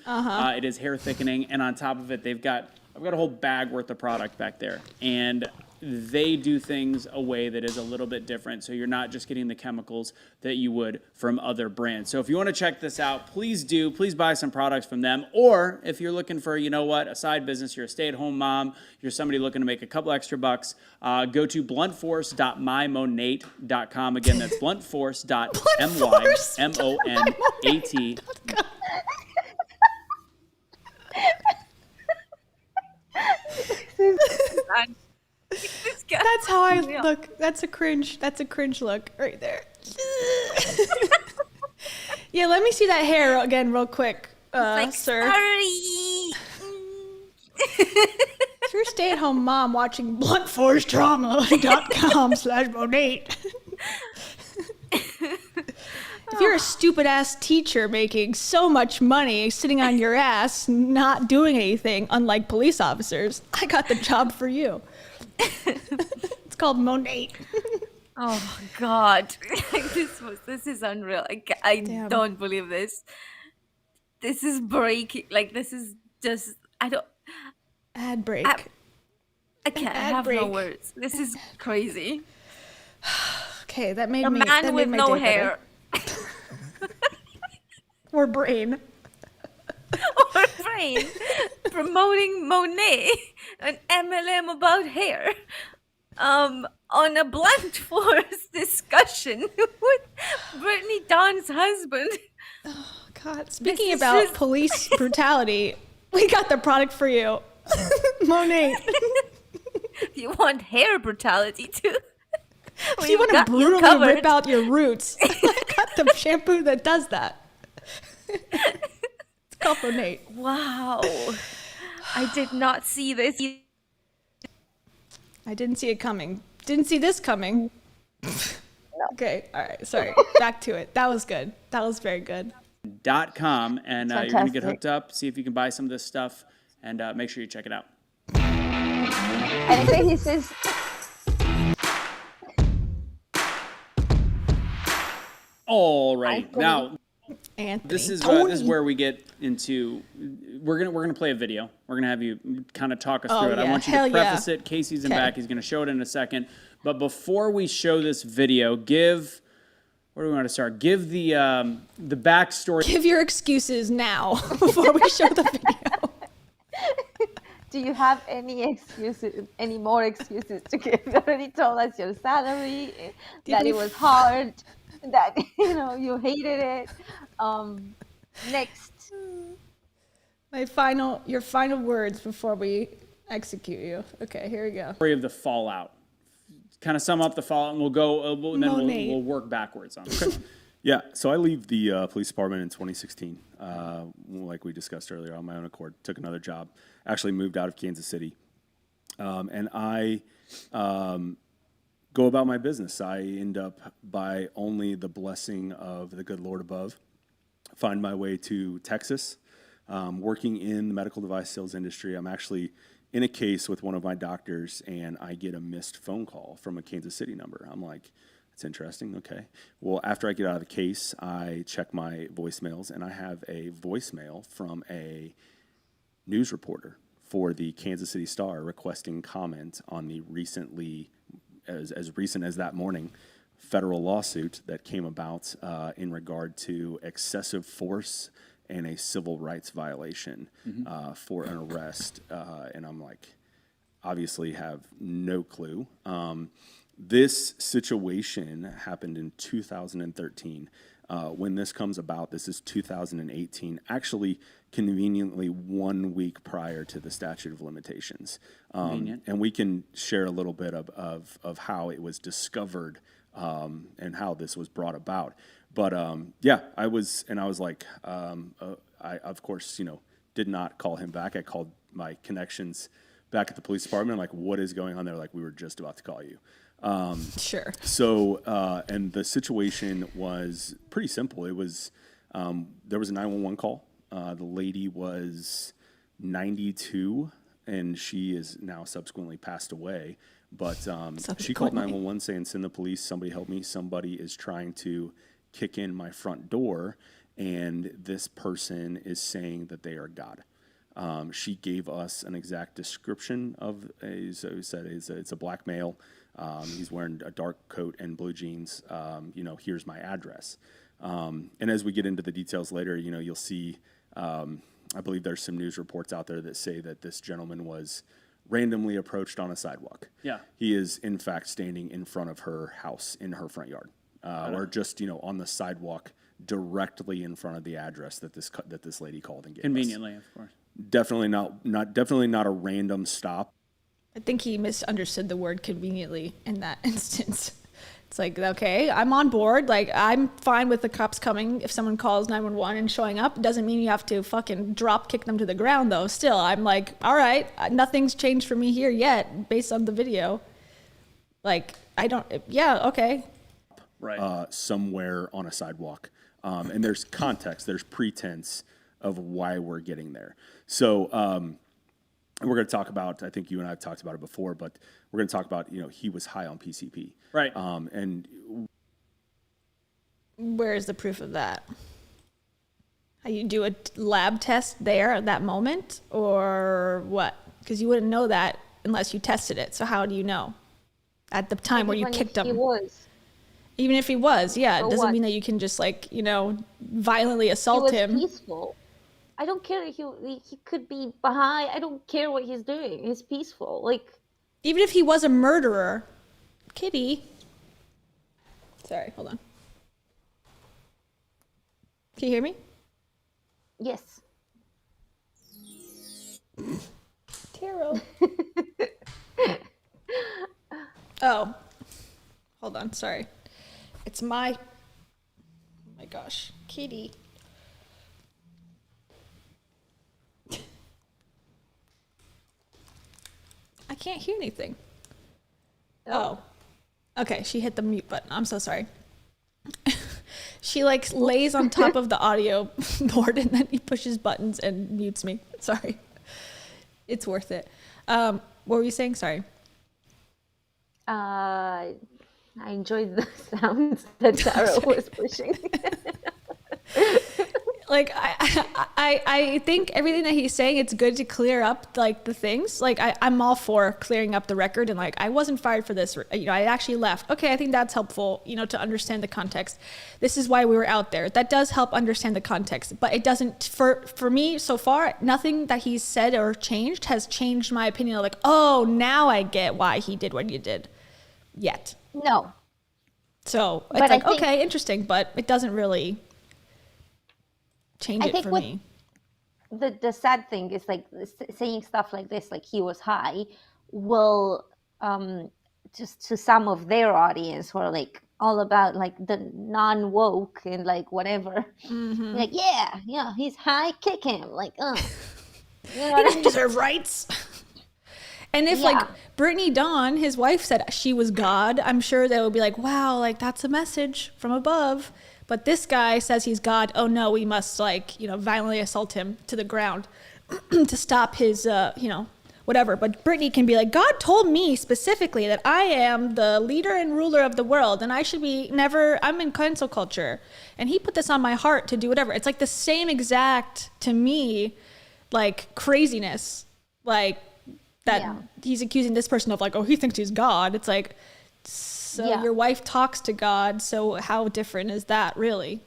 it is hair thickening, and on top of it, I've got a whole bag worth of product back there. And they do things a way that is a little bit different, so you're not just getting the chemicals that you would from other brands. So if you want to check this out, please do. Please buy some products from them. Or if you're looking for, a side business, you're a stay-at-home mom, you're somebody looking to make a couple extra bucks, go to bluntforce.mymonat.com. Again, that's bluntforce.mymonat. That's how I look. That's a cringe look right there. Yeah, let me see that hair again real quick, sir. Sorry. If you're a stay-at-home mom watching bluntforcetrauma.com/Monat. If you're a stupid-ass teacher making so much money sitting on your ass, not doing anything, unlike police officers, I got the job for you. It's called Monat. Oh God, this is unreal. I don't believe this. This is breaking. Like, this is just, I don't. Ad break. I can't. I have no words. This is crazy. Okay, that made A me. man that with made my no day hair. Or brain. Or brain promoting Monat, an MLM about hair, on a Blunt Force discussion with Brittany Dawn's husband. Oh God! Speaking about police brutality, we got the product for you, Monat. You want hair brutality too? If you want to brutally rip out your roots, I got the shampoo that does that. It's called Monat. Wow. I did not see this. I didn't see it coming. Didn't see this coming. Okay, all right, sorry. Back to it. That was good. That was very good. .com, and you're going to get hooked up, see if you can buy some of this stuff, and make sure you check it out. And I think he says... All right, now... Anthony. This is where we get into. We're gonna play a video. We're gonna have you kind of talk us through it. Yeah. I want you to preface it. Casey's in back. He's gonna show it in a second. But before we show this video, where do we want to start? Give the backstory. Give your excuses now before we show the video. Do you have any more excuses to give? You already told us your salary, that it was hard, that you hated it. Next. Your final words before we execute you. Okay, here we go. Story of the fallout. Kind of sum up the fallout, and we'll go. We'll work backwards on it. Yeah, so I leave the police department in 2016, like we discussed earlier, on my own accord. Took another job, actually moved out of Kansas City, and I go about my business. I end up, by only the blessing of the good Lord above, find my way to Texas, working in the medical device sales industry. I'm actually in a case with one of my doctors, and I get a missed phone call from a Kansas City number. I'm like, that's interesting. Okay. Well, after I get out of the case, I check my voicemails, and I have a voicemail from a news reporter for the Kansas City Star requesting comment on the recently, as recent as that morning, federal lawsuit that came about in regard to excessive force and a civil rights violation for an arrest. And I'm like, obviously have no clue. This situation happened in 2013. When this comes about, this is 2018, actually conveniently 1 week prior to the statute of limitations. And we can share a little bit of how it was discovered and how this was brought about. But yeah, I was like, I of course, did not call him back. I called my connections back at the police department. I'm like, what is going on there? Like, we were just about to call you. Sure. So, and the situation was pretty simple. It was, there was a 911 call. The lady was 92, and she is now subsequently passed away. But she called 911 saying, send the police, somebody help me. Somebody is trying to kick in my front door, and this person is saying that they are God. She gave us an exact description of, so we said it's a black male. He's wearing a dark coat and blue jeans. Here's my address. And as we get into the details later, you'll see, I believe there's some news reports out there that say that this gentleman was randomly approached on a sidewalk. Yeah. He is, in fact, standing in front of her house in her front yard, or just, on the sidewalk directly in front of the address that this lady called and gave Conveniently, us. Of course. Definitely not a random stop. I think he misunderstood the word conveniently in that instance. It's like, okay, I'm on board. Like, I'm fine with the cops coming if someone calls 911 and showing up. It doesn't mean you have to fucking drop kick them to the ground, though. Still, I'm like, all right, nothing's changed for me here yet based on the video. Like, okay. Right. Somewhere on a sidewalk. And there's context, there's pretense of why we're getting there. So, we're going to talk about, I think you and I have talked about it before, but we're going to talk about, he was high on PCP. Right. And where is the proof of that? How you do a lab test there at that moment, or what? Because you wouldn't know that unless you tested it. So how do you know at the time where you kicked him? Even if he was, yeah, it doesn't mean that you can just violently assault him. He was peaceful. I don't care. He could be behind. I don't care what he's doing. He's peaceful. Like, even if he was a murderer, Kitty. Sorry, hold on. Can you hear me? Yes. Taro. Oh, hold on. Sorry. It's my. Oh my gosh, Kitty. I can't hear anything. Oh. Okay, she hit the mute button. I'm so sorry. She lays on top of the audio board and then he pushes buttons and mutes me. Sorry. It's worth it. What were you saying? Sorry. I enjoyed the sounds that Tara was pushing. I think everything that he's saying, it's good to clear up the things. I'm all for clearing up the record and I wasn't fired for this. I actually left. Okay, I think that's helpful, to understand the context. This is why we were out there. That does help understand the context, but it doesn't, for me so far, nothing that he's said or changed has changed my opinion of oh, now I get why he did what he did yet. No. So it's okay, interesting, but it doesn't really change it for me. The sad thing is saying stuff like this, like he was high, will just to some of their audience who are all about like the non-woke and like whatever. Like, yeah, he's high, kick him. Like, you know He what I doesn't mean? deserve rights. And if like Brittany Dawn, his wife, said she was God, I'm sure they would be like, wow, like that's a message from above. But this guy says he's God. Oh no, we must like, violently assault him to the ground to stop his, whatever. But Brittany can be like, God told me specifically that I am the leader and ruler of the world and I should be I'm in cancel culture. And he put this on my heart to do whatever. It's like the same exact, to me, like craziness, like that he's accusing this person of like, oh, he thinks he's God. It's like, so your wife talks to God. So how different is that really?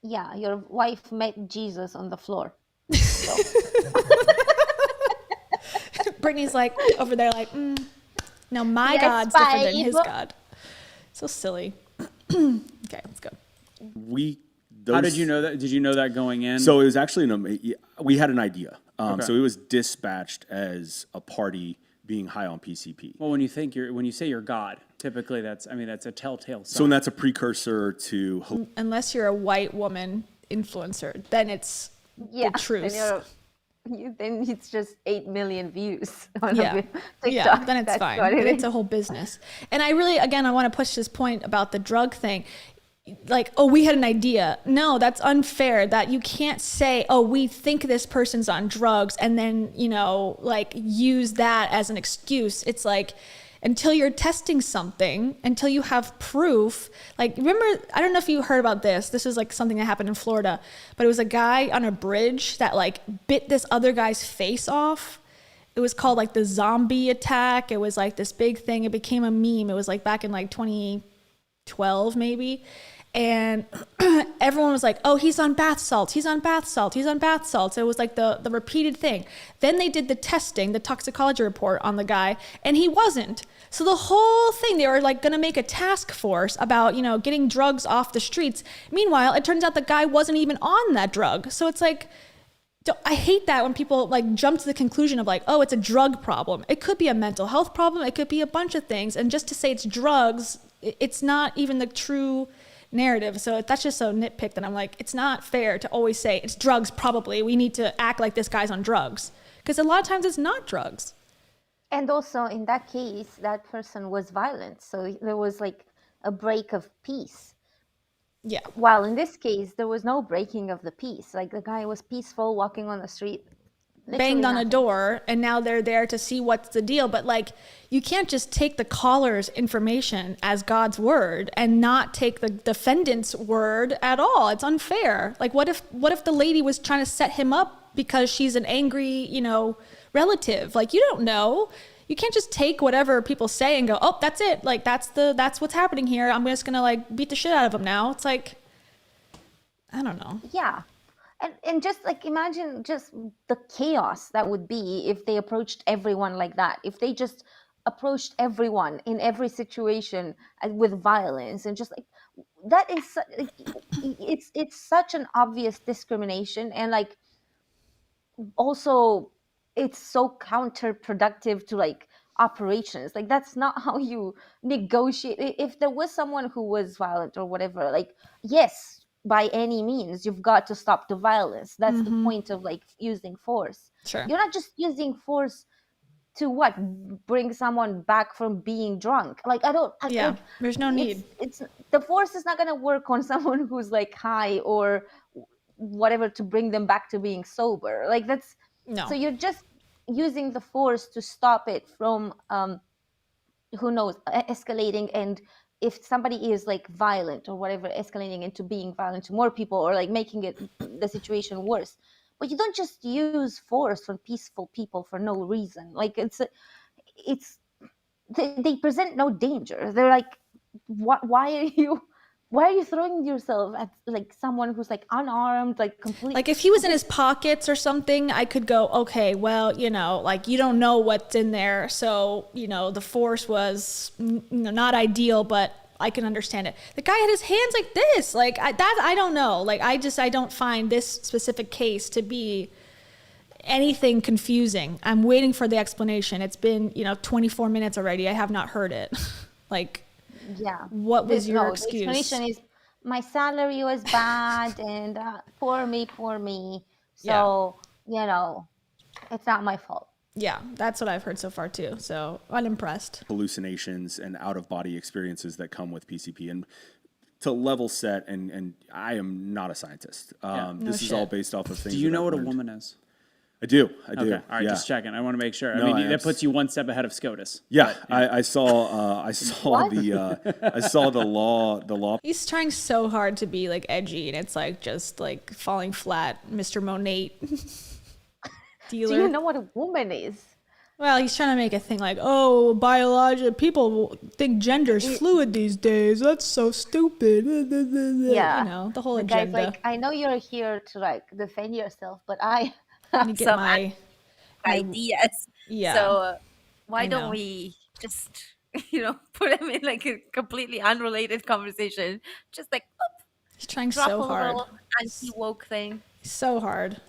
Yeah, your wife met Jesus on the floor. So. Brittany's like over there like, no, my God's different than his God. So silly. Okay, let's go. How did you know that? Did you know that going in? So it was actually we had an idea. So it was dispatched as a party being high on PCP. Well, when you say you're God, typically that's a telltale sign. So when that's a precursor to unless you're a white woman influencer, then it's the truth. Then it's just 8 million views on TikTok. Yeah, then it's fine. But it's a whole business. And I want to push this point about the drug thing. Like, oh, we had an idea. No, that's unfair. That you can't say, oh, we think this person's on drugs and then, like use that as an excuse. It's like, until you're testing something, until you have proof. Like, remember, I don't know if you heard about this. This is like something that happened in Florida, but it was a guy on a bridge that like bit this other guy's face off. It was called like the zombie attack. It was like this big thing. It became a meme. It was like back in like 2012 maybe. And everyone was like, oh, he's on bath salts. He's on bath salts. He's on bath salts. It was like the repeated thing. Then they did the testing, the toxicology report on the guy, and he wasn't. So the whole thing, they were like going to make a task force about, getting drugs off the streets. Meanwhile, it turns out the guy wasn't even on that drug. So it's like, I hate that when people like jump to the conclusion of like, oh, it's a drug problem. It could be a mental health problem. It could be a bunch of things. And just to say it's drugs, it's not even the true narrative. So that's just a nitpick that I'm like, it's not fair to always say it's drugs probably. We need to act like this guy's on drugs. Because a lot of times it's not drugs. And also in that case, that person was violent. So there was like a break of peace. Yeah. While in this case, there was no breaking of the peace. Like the guy was peaceful walking on the street. Banged on a door and now they're there to see what's the deal. But like, you can't just take the caller's information as God's word and not take the defendant's word at all. It's unfair. Like what if the lady was trying to set him up because she's an angry, relative? Like, you don't know. You can't just take whatever people say and go, oh, that's it. Like that's what's happening here. I'm just gonna like beat the shit out of him now. It's like, I don't know. Yeah. And just like imagine just the chaos that would be if they approached everyone like that. If they just approached everyone in every situation with violence and just like that is it's such an obvious discrimination, and like also it's so counterproductive to like operations. Like that's not how you negotiate. If there was someone who was violent or whatever, like yes, by any means you've got to stop the violence. That's the point of like using force. Sure. You're not just using force to bring someone back from being drunk. Like there's no need. It's the force is not going to work on someone who's like high or whatever to bring them back to being sober. Like that's no. So you're just using the force to stop it from who knows, escalating. And if somebody is like violent or whatever, escalating into being violent to more people or like making the situation worse. But you don't just use force on peaceful people for no reason. Like they present no danger. They're like, why are you throwing yourself at like someone who's like unarmed, like completely? Like if he was in his pockets or something, I could go, okay, well, like you don't know what's in there. So, the force was not ideal, but I can understand it. The guy had his hands like this, like I don't know. Like I don't find this specific case to be anything confusing. I'm waiting for the explanation. It's been, 24 minutes already. I have not heard it. Like, Yeah. what was your The excuse? explanation is my salary was bad and poor me. So, it's not my fault. Yeah, that's what I've heard so far too. So unimpressed. Hallucinations and out-of-body experiences that come with PCP. And to level set, and I am not a scientist. This is all based off of things. Do you know what learned. a woman is? I do. Okay. All right, just checking. I want to make sure. No, I mean, that puts you one step ahead of SCOTUS. Yeah, I saw the law. He's trying so hard to be like edgy, and it's like just like falling flat, Mr. Monate. Dealer. Do you know what a woman is? Well, he's trying to make a thing like, oh, people think gender's fluid these days. That's so stupid. Yeah. You know, the whole Guys, agenda. like, I know you're here to like defend yourself, but I have get some my ideas. Yeah. So why I know. don't we just, put him in like a completely unrelated conversation? Just like, he's trying drop so a hard. little anti-woke thing. So hard.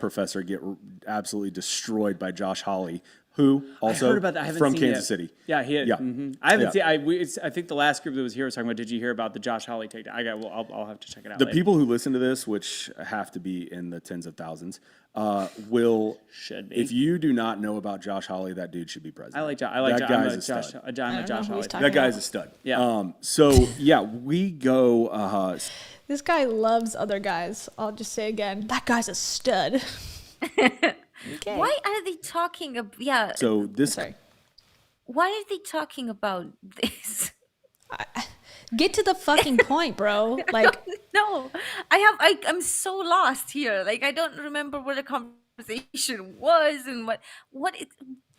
Professor get absolutely destroyed by Josh Hawley, who also I heard about that. I haven't from seen Kansas it. City. Yeah, he had. Yeah. I haven't seen. I think the last group that was here was talking about. Did you hear about the Josh Hawley takedown? I'll have to check it out. The later. people who listen to this, which have to be in the tens of thousands, should be. If you do not know about Josh Hawley, that dude should be president. I like Josh. That guy's a Josh. stud. I'm a Josh Hawley. That guy's a stud. Yeah. So yeah, we go. This guy loves other guys. I'll just say again, that guy's a stud. Okay. Why are they talking about? Yeah. So this. Sorry. Why are they talking about this? Get to the fucking point, bro. Like, no, I'm so lost here. Like, I don't remember what the conversation was and what it.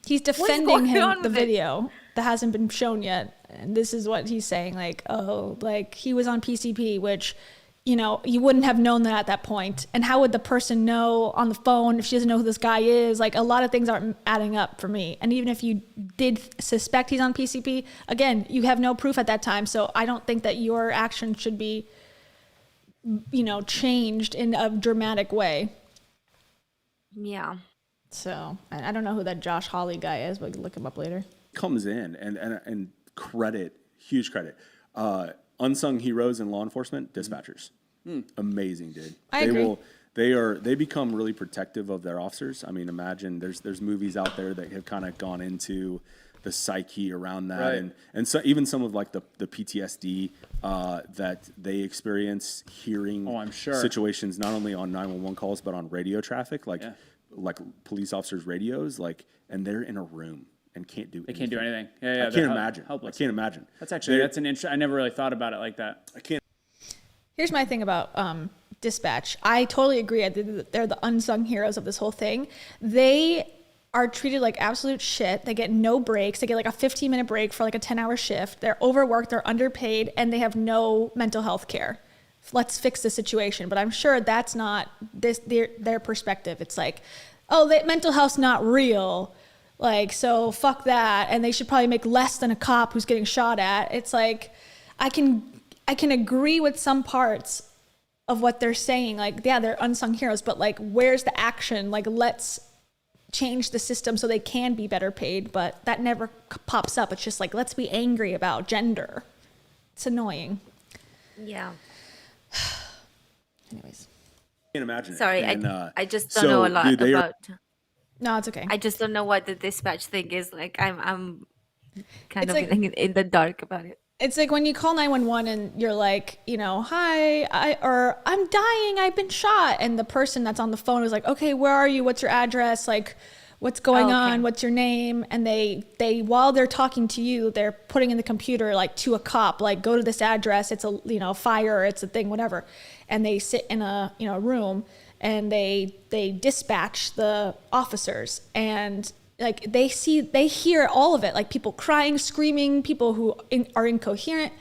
He's defending going him on the with it? video that hasn't been shown yet, and this is what he's saying. Like, oh, like he was on PCP, which, you wouldn't have known that at that point. And how would the person know on the phone if she doesn't know who this guy is? Like, a lot of things aren't adding up for me. And even if you did suspect he's on PCP, again, you have no proof at that time. So I don't think that your action should be, changed in a dramatic way. Yeah. So I don't know who that Josh Hawley guy is, but we can look him up later. Comes in and huge credit. Unsung heroes in law enforcement, dispatchers. Amazing, dude. I agree. They become really protective of their officers. I mean, imagine there's movies out there that have kind of gone into the psyche around that, Right. and so even some of like the PTSD that they experience hearing I'm sure. situations not only on 911 calls but on radio traffic, like police officers' radios, and they're in a room and can't do. They can't do anything. Yeah, I can't imagine. Helpless. I can't imagine. That's an interesting. I never really thought about it like that. I can't. Here's my thing about dispatch. I totally agree. I think that they're the unsung heroes of this whole thing. They are treated like absolute shit. They get no breaks. They get like a 15-minute break for like a 10-hour shift. They're overworked, they're underpaid, and they have no mental health care. Let's fix the situation. But I'm sure that's not their perspective. It's like, oh, mental health's not real. Like, so fuck that. And they should probably make less than a cop who's getting shot at. It's like, I can agree with some parts of what they're saying. Like, yeah, they're unsung heroes, but like, where's the action? Like, let's change the system so they can be better paid. But that never pops up. It's just like, let's be angry about gender. It's annoying. Yeah. Anyways. Can't imagine. Sorry, And, I just don't know a lot dude, about. No, it's okay. I just don't know what the dispatch thing is. Like, I'm kind It's of like- in the dark about it. It's like when you call 911 and you're like, hi, I'm dying, I've been shot. And the person that's on the phone is like, okay, where are you? What's your address? Like, what's going on? What's your name? And they while they're talking to you, they're putting in the computer, like, to a cop, like, go to this address. It's a, fire, it's a thing, whatever. And they sit in a, room and they dispatch the officers, and like they hear all of it, like people crying, screaming, people who are incoherent.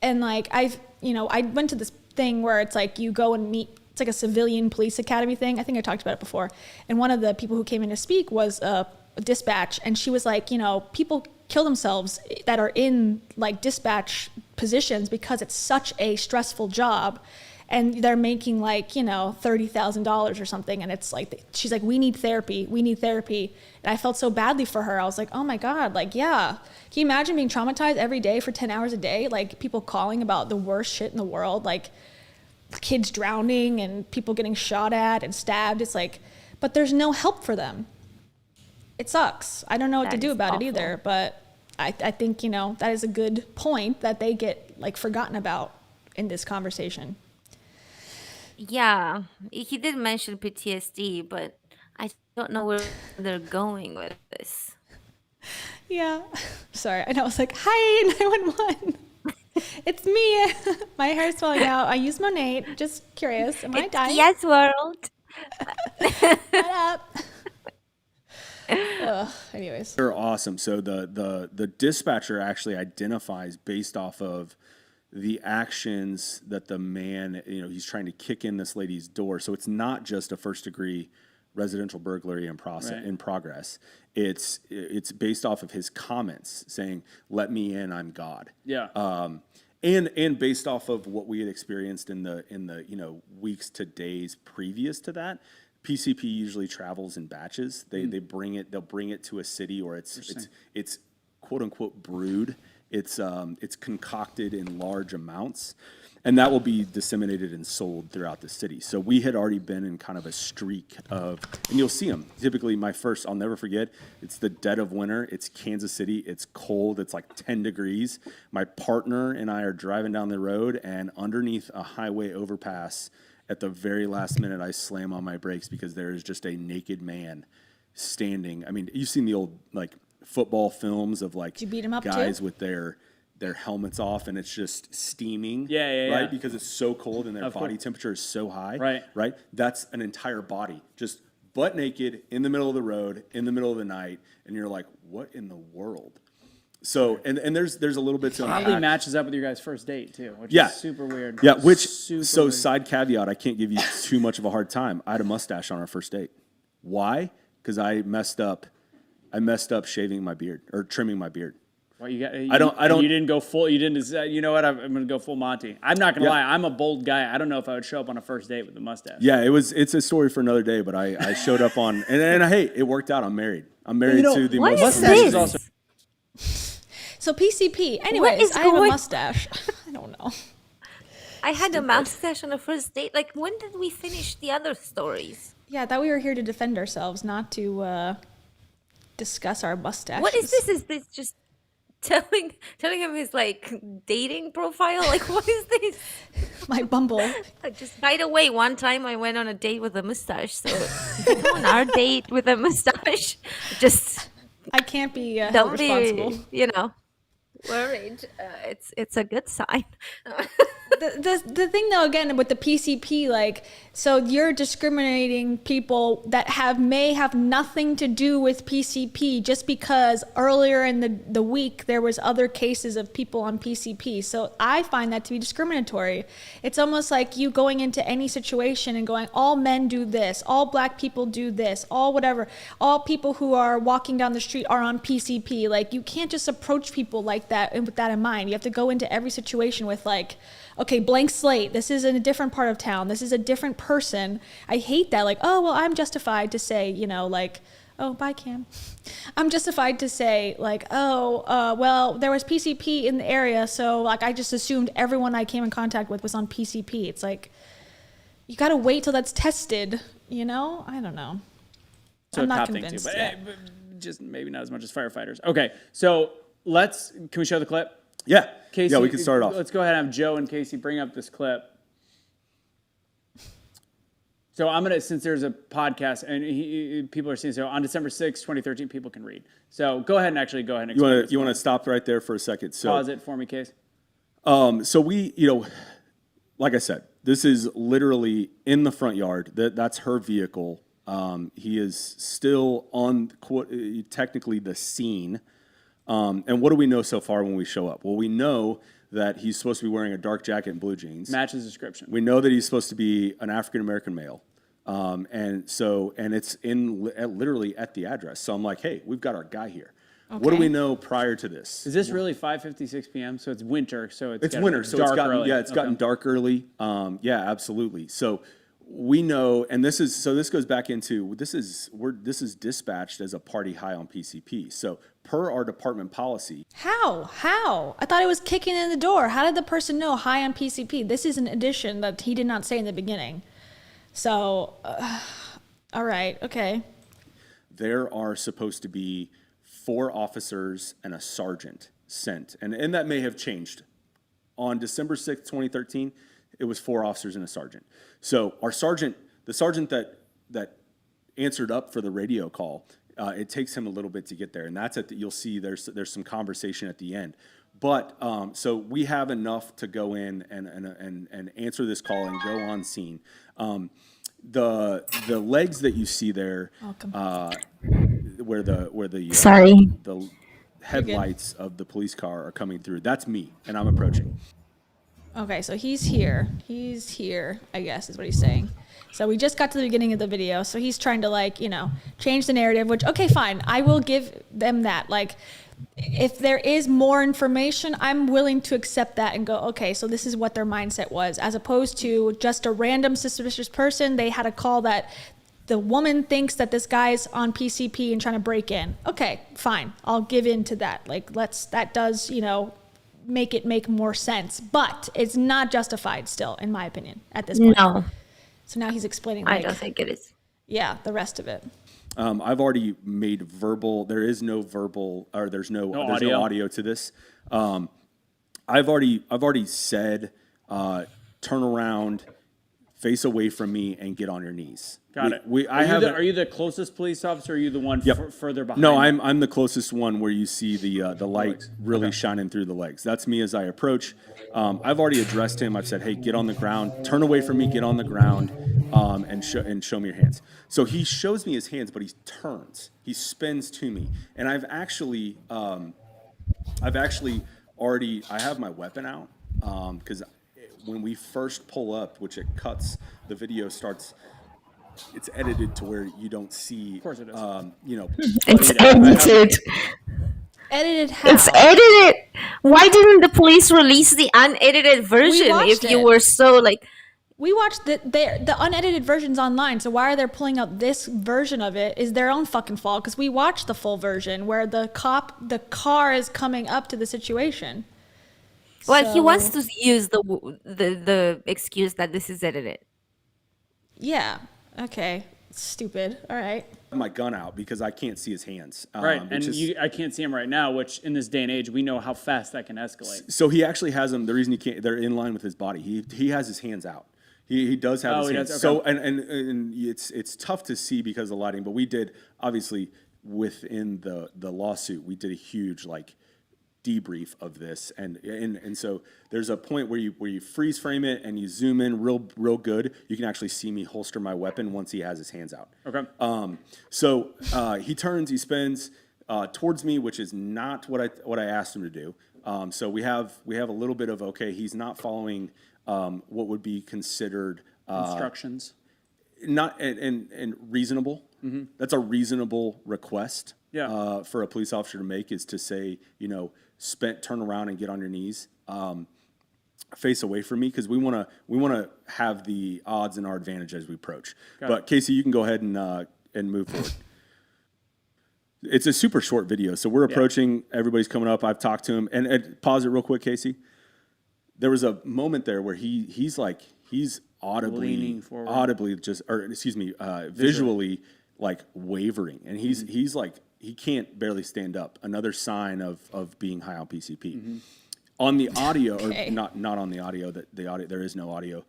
And like I went to this thing where it's like you go and meet, it's like a civilian police academy thing. I think I talked about it before. And one of the people who came in to speak was a dispatch, and she was like, people kill themselves that are in like dispatch positions because it's such a stressful job. and they're making like, you know, $30,000 or something. And it's like, she's like, we need therapy. And I felt so badly for her. I was like, oh my God, like, yeah. Can you imagine being traumatized every day for 10 hours a day? Like people calling about the worst shit in the world, like kids drowning and people getting shot at and stabbed. It's like, but there's no help for them. It sucks. I don't know what to do about it either, but I think, you know, that is a good point that they get like forgotten about in this conversation. Yeah, he did mention PTSD, but I don't know where they're going with this. Yeah. Sorry. I know. I was like, hi, 911. It's me. My hair's falling out. I use Monat. Just curious. Am I dying? Yes, world. What up? Anyways. They're awesome. So the dispatcher actually identifies based off of the actions that the man, you know, he's trying to kick in this lady's door. So it's not just a first degree residential burglary in progress. It's based off of his comments saying, "Let me in, I'm God." Yeah. And based off of what we had experienced in the you know weeks to days previous to that, PCP usually travels in batches. They'll bring it to a city, or it's quote unquote brewed. It's concocted in large amounts, and that will be disseminated and sold throughout the city. So we had already been in kind of a streak of, and you'll see them. Typically, I'll never forget, it's the dead of winter. It's Kansas City. It's cold. It's like 10 degrees. My partner and I are driving down the road, and underneath a highway overpass, at the very last minute, I slam on my brakes because there is just a naked man standing. I mean, you've seen the old like football films of like Did you beat him up guys too? with their helmets off and it's just steaming. Yeah. Right? Because it's so cold and their body temperature is so high. Right? That's an entire body just butt naked in the middle of the road, in the middle of the night, and you're like, what in the world? So and there's a little bit to probably matches up with your guys' first date too, which is super weird. Yeah, weird. Side caveat, I can't give you too much of a hard time. I had a mustache on our first date. Why? Because I messed up shaving my beard or trimming my beard. Well, you didn't go full. You didn't decide, you know what? I'm going to go full Monty. I'm not going to lie. I'm a bold guy. I don't know if I would show up on a first date with a mustache. Yeah, it's a story for another day. But I showed up on and hey, it worked out. I'm married. I'm married to the what mustache. is Also. So PCP. Anyways, I have a mustache. I don't know. I had a mustache on a first date. Like, when did we finish the other stories? Yeah, I thought we were here to defend ourselves, not to discuss our mustaches. What is this? Is this just telling him his like dating profile? Like, what is this? My Bumble. Just by the way, one time I went on a date with a mustache. So if you go on our date with a mustache, just I can't be don't responsible. be, you know, worried. It's a good sign. The thing though, again, with the PCP, like, so you're discriminating people that may have nothing to do with PCP just because earlier in the week there was other cases of people on PCP. So I find that to be discriminatory. It's almost like you going into any situation and going, all men do this, all black people do this, all whatever, all people who are walking down the street are on PCP. Like, you can't just approach people like that and with that in mind. You have to go into every situation with like, okay, blank slate. This is in a different part of town. This is a different person. I hate that. Like, oh, well, I'm justified to say, you know, like, oh, bye, Cam. I'm justified to say, like, oh, well, there was PCP in the area, so, like, I just assumed everyone I came in contact with was on PCP. It's like, you got to wait till that's tested, you know? I don't know. So I'm not top convinced thing too, yet. but just maybe not as much as firefighters. Okay, so can we show the clip? Yeah. Casey, yeah, we can start off. Let's go ahead and have Joe and Casey bring up this clip. So I'm gonna, since there's a podcast and people are seeing, so on December 6, 2013, people can read. So go ahead and explain. You want to stop right there for a second? So pause it for me, Case. So we, you know, like I said, this is literally in the front yard. That's her vehicle. He is still on technically the scene. And what do we know so far when we show up? Well, we know that he's supposed to be wearing a dark jacket and blue jeans. Matches description. We know that he's supposed to be an African-American male. And it's literally at the address. So I'm like, hey, we've got our guy here. What do we know prior to this? Is this really 5:56 p.m.? So it's winter. So it's winter. So dark it's gotten early. it's gotten dark early. Yeah, absolutely. So we know, and this goes back into this is dispatched as a party high on PCP. So per our department policy. How? I thought it was kicking in the door. How did the person know high on PCP? This is an addition that he did not say in the beginning. So, all right, okay. There are supposed to be 4 officers and a sergeant sent, and that may have changed. On December 6th, 2013, it was 4 officers and a sergeant. So our sergeant, the sergeant that answered up for the radio call, it takes him a little bit to get there, and that's you'll see there's some conversation at the end. But so we have enough to go in and answer this call and go on scene. The legs that you see there, where the headlights of the police car are coming through, that's me, and I'm approaching. Okay, so he's here, I guess is what he's saying. So we just got to the beginning of the video, so he's trying to change the narrative, which, okay, fine, I will give them that. Like, if there is more information, I'm willing to accept that and go, okay, so this is what their mindset was, as opposed to just a random suspicious person. They had a call that the woman thinks that this guy's on PCP and trying to break in. Okay, fine, I'll give in to that. Like, that does, make it make more sense, but it's not justified still, in my opinion, at this point. No. So now he's explaining. I don't think it is. Yeah, the rest of it. I've already made verbal. There is no verbal, or there's no audio to this. I've already said, turn around, face away from me, and get on your knees. Got it. Are you the closest police officer, or are you the one further behind? No, I'm the closest one where you see the light really shining through the legs. That's me as I approach. I've already addressed him. I've said, hey, get on the ground, turn away from me, get on the ground, and show me your hands. So he shows me his hands, but he turns, he spins to me, and I've actually already, I have my weapon out, because when we first pull up, which it cuts, the video starts, it's edited to where you don't see, of course it is. It's edited. Edited how? It's edited. Why didn't the police release the unedited version if you were so We watched the unedited versions online, so why are they pulling out this version of it is their own fucking fault, because we watched the full version where the car is coming up to the situation. Well, he wants to use the excuse that this is edited. Yeah. Okay. Stupid. All right. My gun out because I can't see his hands. Right, and I can't see him right now, which in this day and age, we know how fast that can escalate. So he actually has them. The reason he can't, they're in line with his body. He has his hands out. He does have his hands. Okay. So and it's tough to see because of the lighting. But we did, obviously, within the lawsuit, we did a huge debrief of this, and so there's a point where you freeze frame it and you zoom in real good. You can actually see me holster my weapon once he has his hands out. Okay. So he turns, he spins towards me, which is not what I asked him to do. So we have a little bit of, okay, he's not following what would be considered instructions. Not and reasonable. Mm-hmm. That's a reasonable request. Yeah. For a police officer to make is to say, turn around and get on your knees, face away from me, because we want to have the odds in our advantage as we approach. But Casey, you can go ahead and move forward. It's a super short video, so we're approaching. Everybody's coming up. I've talked to him, and pause it real quick, Casey. There was a moment there where he's audibly visually wavering, and he's like, he can't barely stand up. Another sign of being high on PCP. Mm-hmm. On the audio, or not on the audio. There is no audio.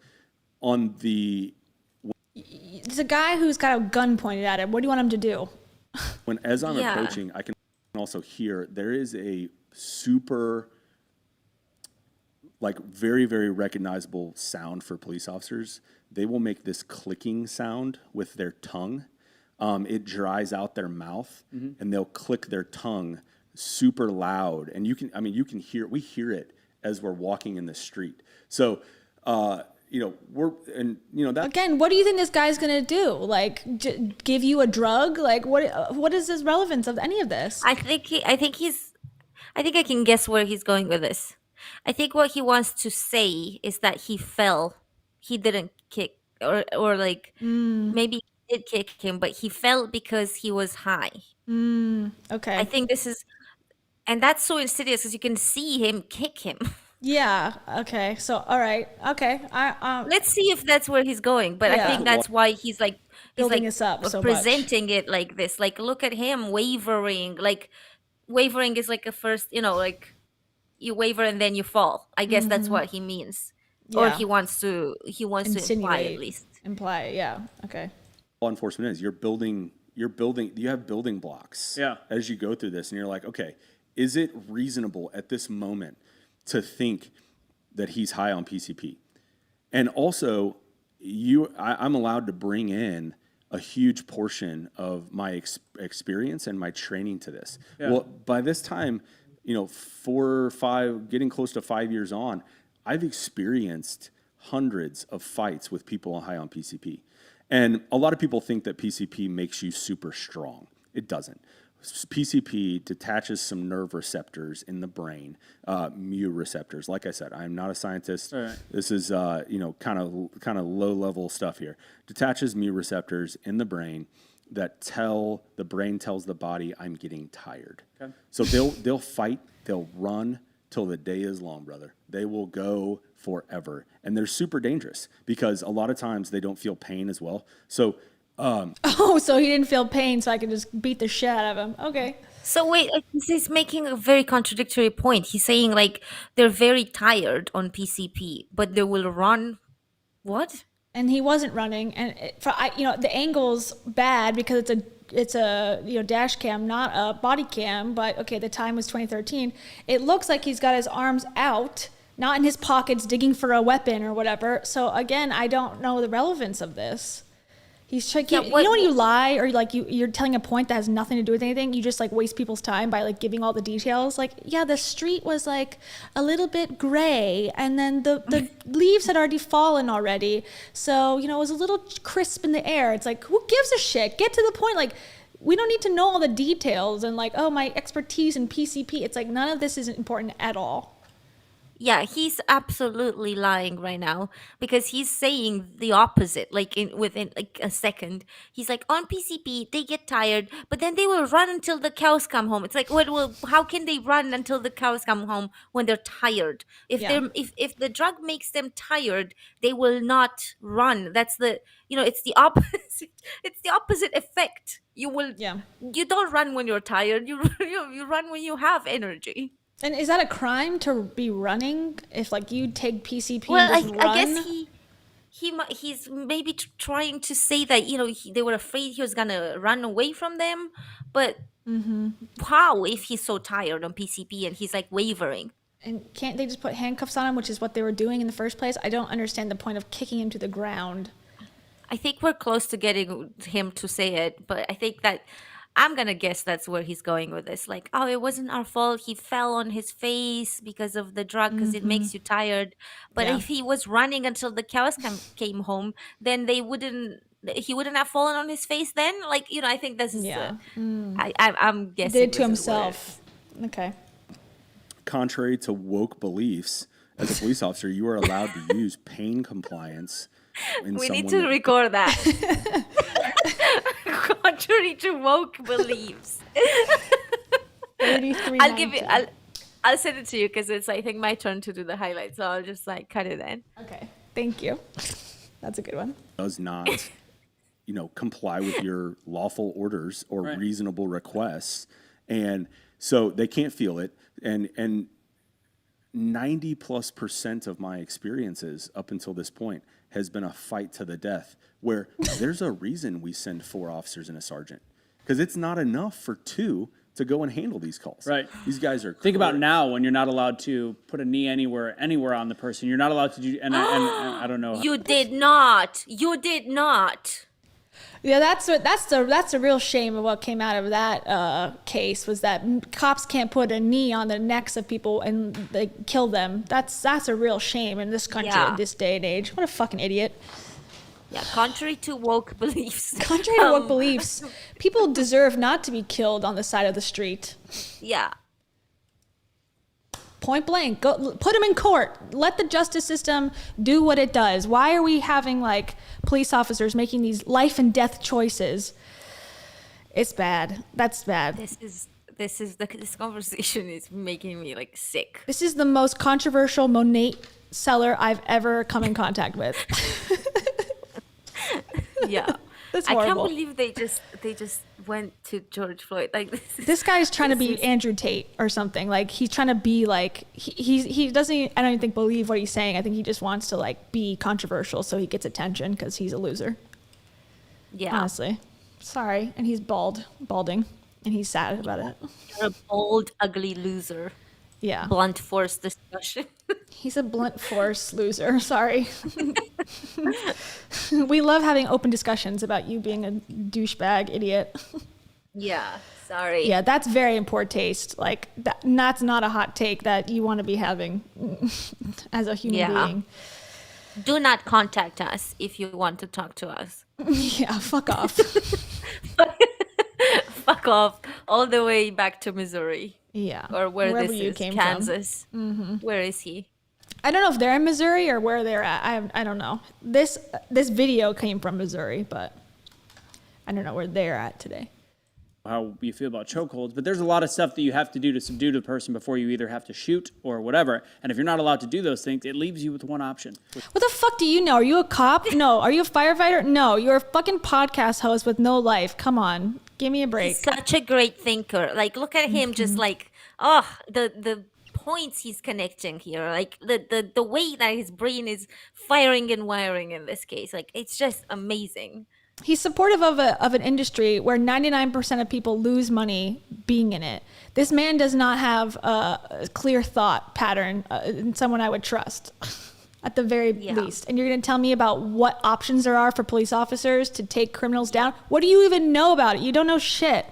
On the, it's a guy who's got a gun pointed at him. What do you want him to do? As I'm approaching, I can also hear there is a super, very, very recognizable sound for police officers. They will make this clicking sound with their tongue. It dries out their mouth, and they'll click their tongue super loud. And we hear it as we're walking in the street. So that again, what do you think this guy's gonna do? Like, give you a drug? Like, what is the relevance of any of this? I think I can guess where he's going with this. I think what he wants to say is that he fell. He didn't kick, or like maybe he did kick him, but he fell because he was high. Okay. I think this is, and that's so insidious because you can see him kick him. Yeah. Okay. So, all right. Okay. Let's see if that's where he's going. But I think that's why he's like building this up so presenting it like this. Like, look at him wavering. Like, wavering is like a first, like you waver and then you fall. I guess that's what he means, or he wants to imply, at least. Imply. Yeah. Okay. Law enforcement is you have building blocks as you go through this, and you're like, okay, is it reasonable at this moment to think that he's high on PCP? And also, I'm allowed to bring in a huge portion of my experience and my training to this. Yeah. Well, by this time, 4 or 5, getting close to 5 years on, I've experienced hundreds of fights with people high on PCP. And a lot of people think that PCP makes you super strong. It doesn't. PCP detaches some nerve receptors in the brain, mu receptors. Like I said, I'm not a scientist. Right. This is kind of low level stuff here. Detaches mu receptors in the brain that the brain tells the body, I'm getting tired. Okay. So they'll fight, they'll run till the day is long, brother. They will go forever, and they're super dangerous because a lot of times they don't feel pain as well. So. So he didn't feel pain, so I could just beat the shit out of him. Okay. So wait, he's making a very contradictory point. He's saying like they're very tired on PCP, but they will run. What? And he wasn't running, and the angle's bad because it's a dash cam, not a body cam. But okay, the time was 2013. It looks like he's got his arms out, not in his pockets, digging for a weapon or whatever. So again, I don't know the relevance of this. He's checking. You know when you lie or like you're telling a point that has nothing to do with anything, you just like waste people's time by like giving all the details. Like, yeah, the street was like a little bit gray, and then the leaves had already fallen already, so it was a little crisp in the air. It's like, who gives a shit? Get to the point. Like, we don't need to know all the details and like, oh, my expertise in PCP. It's like none of this is important at all. Yeah, he's absolutely lying right now because he's saying the opposite. Like within like a second, he's like, on PCP they get tired, but then they will run until the cows come home. It's like, well, how can they run until the cows come home when they're tired? If the drug makes them tired, they will not run. That's it's the opposite. It's the opposite effect. You don't run when you're tired. You run when you have energy. And is that a crime to be running if like you take PCP? Well, and just run? I guess he's maybe trying to say that they were afraid he was gonna run away from them, but how if he's so tired on PCP and he's like wavering? And can't they just put handcuffs on him, which is what they were doing in the first place? I don't understand the point of kicking him to the ground. I think we're close to getting him to say it, but I think that. I'm going to guess that's where he's going with this. Like, oh, it wasn't our fault. He fell on his face because of the drug, because it makes you tired. But if he was running until the cows came home, then he wouldn't have fallen on his face then? Like, I think this is, I'm guessing. Did to himself. Okay. Contrary to woke beliefs, as a police officer, you are allowed to use pain compliance. We need to record that. Contrary to woke beliefs. I'll send it to you because it's I think my turn to do the highlights, so I'll just like cut it in. Okay, thank you. That's a good one. Does not comply with your lawful orders or reasonable requests, and so they can't feel it. And 90+% of my experiences up until this point has been a fight to the death, where there's a reason we send 4 officers and a sergeant, because it's not enough for 2 to go and handle these calls. Right. These guys are. Think about now when you're not allowed to put a knee anywhere on the person. You're not allowed to do. And I don't know. You did not. You did not. Yeah, that's the real shame of what came out of that case was that cops can't put a knee on the necks of people and they kill them. That's a real shame in this country in this day and age. What a fucking idiot. Yeah, contrary to woke beliefs. Contrary to woke beliefs, people deserve not to be killed on the side of the street. Yeah. Point blank, go put them in court. Let the justice system do what it does. Why are we having like police officers making these life and death choices? It's bad. That's bad. This conversation is making me like sick. This is the most controversial Monate seller I've ever come in contact with. Yeah. That's I horrible. can't believe they just went to George Floyd. Like this guy's trying to be Andrew Tate or something. Like he's trying to be like he doesn't even, I don't even think believe what he's saying. I think he just wants to like be controversial so he gets attention because he's a loser. Yeah. Honestly. Sorry. And he's balding and he's sad about it. You're a bold, ugly loser. Yeah. Blunt force discussion. He's a blunt force loser. Sorry. We love having open discussions about you being a douchebag idiot. Yeah, sorry. Yeah, that's very in poor taste. Like that's not a hot take that you want to be having as a human being. Do not contact us if you want to talk to us. Yeah, fuck off. Fuck off all the way back to Missouri. Yeah. Or wherever you is, came Kansas. from. Mm-hmm. Where is he? I don't know if they're in Missouri or where they're at. I don't know. This video came from Missouri, but I don't know where they're at today. How you feel about chokeholds, but there's a lot of stuff that you have to do to subdue the person before you either have to shoot or whatever. And if you're not allowed to do those things, it leaves you with one option. What the fuck do you know? Are you a cop? No. Are you a firefighter? No. You're a fucking podcast host with no life. Come on. Give me a break. He's such a great thinker. Like, look at him just like, the points he's connecting here. Like, the way that his brain is firing and wiring in this case. Like, it's just amazing. He's supportive of an industry where 99% of people lose money being in it. This man does not have a clear thought pattern in someone I would trust, at the very least. And you're going to tell me about what options there are for police officers to take criminals down? What do you even know about it? You don't know shit.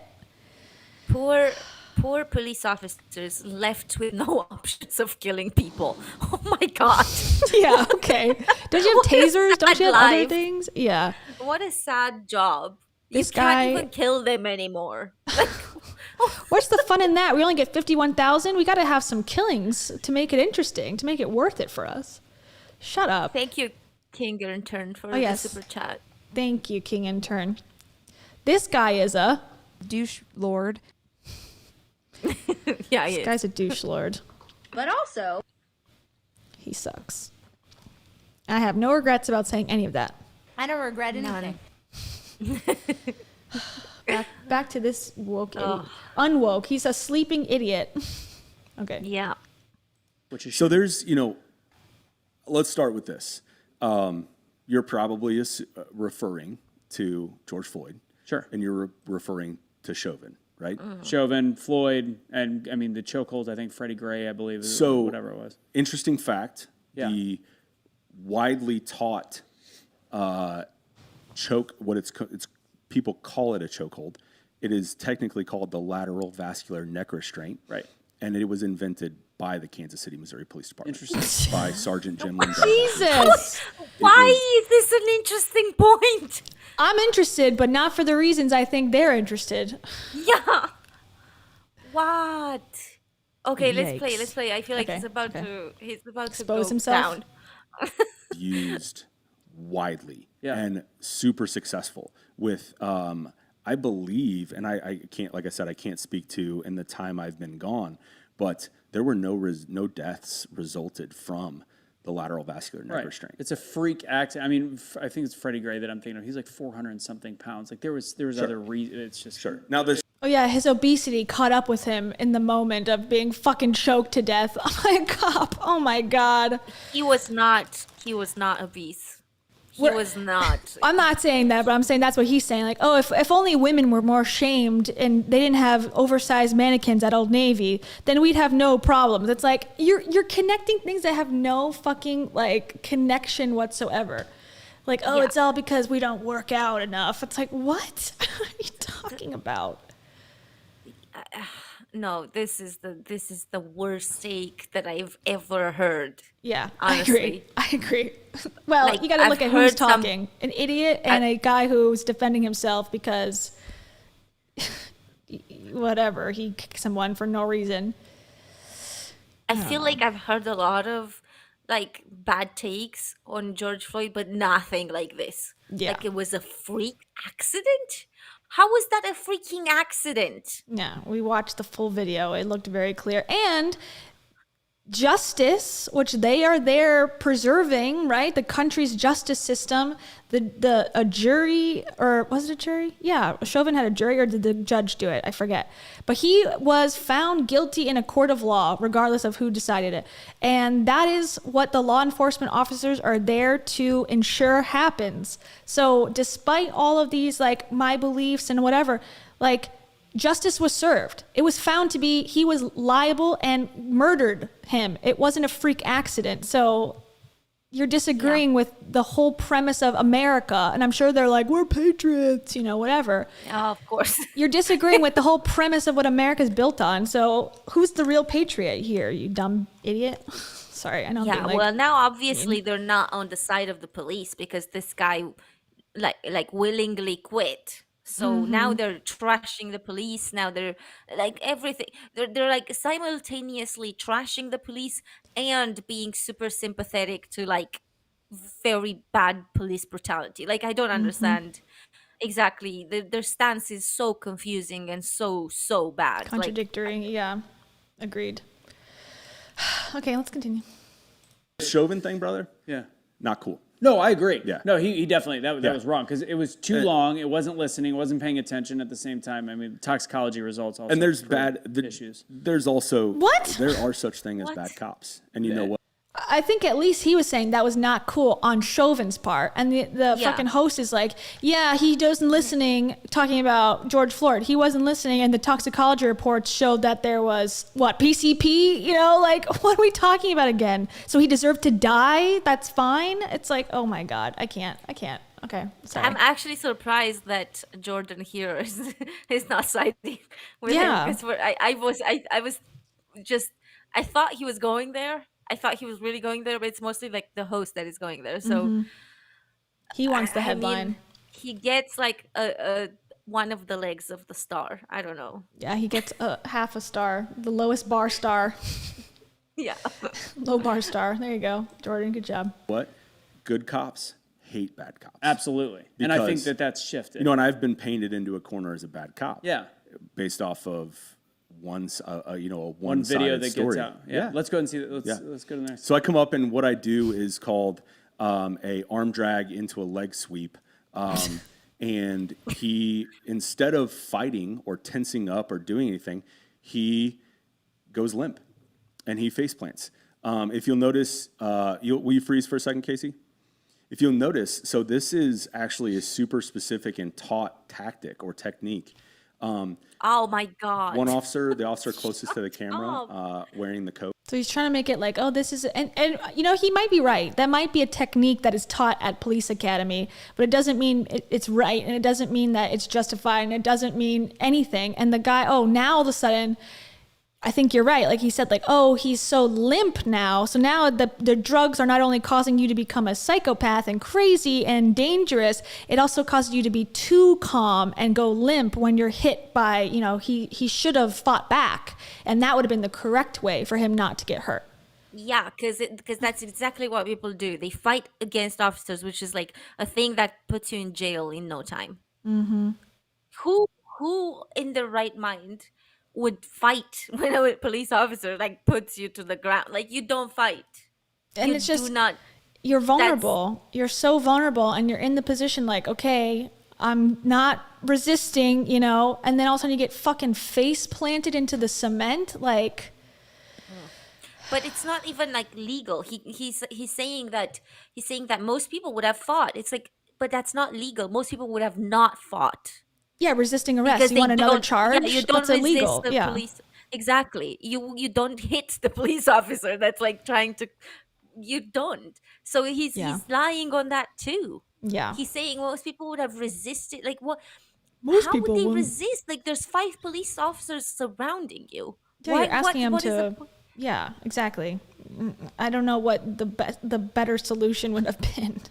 Poor police officers left with no options of killing people. Oh my God. Yeah, okay. Don't you have tasers? Don't you have other things? Yeah. What a sad job. This you guy can't even kill them anymore. Like, what's the fun in that? We only get 51,000. We got to have some killings to make it interesting, to make it worth it for us. Shut up. Thank you, King Intern, for the super chat. Thank you, King Intern. This guy is a douche lord. Yeah, this guy's a douche lord. But also, he sucks. I have no regrets about saying any of that. I don't regret anything. Back to this woke idiot. Unwoke. He's a sleeping idiot. Okay. Yeah. So there's, let's start with this. You're probably referring to George Floyd. Sure. And you're referring to Chauvin, right? Chauvin, Floyd, and I mean the chokeholds, I think Freddie Gray, I believe, so, whatever it was. Interesting fact, the widely taught it's people call it a chokehold. It is technically called the lateral vascular neck restraint. Right. And it was invented by the Kansas City, Missouri Police Department. Interesting. By Sergeant Jim Lindell. Jesus! Why is this an interesting point? I'm interested, but not for the reasons I think they're interested. Yeah. What? Okay, Yikes. let's play. I feel like he's about to expose go himself. down. Used widely and super successful with, I believe, and I can't, like I said, I can't speak to in the time I've been gone, but there were no deaths resulted from the lateral vascular neck restraint. It's a freak accident. I mean, I think it's Freddie Gray that I'm thinking of. He's like 400 and something pounds. Like there was other reasons. It's just Now there's. Oh yeah, his obesity caught up with him in the moment of being fucking choked to death by a cop. Oh my God. He was not obese. He was not. I'm not saying that, but I'm saying that's what he's saying. Like, oh, if only women were more shamed and they didn't have oversized mannequins at Old Navy, then we'd have no problems. It's like you're connecting things that have no fucking like connection whatsoever. Like, oh, it's all because we don't work out enough. It's like, what are you talking about? No, this is the worst take that I've ever heard. Yeah, honestly. I agree. Well, Like, you got to I've look at who's heard some- talking. An idiot and a guy who's defending himself because whatever, he kicked someone for no reason. I feel like I've heard a lot of like bad takes on George Floyd, but nothing like this. Yeah. Like it was a freak accident? How was that a freaking accident? Yeah, we watched the full video. It looked very clear. And justice, which they are there preserving, right? The country's justice system, a jury, or was it a jury? Yeah, Chauvin had a jury, or did the judge do it? I forget. But he was found guilty in a court of law, regardless of who decided it. And that is what the law enforcement officers are there to ensure happens. So despite all of these, like, my beliefs and whatever, like, justice was served. It was found to be, he was liable and murdered him. It wasn't a freak accident. So you're disagreeing with the whole premise of America. And I'm sure they're like, we're patriots, you know, whatever. Oh, of course. You're disagreeing with the whole premise of what America's built on. So who's the real patriot here, you dumb idiot? Sorry, I know. I'm Yeah, being, like, well, now obviously they're not on the side of the police because this guy like willingly quit. So now they're trashing the police. Now they're like everything. They're like simultaneously trashing the police and being super sympathetic to like very bad police brutality. Like I don't understand exactly. Their stance is so confusing and so bad. contradictory. Yeah, agreed. Okay, let's continue. Chauvin thing, brother? Yeah. Not cool. No, I agree. Yeah. No, he definitely, that Yeah. was wrong because it was too long. It wasn't listening. It wasn't paying attention at the same time. I mean, toxicology results also. And there's prove bad issues. There's also What? There are such thing as bad cops, and you know what? I think at least he was saying that was not cool on Chauvin's part. And the fucking host is like, yeah, he wasn't listening, talking about George Floyd. He wasn't listening, and the toxicology reports showed that there was, what, PCP? You know, like, what are we talking about again? So he deserved to die? That's fine? It's like, oh my God, I can't. Okay, sorry. I'm actually surprised that Jordan here is not siding with him. Because I thought he was going there. I thought he was really going there, but it's mostly like the host that is going there. So he wants the I headline. mean, he gets like a one of the legs of the star. I don't know. Yeah, he gets half a star, the lowest bar star. Yeah. Low bar star. There you go. Jordan, good job. What? Good cops hate bad cops. Absolutely. And I think Because, that's shifted. You know, and I've been painted into a corner as a bad cop. Yeah. Based off of one One video that story. gets out. Yeah. Let's go and see that. Let's go to the next. So I come up and what I do is called a arm drag into a leg sweep. And he, instead of fighting or tensing up or doing anything, he goes limp and he face plants. If you'll notice, will you freeze for a second, Casey? If you'll notice, so this is actually a super specific and taught tactic or technique. Oh my God. One officer, the officer closest to the camera, wearing the coat. So he's trying to make it like, oh, this is, and you know, he might be right. That might be a technique that is taught at police academy, but it doesn't mean it's right, and it doesn't mean that it's justified, and it doesn't mean anything. And the guy, now all of a sudden, I think you're right. Like he said, like, oh, he's so limp now. So now the drugs are not only causing you to become a psychopath and crazy and dangerous, it also causes you to be too calm and go limp when you're hit by, you know, he should have fought back. And that would have been the correct way for him not to get hurt. Yeah, because that's exactly what people do. They fight against officers, which is like a thing that puts you in jail in no time. Mm-hmm. Who in their right mind would fight when a police officer like puts you to the ground? Like you don't fight. And it's just, you're vulnerable. You're so vulnerable, and you're in the position like, okay, I'm not resisting, you know, and then all of a sudden you get fucking face planted into the cement, like. But it's not even like legal. He's saying that most people would have fought. It's like, but that's not legal. Most people would have not fought. Yeah, resisting arrest. Because you want another charge? Yeah, you don't That's resist illegal. the Yeah. police. Exactly. You don't hit the police officer that's like trying to. You don't. So he's lying on that too. Yeah. He's saying most people would have resisted. Like, what? Most How people would they wouldn't. resist? Like, there's 5 police officers surrounding you. Yeah, you're asking him what is to. Yeah, exactly. I don't know what the better solution would have been.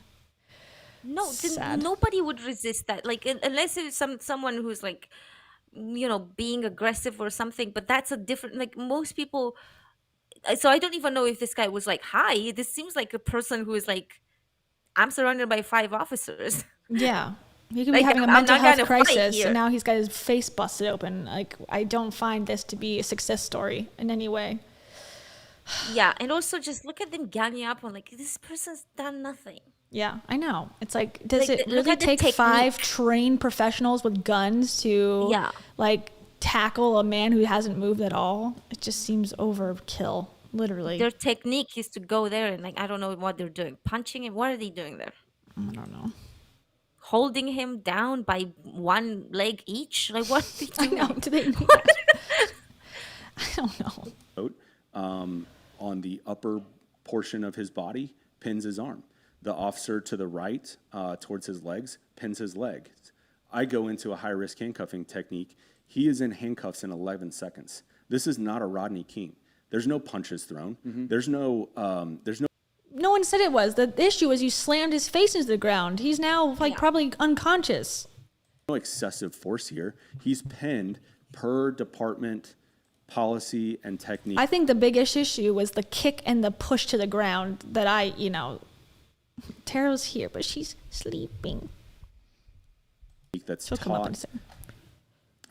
No, Sad. nobody would resist that. Like, unless it's someone who's like, being aggressive or something. But that's a different. Like, most people. So I don't even know if this guy was like, "Hi." This seems like a person who is like, "I'm surrounded by 5 officers." Yeah. He could be Like, having a I'm mental not health gonna fight crisis, here. and now he's got his face busted open. Like, I don't find this to be a success story in any way. Yeah, and also just look at them ganging up on like, this person's done nothing. Yeah, I know. It's like, does Like, it look really at the take 5 technique. trained professionals with guns to, Yeah. like, tackle a man who hasn't moved at all? It just seems overkill, literally. Their technique is to go there and like, I don't know what they're doing, punching him. What are they doing there? I don't know. Holding him down by one leg each? Like, what are they I doing? know. Do they need that? I don't know. On the upper portion of his body, pins his arm. The officer to the right, towards his legs, pins his leg. I go into a high-risk handcuffing technique. He is in handcuffs in 11 seconds. This is not a Rodney King. There's no punches thrown. There's no. No one said it was. The issue is you slammed his face into the ground. He's now, like, probably unconscious. No excessive force here. He's pinned per department policy and technique. I think the biggest issue was the kick and the push to the ground that Tara's here, but she's sleeping. That's She'll come up in a taught. second.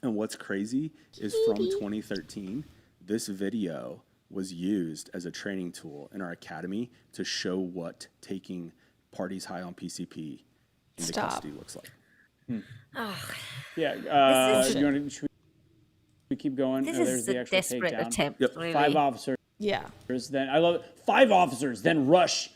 And what's crazy is from 2013, this video was used as a training tool in our academy to show what taking parties high on PCP into custody looks like. Yeah. Should we keep going? This There's is the a actual desperate takedown. attempt, really. 5 officers. Yeah. Then I love it. 5 officers then rush.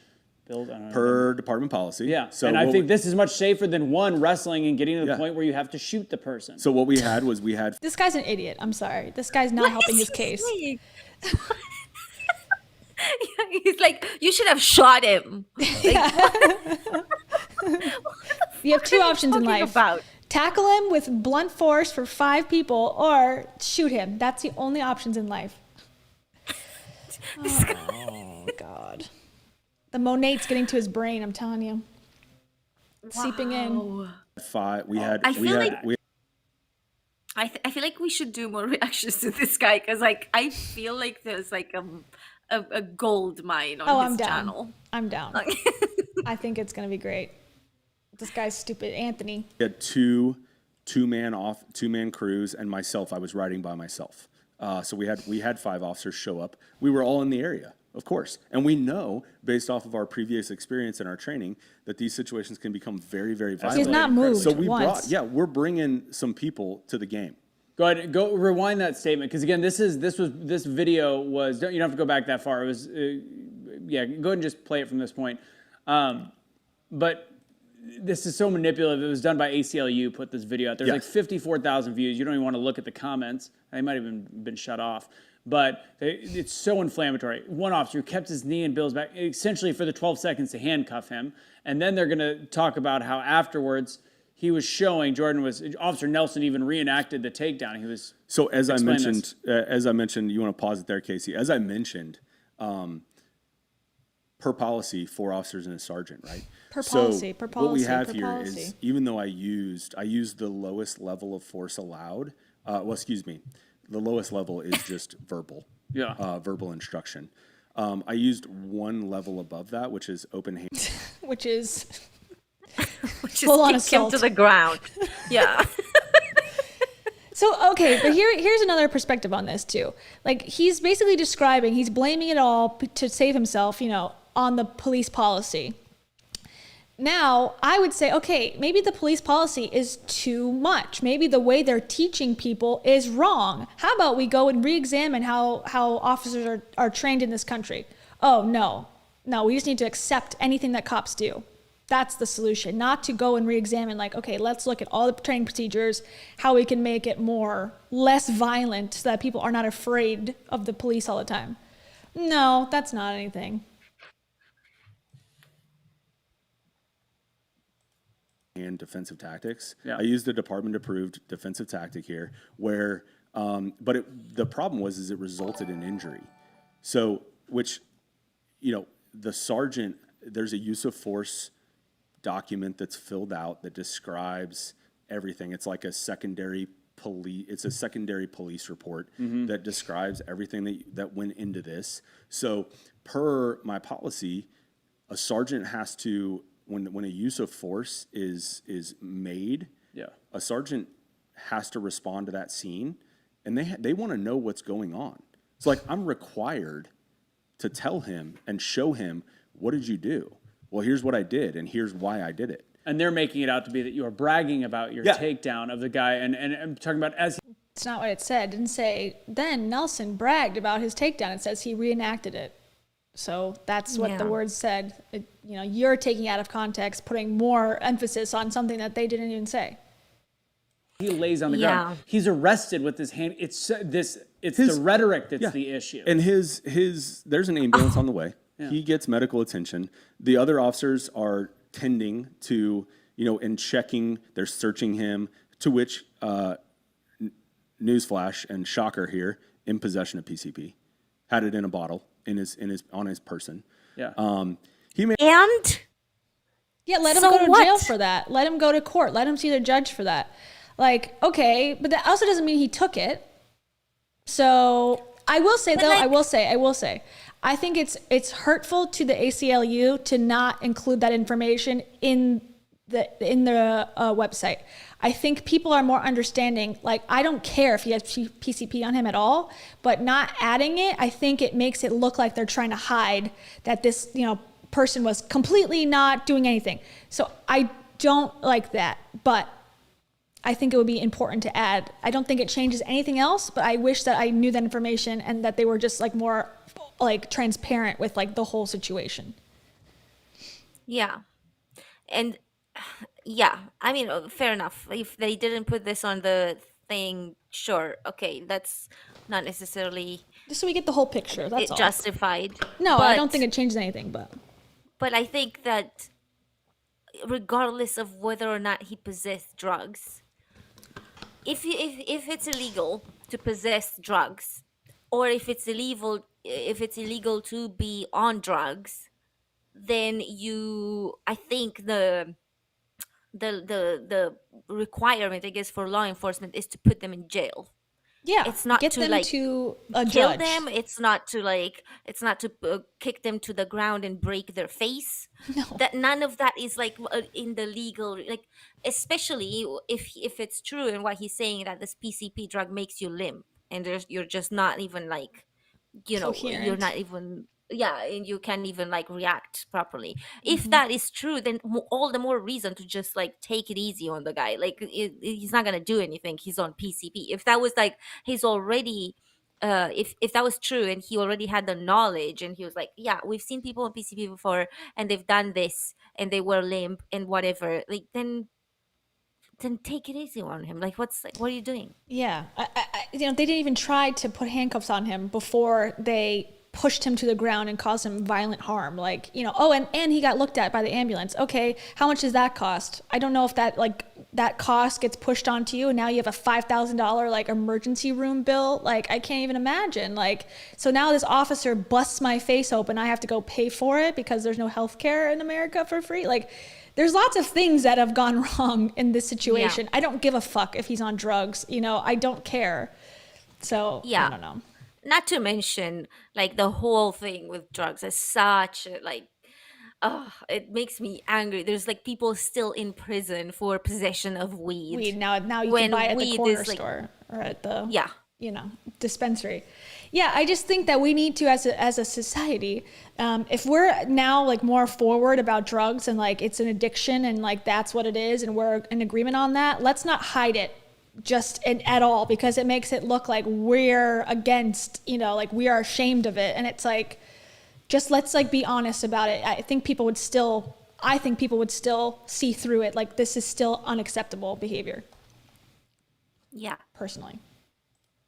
Build Per department policy. Yeah. So and I think this is much safer than one wrestling and getting to the point where you have to shoot the person. So what we had was This guy's an idiot. I'm sorry. This guy's not helping his case. He's like, you should have shot him. You have 2 options in life. Tackle him with blunt force for 5 people or shoot him. That's the only options in life. Oh, God. The Monet's getting to his brain, I'm telling you. Seeping in. 5. We had. I feel like we should do more reactions to this guy because, like, I feel like there's like a gold mine on his channel. I'm down. I think it's gonna be great. This guy's stupid, Anthony. We had two-man crews, and myself. I was riding by myself. So we had 5 officers show up. We were all in the area, of course, and we know based off of our previous experience and our training that these situations can become very, very violent. He's not moved. So once. we're bringing some people to the game. Go ahead, go rewind that statement because again, this video was. You don't have to go back that far. It was, go ahead and just play it from this point. But this is so manipulative. It was done by ACLU. Put this video out. There's like 54,000 views. You don't even want to look at the comments. They might have even been shut off. But it's so inflammatory. One officer kept his knee in Bill's back, essentially for the 12 seconds to handcuff him, and then they're going to talk about how afterwards. He was showing Officer Nelson even reenacted the takedown. He was as I mentioned, you want to pause it there, Casey. As I mentioned, per policy, 4 officers and a sergeant, right? Per policy. What we have here is even though I used the lowest level of force allowed. The lowest level is just verbal. Verbal instruction. I used one level above that, which is open hand. Which is full on assault. Him to the ground. Yeah. So, okay, but here's another perspective on this too. Like, he's basically he's blaming it all to save himself, on the police policy. Now, I would say, okay, maybe the police policy is too much. Maybe the way they're teaching people is wrong. How about we go and re-examine how officers are trained in this country? Oh, no, we just need to accept anything that cops do. That's the solution, not to go and re-examine like, okay, let's look at all the training procedures, how we can make it less violent so that people are not afraid of the police all the time. No, that's not anything. and defensive tactics. Yeah. I used a department-approved defensive tactic here, where, the problem was it resulted in injury. So, which, the sergeant, there's a use of force document that's filled out that describes everything. It's like a secondary police report that describes everything that went into this. So per my policy, a sergeant has to, when a use of force is made, a sergeant has to respond to that scene, and they want to know what's going on. It's like, I'm required to tell him and show him, what did you do? Well, here's what I did, and here's why I did it. And they're making it out to be that you are bragging about your takedown of the guy, and I'm talking about as. It's not what it said. It didn't say, then Nelson bragged about his takedown. It says he reenacted it. So that's what the words said. You're taking out of context, putting more emphasis on something that they didn't even say. He lays on the ground. He's arrested with his hand. It's the rhetoric that's the issue. And there's an ambulance on the way. Yeah. He gets medical attention. The other officers are tending to, and checking, they're searching him, to which, newsflash and shocker here, in possession of PCP. Had it in a bottle on his person. Yeah. Let him go to jail for that. Let him go to court. Let him see the judge for that. Like, okay, but that also doesn't mean he took it. So I will say, though, I will say, I think it's hurtful to the ACLU to not include that information in the website. I think people are more understanding. Like, I don't care if he has PCP on him at all, but not adding it, I think it makes it look like they're trying to hide that this, person was completely not doing anything. So I don't like that, but I think it would be important to add. I don't think it changes anything else, but I wish that I knew that information and that they were just like more like transparent with like the whole situation. Yeah. And I mean, fair enough. If they didn't put this on the thing, sure. Okay. That's not necessarily just so we get the whole picture. That's all. Justified. No, I don't think it changes anything, but I think that regardless of whether or not he possessed drugs, if it's illegal to possess drugs, or if it's illegal to be on drugs, then I think the requirement, I guess, for law enforcement is to put them in jail. Yeah, it's not get to them like to a kill judge. them. It's not to kick them to the ground and break their face. No. That none of that is like in the legal, like, especially if it's true and what he's saying, that this PCP drug makes you limp and you're just not even like, coherent. You're not even. Yeah, and you can't even like react properly. If that is true, then all the more reason to just like take it easy on the guy. Like he's not gonna do anything. He's on PCP. If that was like he's already, if that was true and he already had the knowledge and he was like, yeah, we've seen people on PCP before and they've done this and they were limp and whatever. Like then take it easy on him. Like what are you doing? Yeah, they didn't even try to put handcuffs on him before they pushed him to the ground and caused him violent harm. Like, and he got looked at by the ambulance. Okay, how much does that cost? I don't know if that cost gets pushed onto you and now you have a $5,000 like emergency room bill. Like, I can't even imagine. Like, so now this officer busts my face open. I have to go pay for it because there's no health care in America for free. Like, there's lots of things that have gone wrong in this situation. Yeah. I don't give a fuck if he's on drugs. I don't care. So, yeah. I don't know. Not to mention, like, the whole thing with drugs is such, like, it makes me angry. There's, like, people still in prison for possession of weed. Now you can buy it at the corner store or at the, dispensary. Yeah, I just think that we need to, as a society, if we're now, like, more forward about drugs and, like, it's an addiction and, like, that's what it is and we're in agreement on that, let's not hide it at all, because it makes it look like we're against, like we are ashamed of it. And it's like, just let's like be honest about it. I think people would still see through it. Like, this is still unacceptable behavior. Yeah. Personally.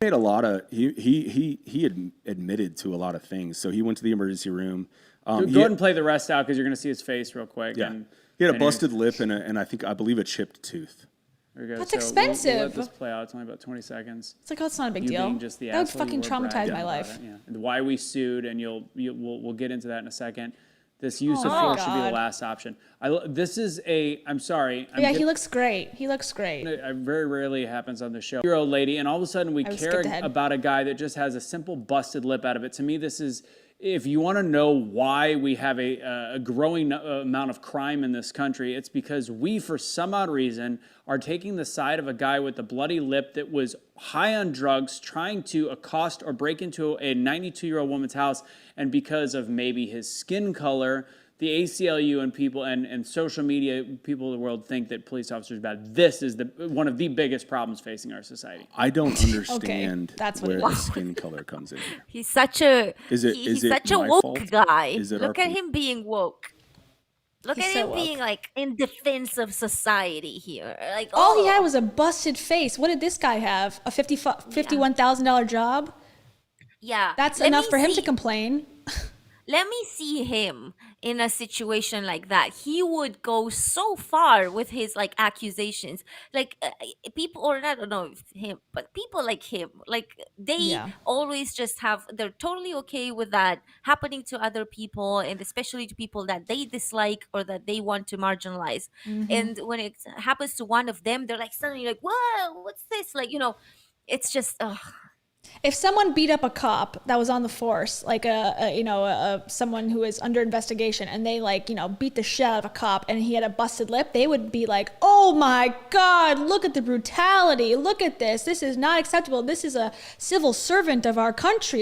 He made a lot of, he admitted to a lot of things. So he went to the emergency room. Go ahead and play the rest out because you're going to see his face real quick. Yeah. And He had a busted lip and I believe a chipped tooth. There we go. That's So expensive. We'll let this play out. It's only about 20 seconds. It's like, oh, it's not a big You deal. being just the That would asshole you fucking were traumatize bragging my about life. it, yeah. And why we sued, and we'll get into that in a second. This use of Oh, force should be the God. last option. I'm sorry. Yeah, he looks great. He looks great. It very rarely happens on the show. Year old lady, and all of a sudden we I was care skipped ahead. about a guy that just has a simple busted lip out of it. To me, this is, if you want to know why we have a growing amount of crime in this country, it's because we, for some odd reason, are taking the side of a guy with a bloody lip that was high on drugs, trying to accost or break into a 92-year-old woman's house, and because of maybe his skin color, the ACLU and people and social media people of the world think that police officers are bad. This is one of the biggest problems facing our society. I don't understand that's what where it the is. skin color comes in here. He's such a Is it such a my woke fault? guy. Is it Look our at him being woke. Look He's at so him being woke. like in defense of society here. Like All he had was a busted face. What did this guy have? A $51,000 job? yeah. That's Let enough me for him to see- complain. Let me see him in a situation like that. He would go so far with his like accusations, like people, or I don't know if him, but people like him, like they Yeah. always just they're totally okay with that happening to other people, and especially to people that they dislike or that they want to marginalize. And when it happens to one of them, they're like suddenly like, whoa, what's this? Like, it's just, If someone beat up a cop that was on the force, like someone who is under investigation, and they beat the shit out of a cop and he had a busted lip, they would be like, oh my God, look at the brutality. Look at this. This is not acceptable. This is a civil servant of our country.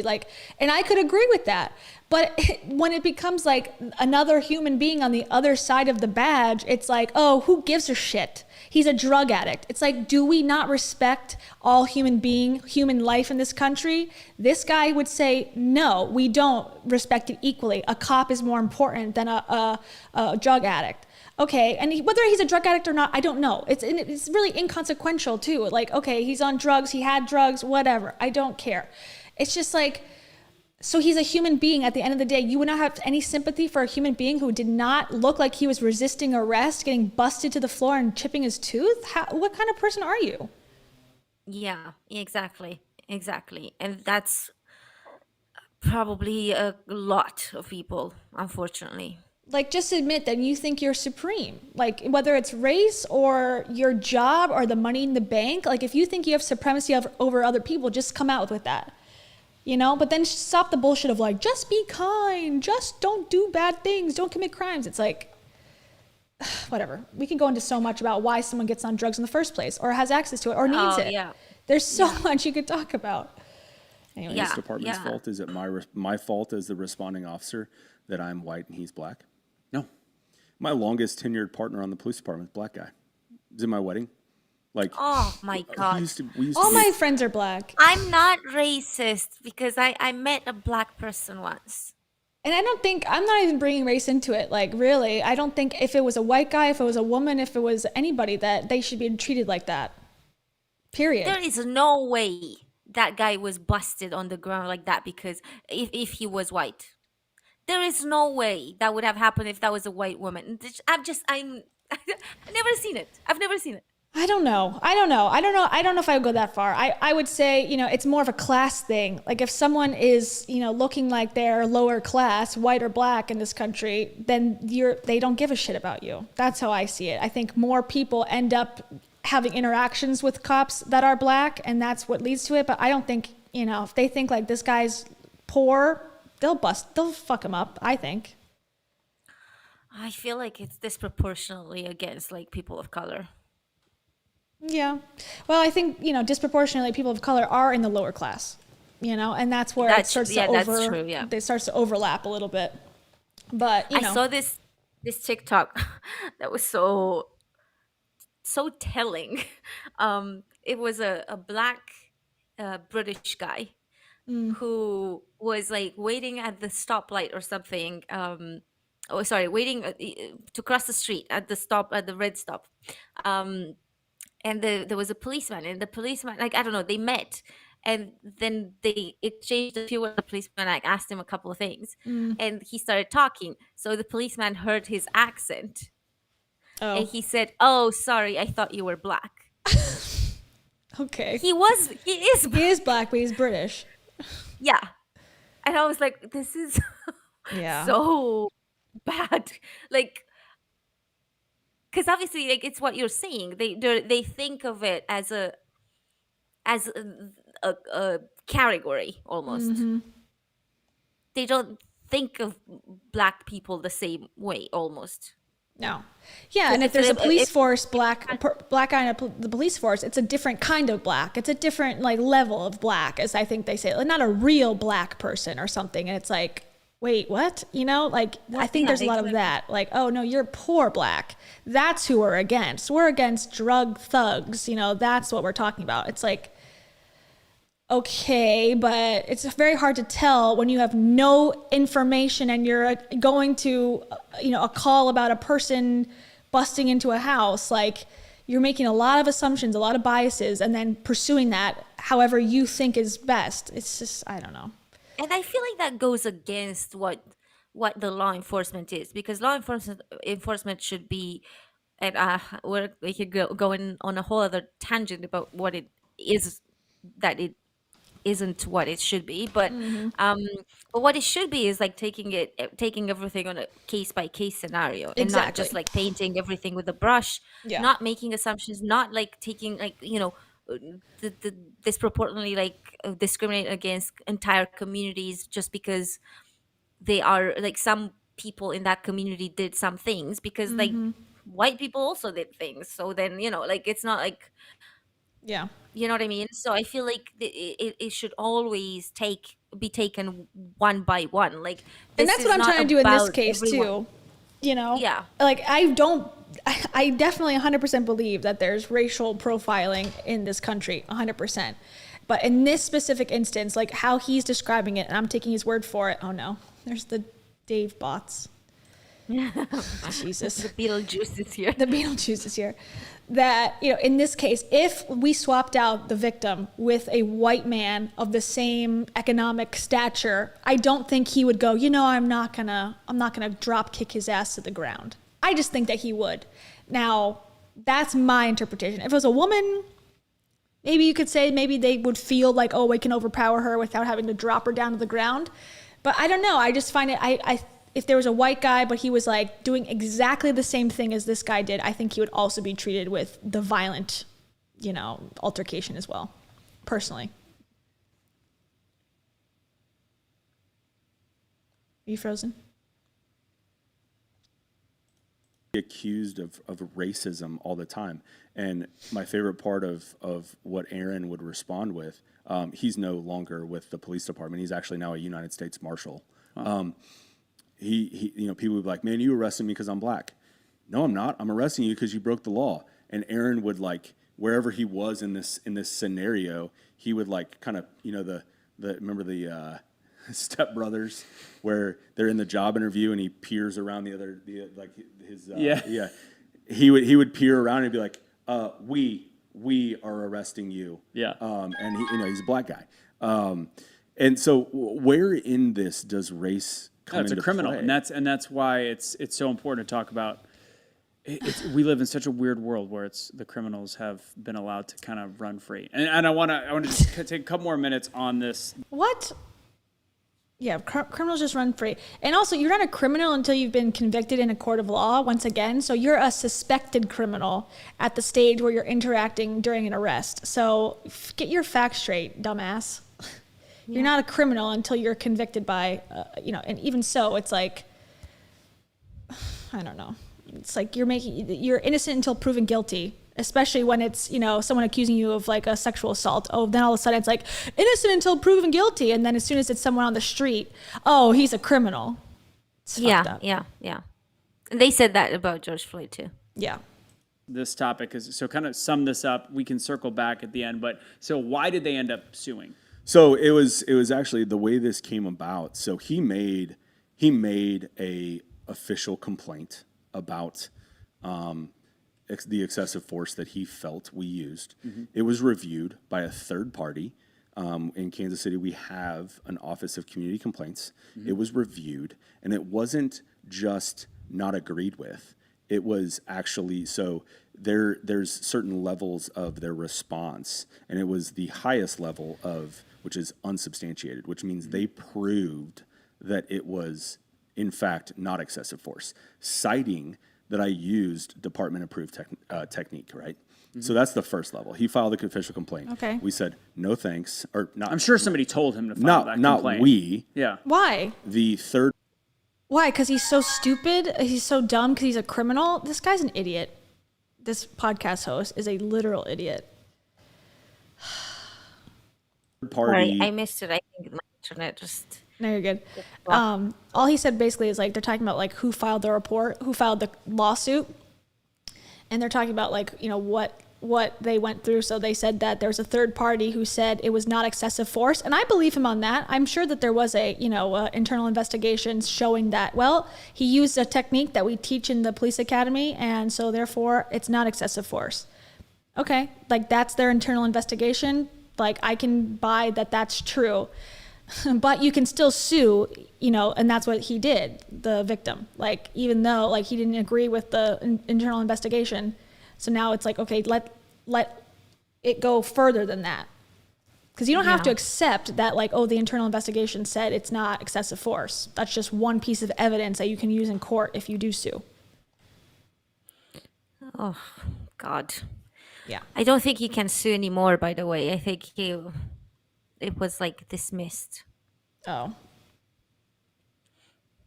And I could agree with that. But when it becomes like another human being on the other side of the badge, it's like, oh, who gives a shit? He's a drug addict. It's like, do we not respect all human life in this country? This guy would say, no, we don't respect it equally. A cop is more important than a drug addict. Okay, and whether he's a drug addict or not, I don't know. It's really inconsequential too. Like, okay, he's on drugs, he had drugs, whatever. I don't care. It's just like, so he's a human being at the end of the day. You would not have any sympathy for a human being who did not look like he was resisting arrest, getting busted to the floor and chipping his tooth? What kind of person are you? yeah, exactly. And that's probably a lot of people, unfortunately. Like, just admit that you think you're supreme. Like, whether it's race or your job or the money in the bank, like if you think you have supremacy over other people, just come out with that. But then stop the bullshit of like, just be kind, just don't do bad things, don't commit crimes. It's like, whatever. We can go into so much about why someone gets on drugs in the first place or has access to it or needs it. Yeah. There's so much you could talk about. Anyways. Yeah. Police department's fault? Is it my fault as the responding officer that I'm white and he's black? No. My longest tenured partner on the police department, black guy. Is in my wedding. Like, Oh my God. we used to All be- my friends are black. I'm not racist because I met a black person once. And I'm not even bringing race into it. Like, really, I don't think if it was a white guy, if it was a woman, if it was anybody, that they should be treated like that. Period. There is no way that guy was busted on the ground like that because if he was white. There is no way that would have happened if that was a white woman. I've never seen it. I've never seen it. I don't know if I would go that far. I would say, it's more of a class thing. Like if someone is, looking like they're lower class, white or black in this country, then they don't give a shit about you. That's how I see it. I think more people end up having interactions with cops that are black, and that's what leads to it. But I don't think, if they think like this guy's poor, they'll fuck him up, I think. I feel like it's disproportionately against like people of color. Yeah. Well, I think, disproportionately people of color are in the lower class, and that's where it starts that's true, yeah. It starts to overlap a little bit. But, I saw this TikTok that was so telling. It was a black British guy who was like waiting at the stoplight or something. Waiting to cross the street at the red stop. And there was a policeman, and the policeman, like, I don't know, they met, and then they exchanged a few with the policeman. I asked him a couple of things, and he started talking. So the policeman heard his accent, and he said, "Oh, sorry, I thought you were black." Okay. He is black, but he's British. Yeah. And I was like, this is Yeah. so bad. Like, because obviously, like, it's what you're saying. They think of it as a category almost. They don't think of black people the same way almost. No. Yeah, and if there's a police force, black guy in the police force, it's a different kind of black. It's a different like level of black, as I think they say. Like, not a real black person or something. And it's like, wait, what? You know, like I think there's a lot of that. Like, oh no, you're poor black. That's who we're against. We're against drug thugs. You know, that's what we're talking about. It's like, okay, but it's very hard to tell when you have no information and you're going to, a call about a person busting into a house. Like, you're making a lot of assumptions, a lot of biases, and then pursuing that however you think is best. It's just, I don't know. And I feel like that goes against what the law enforcement is, because law enforcement should be, and we could go in on a whole other tangent about what it is that it isn't what it should be, but what it should be is like taking everything on a case by case scenario, and not just like painting everything with a brush, not making assumptions, not like taking like the disproportionately like discriminate against entire communities just because they are like some people in that community did some things, because like white people also did things, so then like it's not like, you know what I mean? So I feel like it should always be taken one by one. Like, and that's what I'm trying to do in this case too. Yeah. Like I definitely 100% believe that there's racial profiling in this country, 100%. But in this specific instance, like how he's describing it, and I'm taking his word for it. Oh no, there's the Dave bots. Jesus. The Beetlejuice is here. The Beetlejuice is here. That, in this case, if we swapped out the victim with a white man of the same economic stature, I don't think he would go, I'm not gonna drop kick his ass to the ground. I just think that he would. Now, that's my interpretation. If it was a woman, maybe you could say maybe they would feel like, oh, we can overpower her without having to drop her down to the ground. But I don't know. I just find it, if there was a white guy, but he was like doing exactly the same thing as this guy did, I think he would also be treated with the violent, altercation as well, personally. Are you frozen? Accused of racism all the time. And my favorite part of what Aaron would respond with, he's no longer with the police department. He's actually now a United States Marshal. He people would be like, man, you arrested me because I'm black. No, I'm not. I'm arresting you because you broke the law. And Aaron would, like, wherever he was in this scenario, he would like kind of, remember the Step Brothers, where they're in the job interview and he peers around he would peer around and be like, we are arresting you. Yeah. And he's a black guy. And so where in this does race come into it's a criminal play? and that's why it's so important to talk about. We live in such a weird world where the criminals have been allowed to kind of run free. And I want to just take a couple more minutes on this. What? Yeah, criminals just run free. And also, you're not a criminal until you've been convicted in a court of law, once again. So you're a suspected criminal at the stage where you're interacting during an arrest. So get your facts straight, dumbass. You're not a criminal until you're convicted by, and even so, it's like, I don't know. It's like you're innocent until proven guilty, especially when it's, someone accusing you of like a sexual assault. Oh, then all of a sudden it's like innocent until proven guilty. And then as soon as it's someone on the street, oh, he's a criminal. It's fucked up. Yeah. And they said that about George Floyd too. Yeah. This topic is, so kind of sum this up. We can circle back at the end, but so why did they end up suing? So it was actually the way this came about. So he made a official complaint about the excessive force that he felt we used. Mm-hmm. It was reviewed by a third party. In Kansas City, we have an Office of Community Complaints. Mm-hmm. It was reviewed, and it wasn't just not agreed with. it was actually so there's certain levels of their response, and it was the highest level of which is unsubstantiated, which means they proved that it was in fact not excessive force, citing that I used department approved technique, right? So that's the first level. He filed a official complaint. Okay. We said no thanks, or not. I'm sure somebody told him to file that Not complaint. we. Yeah. Why? The third. Why? Because he's so stupid? He's so dumb because he's a criminal? This guy's an idiot. This podcast host is a literal idiot. Party. Sorry, I missed it. I think my internet just... No, you're good. All he said basically is like they're talking about like who filed the report, who filed the lawsuit, and they're talking about like, you know, what they went through. So they said that there was a third party who said it was not excessive force, and I believe him on that. I'm sure that there was a, you know, internal investigations showing that, well, he used a technique that we teach in the police academy, and so therefore it's not excessive force. Okay, like that's their internal investigation. Like I can buy that that's true. But you can still sue, you know, and that's what he did, the victim. Like, even though, like, he didn't agree with the internal investigation. So now it's like, okay, let it go further than that. Because you don't have to accept that, like, oh, the internal investigation said it's not excessive force. That's just one piece of evidence that you can use in court if you do sue. Oh, God. Yeah. I don't think he can sue anymore, by the way. I think it was like dismissed. Oh.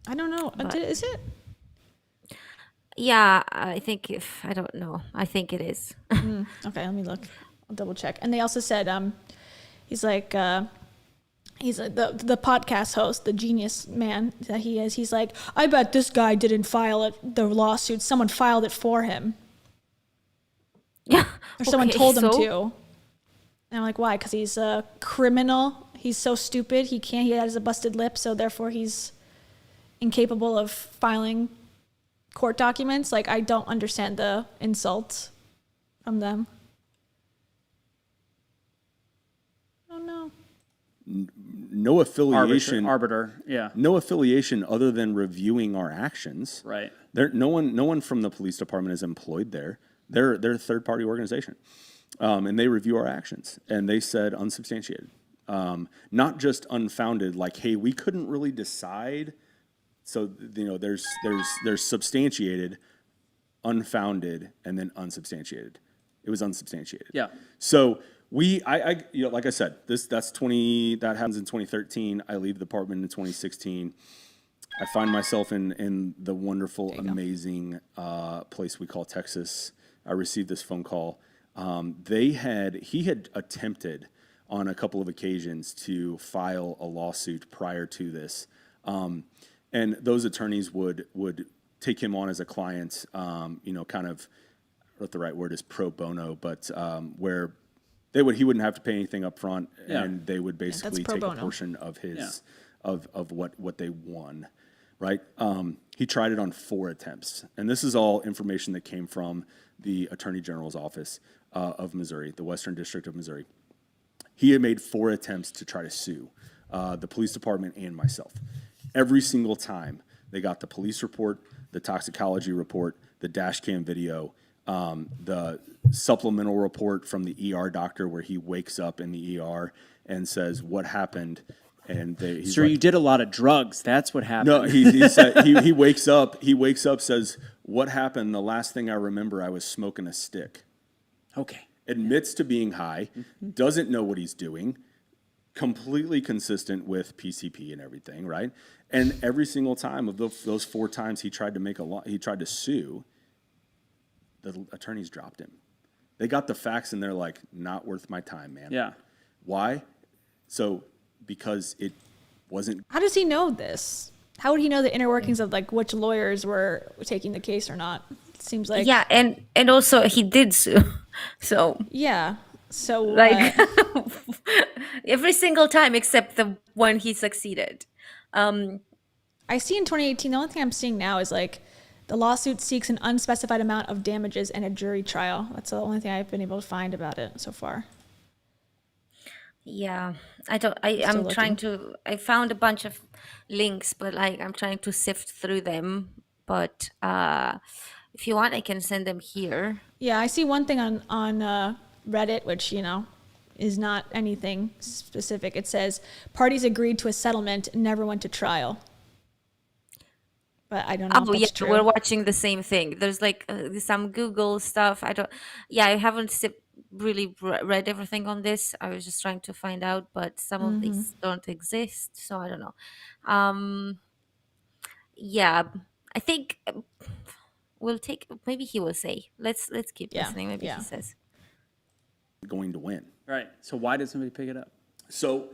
I don't know. Is it? Yeah, I think I don't know. I think it is. Okay, let me look. I'll double check. And they also said, he's like, he's the podcast host, the genius man that he is. He's like, I bet this guy didn't file the lawsuit. Someone filed it for him. Yeah. Or someone told him to. And I'm like, why? Because he's a criminal. He's so stupid. He has a busted lip, so therefore he's incapable of filing court documents. Like, I don't understand the insult from them. I don't know. No affiliation. Arbiter, yeah. No affiliation other than reviewing our actions. Right. No one from the police department is employed there. They're a third-party organization. And they review our actions, and they said unsubstantiated, not just unfounded. Like, hey, we couldn't really decide. So you know, there's substantiated, unfounded, and then unsubstantiated. It was unsubstantiated. Yeah. So I you know, like I said, that happens in 2013. I leave the department in 2016. I find myself in the wonderful, amazing place we call Texas. I received this phone call. He had attempted on a couple of occasions to file a lawsuit prior to this. And those attorneys would take him on as a client, you know, kind of, I don't know if the right word is pro bono, but where he wouldn't have to pay anything up front, and they would basically take a portion of his, of what they won, right? He tried it on 4 attempts. And this is all information that came from the Attorney General's office of Missouri, the Western District of Missouri. He had made 4 attempts to try to sue the police department and myself. Every single time they got the police report, the toxicology report, the dash cam video, the supplemental report from the ER doctor where he wakes up in the ER and says, what happened? And he's Sir, like, you did a lot of drugs. That's what happened. No, he said he wakes up, says, what happened? The last thing I remember, I was smoking a stick. Okay. Admits to being high, doesn't know what he's doing, completely consistent with PCP and everything, right? And every single time of those 4 times he tried to sue, the attorneys dropped him. They got the facts and they're like, not worth my time, man. Yeah. Why? So because it wasn't. How does he know this? How would he know the inner workings of like which lawyers were taking the case or not? It seems like and also he did sue, so yeah. So like every single time except the one he succeeded. I see in 2018. The only thing I'm seeing now is like the lawsuit seeks an unspecified amount of damages and a jury trial. That's the only thing I've been able to find about it so far. Yeah, I'm trying to. I found a bunch of links, but like I'm trying to sift through them. But If you want, I can send them here. Yeah, I see one thing on Reddit, which, is not anything specific. It says parties agreed to a settlement and never went to trial. But I don't know if that's true. We're watching the same thing. There's like some Google stuff. I haven't really read everything on this. I was just trying to find out, but some of these don't exist, so I don't know. Yeah, I think we'll take. Maybe he will say. Let's keep listening. Maybe he says. Going to win. Right. So why did somebody pick it up? So,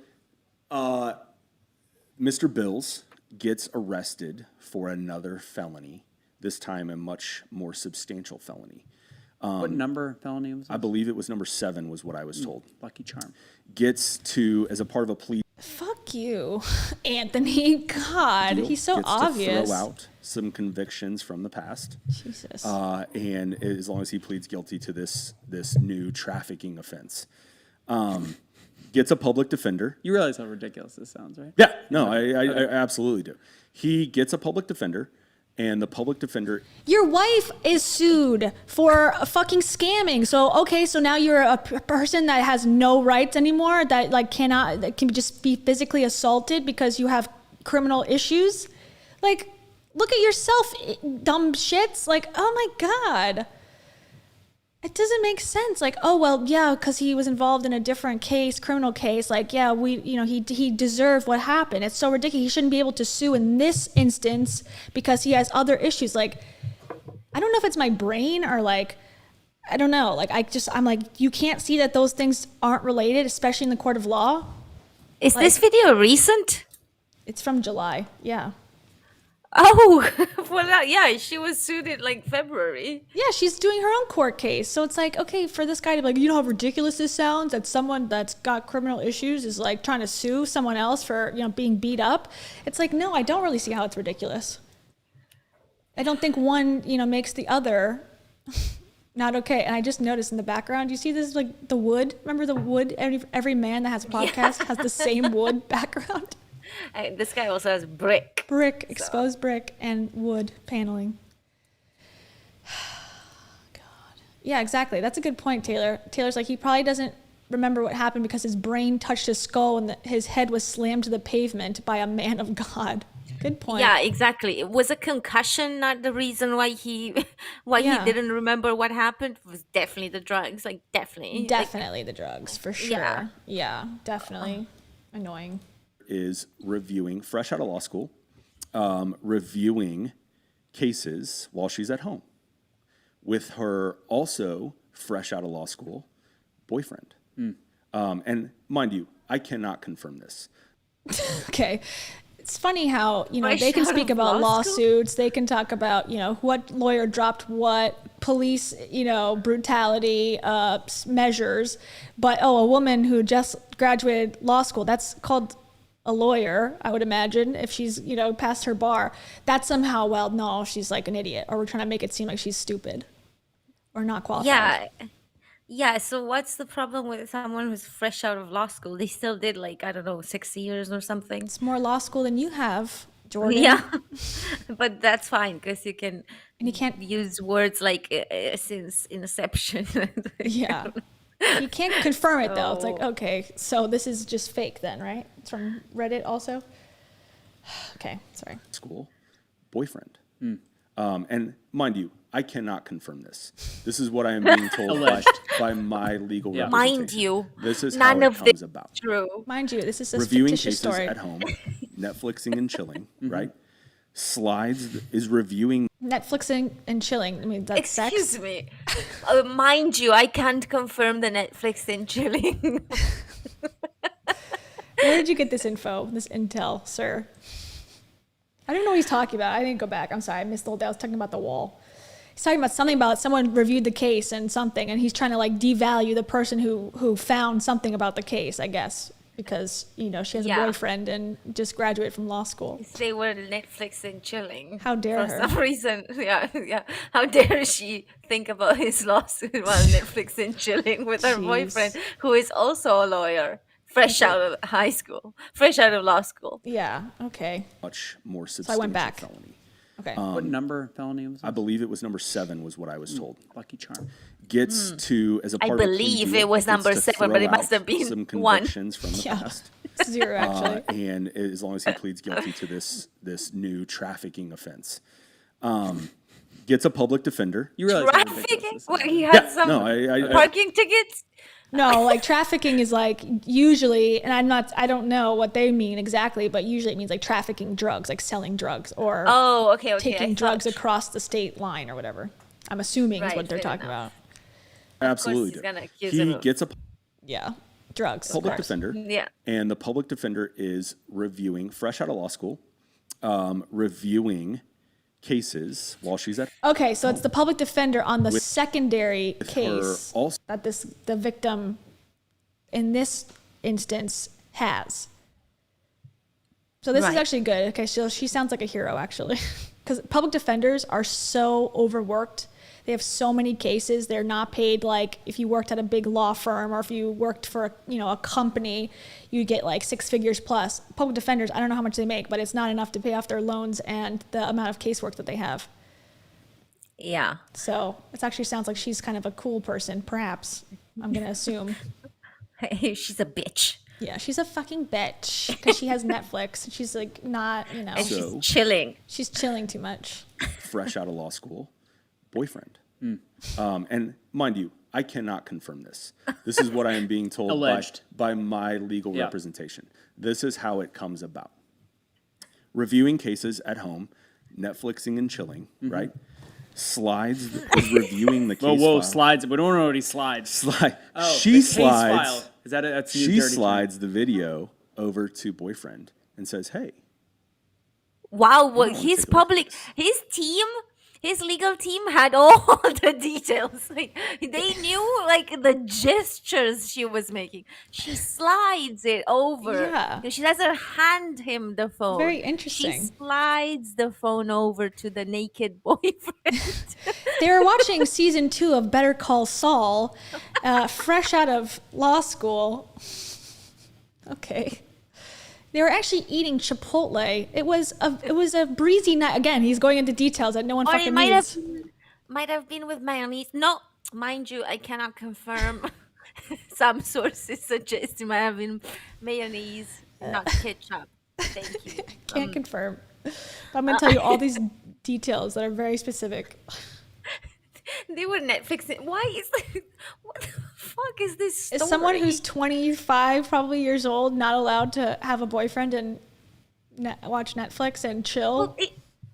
Mr. Bills gets arrested for another felony, this time a much more substantial felony. What number felony was it? I believe it was number 7 was what I was told. Lucky charm. Gets to, as a part of a plea Fuck you, Anthony. God, deal, he's so gets obvious. to throw out some convictions from the past. Jesus. And as long as he pleads guilty to this new trafficking offense. Gets a public defender. You realize how ridiculous this sounds, right? Yeah, no, I absolutely do. He gets a public defender, and the public defender... Your wife is sued for fucking scamming. So, okay, so now you're a person that has no rights anymore, that can just be physically assaulted because you have criminal issues? Like, look at yourself, dumb shits. Like, oh my God. It doesn't make sense. Like, oh, well, yeah, because he was involved in a different case, criminal case. Like, yeah, he deserved what happened. It's so ridiculous. He shouldn't be able to sue in this instance because he has other issues. Like, I don't know if it's my brain or like, I don't know. Like, I'm like, you can't see that those things aren't related, especially in the court of law. Is this video recent? It's from July. Yeah. Oh, well, yeah, she was sued in like February. Yeah, she's doing her own court case. So it's like, okay, for this guy to be like, you know how ridiculous this sounds? That someone that's got criminal issues is like trying to sue someone else for, being beat up. It's like, no, I don't really see how it's ridiculous. I don't think one, makes the other not okay. And I just noticed in the background, you see this, like the wood? Remember the wood? Every man that has a podcast has the same wood background. This guy also has brick. Exposed brick and wood paneling. God. Yeah, exactly. That's a good point, Taylor. Taylor's like, he probably doesn't remember what happened because his brain touched his skull and his head was slammed to the pavement by a man of God. Good point. Yeah, exactly. It was a concussion not the reason why he didn't remember what happened. It was definitely the drugs. Like, definitely. Definitely the drugs, for sure. Yeah, definitely. Annoying. Is reviewing, fresh out of law school, reviewing cases while she's at home with her also fresh out of law school boyfriend. And mind you, I cannot confirm this. Okay. It's funny how, they can speak about lawsuits. They can talk about, what lawyer dropped what, police, brutality, measures. But, a woman who just graduated law school, that's called a lawyer, I would imagine, if she's, past her bar. That somehow, well, no, she's like an idiot. Or we're trying to make it seem like she's stupid or not qualified. Yeah, so what's the problem with someone who's fresh out of law school? They still did 6 years or something. It's more law school than you have, Jordan. Yeah, but that's fine because you can't use words like since inception. Yeah. You can't confirm it though. It's like, okay, so this is just fake then, right? It's from Reddit also. Okay, sorry. School boyfriend. And mind you, I cannot confirm this. This is what I am being told by my legal representation. Mind you, this is none how of it comes this about. True. Mind you, this is a reviewing fictitious cases story. at home, Netflixing and chilling, right? Slides is reviewing Netflixing and chilling. I mean, that's sex. Excuse me. Mind you, I can't confirm the Netflix and chilling. Where did you get this info, this intel, sir? I don't know what he's talking about. I didn't go back. I'm sorry. I missed the whole day. I was talking about the wall. He's talking about something about someone reviewed the case and something, and he's trying to devalue the person who found something about the case, I guess, because, she has a boyfriend and just graduated from law school. They were Netflix and chilling. How dare her? For some reason. Yeah. How dare she think about his lawsuit while Netflix and chilling with her boyfriend, who is also a lawyer. Fresh out of high school, fresh out of law school. Yeah, okay. Much more substantial so I went back. felony. Okay. What number felony was I believe it was number 7 was what I was told. Lucky charm. Gets to, as a part I of the plea believe deal, it was gets number to 7, but throw it must have out been some 1. convictions from the Yeah. past. 0 actually. And as long as he pleads guilty to this new trafficking offense, gets a public defender. You realize how ridiculous Trafficking? this is. What, he had some I parking tickets? No, like trafficking is like usually, and I don't know what they mean exactly, but usually it means like trafficking drugs, like selling drugs or Oh, okay. taking drugs across the state line or whatever. I'm assuming is Right, what they're fair talking about. absolutely he's do. gonna accuse him He of- gets a Yeah, drugs. of public course. defender. Yeah. And the public defender is reviewing, fresh out of law school, reviewing cases while she's at Okay, so it's the public defender on the secondary her case also. that the victim in this instance has. So this is Right. actually good. Okay, so she sounds like a hero actually, because public defenders are so overworked. They have so many cases. They're not paid like if you worked at a big law firm or if you worked for a company, you get like 6 figures plus. Public defenders, I don't know how much they make, but it's not enough to pay off their loans and the amount of casework that they have. Yeah. So it actually sounds like she's kind of a cool person, perhaps. I'm gonna assume. She's a bitch. Yeah, she's a fucking bitch because she has Netflix. She's like not, And So- she's chilling. she's chilling too much. fresh out of law school, boyfriend. And mind you, I cannot confirm this. This is what I am being told Alleged. by my legal Yeah. representation. This is how it comes about. Reviewing cases at home, Netflixing and chilling, right? Slides is reviewing the case Whoa, file. slides. We don't know what he slides. Slide. Oh, She the case slides. file. Is that that's a new She dirty term. slides the video over to boyfriend and says, "Hey, Wow, well, wanna his take a look at public, his legal team had all the details. Like they knew like the gestures she was making. She slides it over. Yeah. She doesn't hand him the phone. Very She interesting. slides the phone over to the naked boyfriend. They were watching season 2 of Better Call Saul, fresh out of law school. Okay. They were actually eating Chipotle. It was a breezy night. Again, he's going into details that no one Or fucking it needs. might have been with mayonnaise. No, mind you, I cannot confirm. Some sources suggest it might have been mayonnaise, not ketchup. Thank you. Can't confirm. But I'm gonna tell you all these details that are very specific. They were Netflixing. Why is what the fuck is this story? Is someone who's 25, probably years old, not allowed to have a boyfriend and watch Netflix and chill? Well,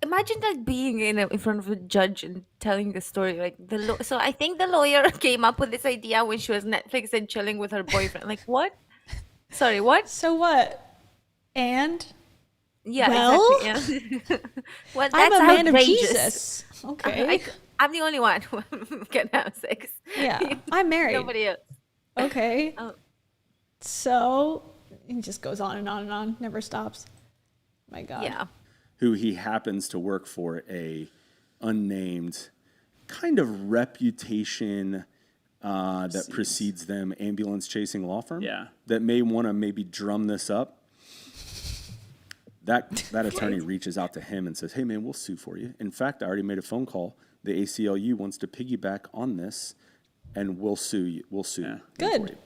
imagine like being in front of a judge and telling the story like so I think the lawyer came up with this idea when she was Netflix and chilling with her boyfriend. Like what? Sorry, what? So what? And Yeah, well, exactly. Yeah. Well, I'm that's a man of outrageous. Jesus. Okay. I'm the only one who can have sex. Yeah, I'm married. Nobody else. Okay. Oh. So it just goes on and on and on, never stops. My God. Yeah. who he happens to work for a unnamed kind of reputation that precedes them ambulance chasing law firm. Yeah. That may want to maybe drum this up. That attorney reaches out to him and says, "Hey man, we'll sue for you. In fact, I already made a phone call. The ACLU wants to piggyback on this, and we'll sue you. We'll sue you for Good. you."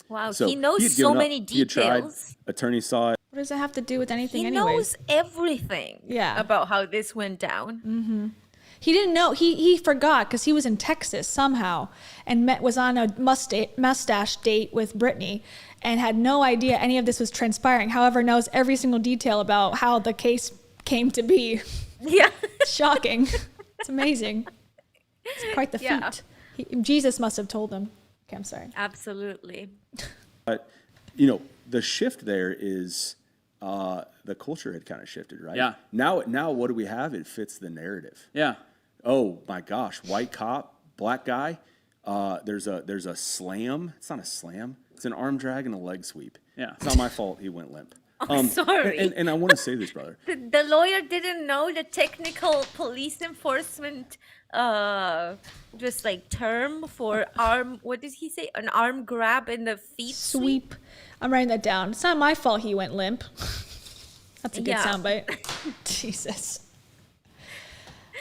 Wow, So he knows had so given up. many He had tried. details. Attorney saw it. What does it have to do with anything He anyways? knows everything Yeah. about how this went down. He didn't know. He forgot because he was in Texas somehow and was on a mustache date with Brittany and had no idea any of this was transpiring. However, knows every single detail about how the case came to be. Yeah. Shocking. It's amazing. It's quite the Yeah. feat. Jesus must have told him. Okay, I'm sorry. Absolutely. But, the shift there is the culture had kind of shifted, right? Yeah. Now what do we have? It fits the narrative. Yeah. Oh my gosh, white cop, black guy. There's a slam. It's not a slam. It's an arm drag and a leg sweep. Yeah. It's not my fault he went limp. Sorry. And I want to say this, brother. The lawyer didn't know the technical police enforcement just like term for arm, what did he say? An arm grab in the feet sweep? I'm writing that down. It's not my fault he went limp. That's a good Yeah. soundbite. Jesus.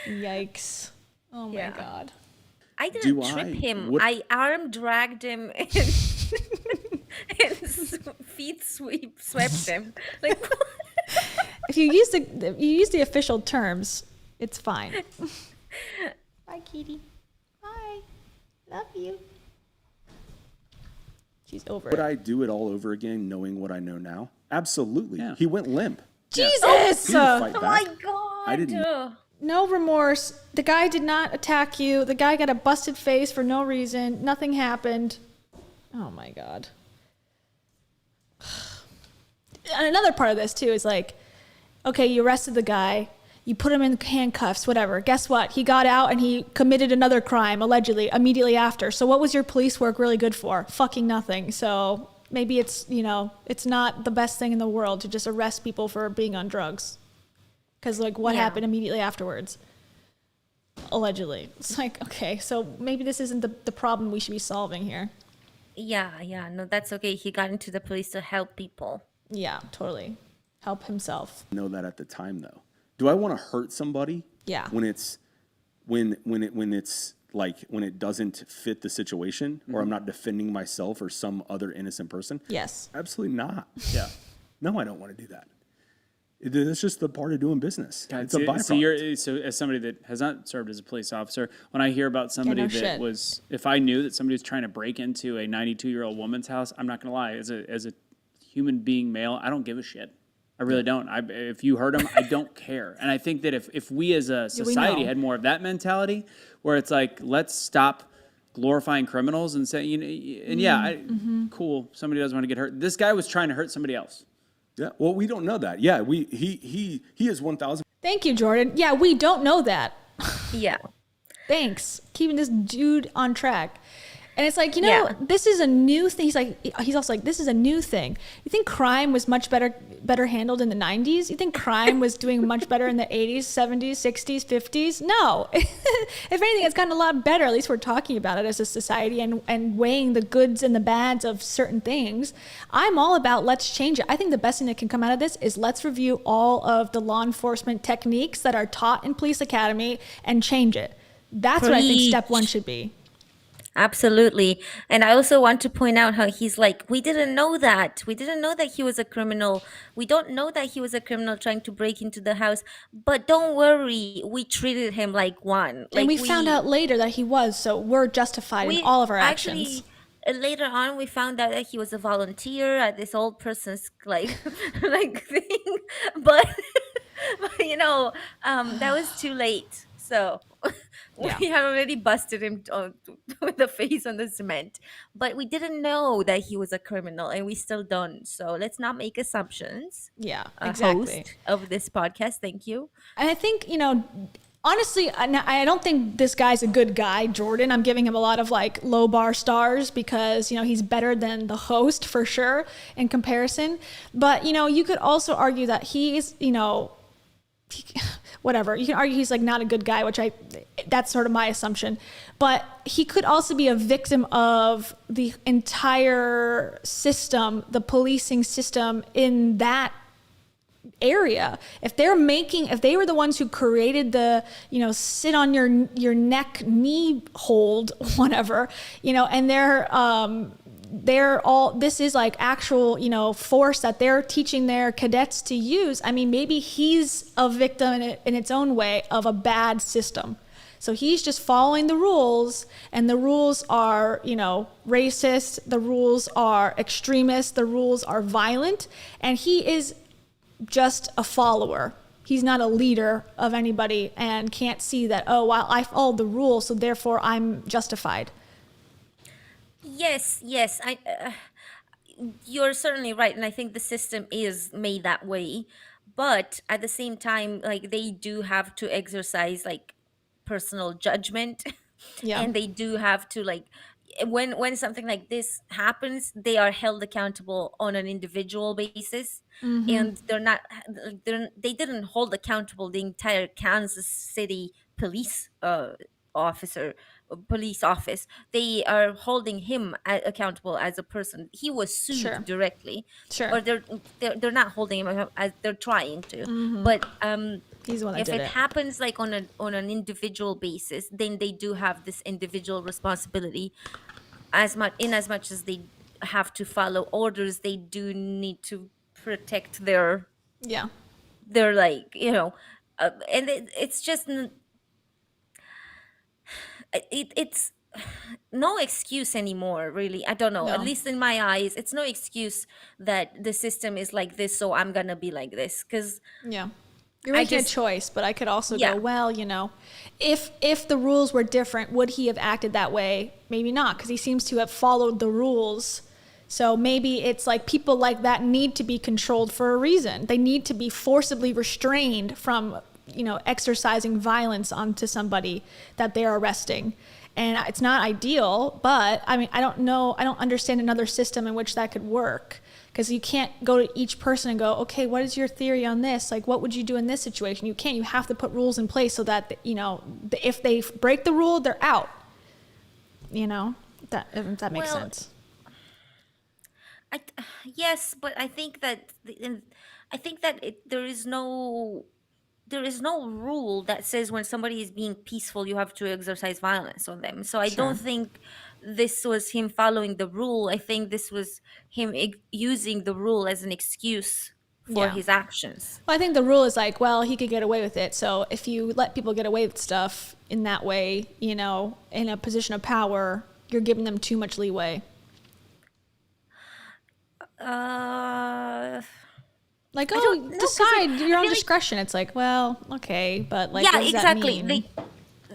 Yikes. Oh my God. I didn't trip him. I arm dragged him and, and feet swept him. Like, if you use the official terms, it's fine. Bye, kitty. Bye. Love you. She's over Would it. I do it all over again, knowing what I know now? Absolutely. Yeah. He went limp. Jesus! He didn't fight oh back. my God. I didn't. No remorse. The guy did not attack you. The guy got a busted face for no reason. Nothing happened. Oh my God. And another part of this too is like, okay, you arrested the guy, you put him in handcuffs, whatever. Guess what? He got out and he committed another crime, allegedly, immediately after. So what was your police work really good for? Fucking nothing. So maybe it's, it's not the best thing in the world to just arrest people for being on drugs. Because, like, what happened immediately afterwards? Allegedly. It's like, okay, so maybe this isn't the problem we should be solving here. Yeah, no, that's okay. He got into the police to help people. Yeah, totally. Help himself. I know that at the time, though. Do I want to hurt somebody? Yeah. When it's when it's like when it doesn't fit the situation, or I'm not defending myself or some other innocent person? Yes. Absolutely not. Yeah. No, I don't want to do that. It's just the part of doing business. It's a byproduct. So as somebody that has not served as a police officer, when I hear about somebody was, if I knew that somebody was trying to break into a 92-year-old woman's house, I'm not going to lie, as a human being male, I don't give a shit. I really don't. If you hurt them, I don't care. And I think that if we as a society had more of that mentality, where it's like, let's stop glorifying criminals and say, cool, somebody doesn't want to get hurt. This guy was trying to hurt somebody else. Yeah, well, we don't know that. Yeah, he is 1,000. Thank you, Jordan. Yeah, we don't know that. Yeah. Thanks. Keeping this dude on track. And it's like, this is a new thing. He's also like, this is a new thing. You think crime was much better handled in the 90s? You think crime was doing much better in the 80s, 70s, 60s, 50s? No. If anything, it's gotten a lot better. At least we're talking about it as a society and weighing the goods and the bads of certain things. I'm all about let's change it. I think the best thing that can come out of this is let's review all of the law enforcement techniques that are taught in police academy and change it. That's what I think step one should be. Absolutely. And I also want to point out how he's like, we didn't know that. We didn't know that he was a criminal. We don't know that he was a criminal trying to break into the house. But don't worry, we treated him like one. And we found out later that he was, so we're justified in all of our actions. Later on, we found out that he was a volunteer at this old person's like thing. But that was too late. So we had already busted him with the face on the cement. But we didn't know that he was a criminal, and we still don't. So let's not make assumptions. Yeah, exactly. Host of this podcast, thank you. And I think, honestly, I don't think this guy's a good guy, Jordan. I'm giving him a lot of like low bar stars because, he's better than the host for sure in comparison. But, you could also argue that he's, whatever. You can argue he's like not a good guy, that's sort of my assumption. But he could also be a victim of the entire system, the policing system in that area. If they were the ones who created the, sit on your neck, knee hold, whatever, and this is like actual, force that they're teaching their cadets to use. I mean, maybe he's a victim in its own way of a bad system. So he's just following the rules, and the rules are, racist, the rules are extremist, the rules are violent, and he is just a follower. He's not a leader of anybody and can't see that, I followed the rules, so therefore I'm justified. Yes, you're certainly right, and I think the system is made that way. But at the same time, like they do have to exercise like personal judgment, and they do have to like when something like this happens, they are held accountable on an individual basis, and they didn't hold accountable the entire Kansas City police officer police office. They are holding him accountable as a person. He was sued directly, or they're not holding him as they're trying to. But he's the one that if did it it. happens like on an individual basis, then they do have this individual responsibility. As much as they have to follow orders, they do need to protect their like, and it's just it's no excuse anymore, really. I don't know, at least in my eyes, it's no excuse that the system is like this, so I'm gonna be like this, because you're making a choice. But I could also go, well, if the rules were different, would he have acted that way? Maybe not, because he seems to have followed the rules. So maybe it's like people like that need to be controlled for a reason. They need to be forcibly restrained from, exercising violence onto somebody that they're arresting. And it's not ideal, but I mean, I don't know. I don't understand another system in which that could work, because you can't go to each person and go, okay, what is your theory on this? Like, what would you do in this situation? You can't. You have to put rules in place so that, if they break the rule, they're out. If that makes sense. Yes, but I think that there is no rule that says when somebody is being peaceful, you have to exercise violence on them. So I don't think this was him following the rule. I think this was him using the rule as an excuse for his actions. Well, I think the rule is like, well, he could get away with it. So if you let people get away with stuff in that way, in a position of power, you're giving them too much leeway. Like, decide your own discretion. It's like, well, okay, but like, what does exactly. that mean?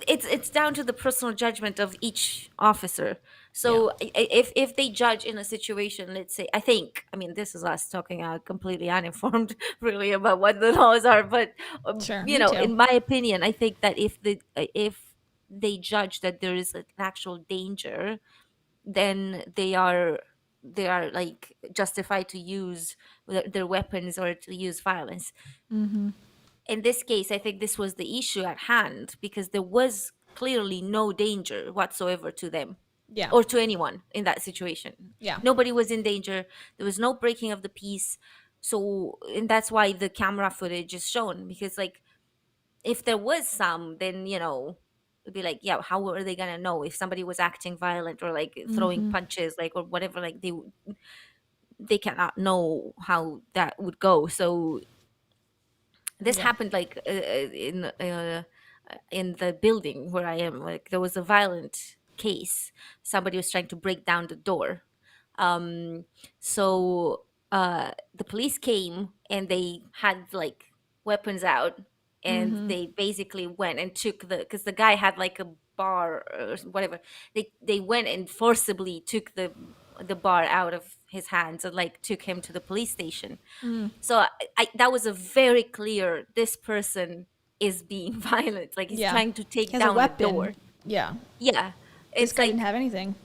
It's down to the personal judgment of each officer. So if they judge in a situation, let's say, this is us talking out completely uninformed, really, about what the laws are. But in my opinion, I think that if they judge that there is an actual danger, then they are like justified to use their weapons or to use violence. In this case, I think this was the issue at hand, because there was clearly no danger whatsoever to them or to anyone in that situation. Nobody was in danger. There was no breaking of the peace. So, and that's why the camera footage is shown, because like, if there was some, then it'd be like, how are they gonna know if somebody was acting violent or like throwing punches, like, or whatever? Like, they cannot know how that would go. So this happened like in the building where I am. Like, there was a violent case. Somebody was trying to break down the door. So the police came and they had like weapons out. And they basically went and took because the guy had like a bar or whatever. They went and forcibly took the bar out of his hands and like took him to the police station. So that was a very clear, this person is being violent. Like, he's trying to take down the door. Yeah. This guy didn't have anything.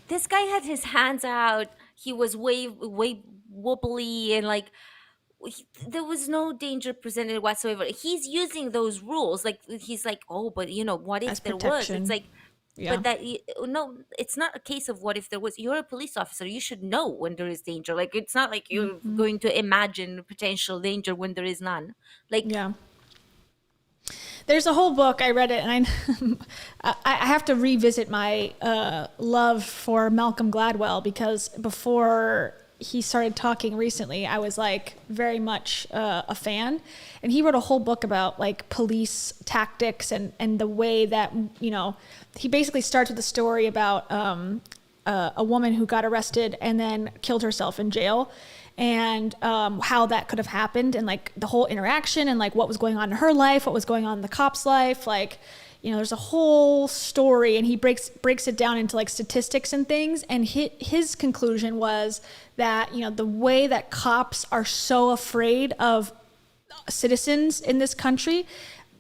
This guy had his hands out. He was way wobbly, and like, there was no danger presented whatsoever. He's using those rules, like, he's like, oh, but what if As there protection. was? It's like, but that no, it's not a case of what if there was. You're a police officer. You should know when there is danger. Like, it's not like you're going to imagine potential danger when there is none. Like, there's a whole book, I read it, and I have to revisit my love for Malcolm Gladwell, because before he started talking recently, I was like very much a fan, and he wrote a whole book about like police tactics and the way that, he basically starts with a story about a woman who got arrested and then killed herself in jail, and how that could have happened, and like the whole interaction, and like what was going on in her life, what was going on in the cop's life, like, there's a whole story, and he breaks it down into like statistics and things. And his conclusion was that, the way that cops are so afraid of citizens in this country,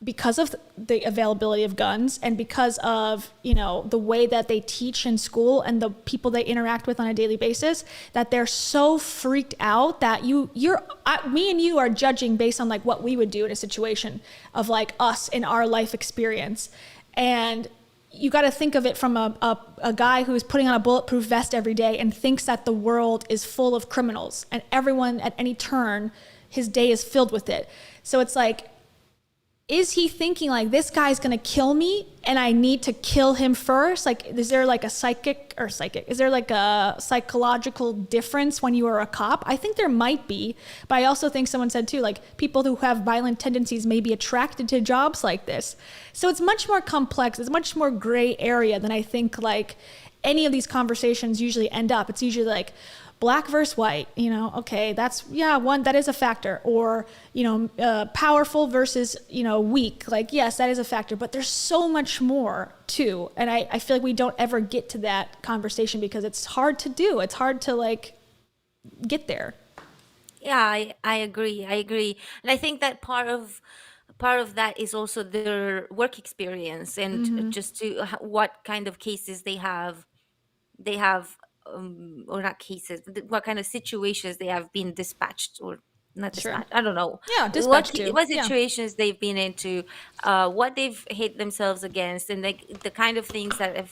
because of the availability of guns, and because of, the way that they teach in school and the people they interact with on a daily basis, that they're so freaked out that me and you are judging based on like what we would do in a situation of like us in our life experience. And you got to think of it from a guy who is putting on a bulletproof vest every day and thinks that the world is full of criminals and everyone at any turn, his day is filled with it. So it's like, is he thinking like, this guy's going to kill me and I need to kill him first? Like, is there like a is there like a psychological difference when you are a cop? I think there might be, but I also think someone said too, like people who have violent tendencies may be attracted to jobs like this. So it's much more complex. It's much more gray area than I think like any of these conversations usually end up. It's usually like, black versus white, okay, that is a factor. Or, powerful versus, weak. Like, yes, that is a factor, but there's so much more too. And I feel like we don't ever get to that conversation because it's hard to do. It's hard to like get there. Yeah, I agree. And I think that part of that is also their work experience and just to what kind of cases they have or not cases, but what kind of situations they have been dispatched or not dispatched. I don't know. Yeah, dispatched to. What situations they've been into, what they've hit themselves against, and like the kind of things that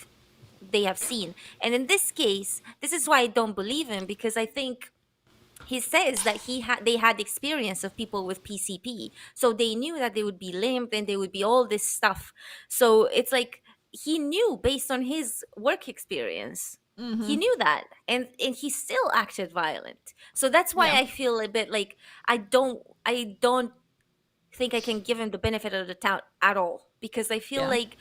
they have seen. And in this case, this is why I don't believe him, because I think he says that they had experience of people with PCP, so they knew that they would be limp and they would be all this stuff. So it's like he knew based on his work experience. He knew that, and he still acted violent. So that's why I feel a bit like I don't think I can give him the benefit of the doubt at all, because I feel like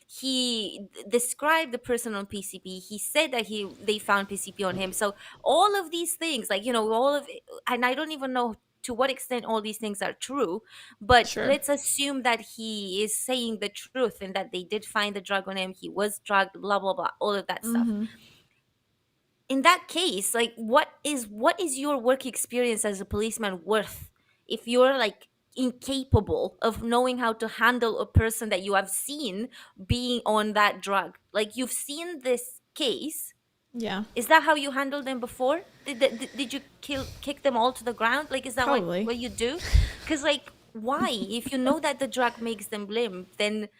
he described the person on PCP. He said that they found PCP on him. So all of these things, like, all of it, and I don't even know to what extent all these things are true, but let's assume that he is saying the truth and that they did find the drug on him. He was drugged, blah, blah, blah, all of that stuff. In that case, like, what is your work experience as a policeman worth if you're like incapable of knowing how to handle a person that you have seen being on that drug? Like, you've seen this case. Yeah. Is that how you handled them before? Did you kick them all to the ground? Like, is that what you do? Because like, why? If you know that the drug makes them limp, then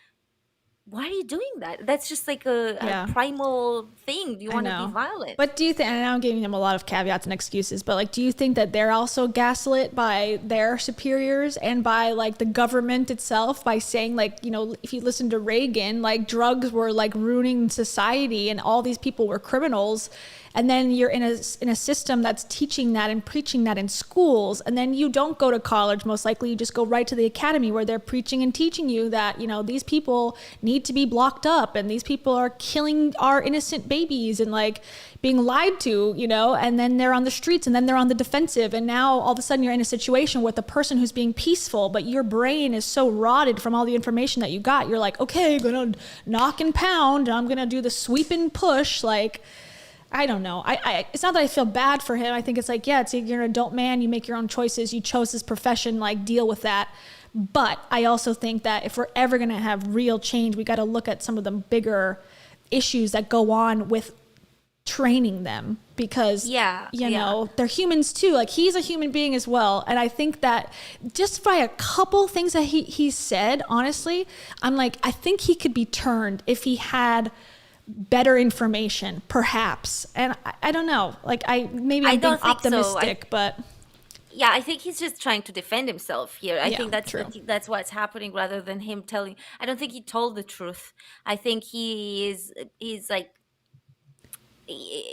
why are you doing that? That's just like a primal thing. You want to be violent. But do you think, and I'm giving them a lot of caveats and excuses, but like, do you think that they're also gaslit by their superiors and by like the government itself by saying like, if you listen to Reagan, like drugs were like ruining society and all these people were criminals. And then you're in a system that's teaching that and preaching that in schools. And then you don't go to college, most likely. You just go right to the academy where they're preaching and teaching you that, these people need to be blocked up and these people are killing our innocent babies and like being lied to, and then they're on the streets and then they're on the defensive. And now all of a sudden you're in a situation with a person who's being peaceful, but your brain is so rotted from all the information that you got. You're like, okay, I'm going to knock and pound. And I'm going to do the sweep and push. Like, I don't know. It's not that I feel bad for him. I think it's like, you're an adult man. You make your own choices. You chose this profession, like deal with that. But I also think that if we're ever going to have real change, we got to look at some of the bigger issues that go on with training them because, they're humans too. Like he's a human being as well. And I think that just by a couple things that he said, honestly, I'm like, I think he could be turned if he had better information, perhaps. And I don't know. Like I'm being optimistic, but yeah, I think he's just trying to defend himself here. I think that's true. That's what's happening rather than him telling. I don't think he told the truth. I think he's like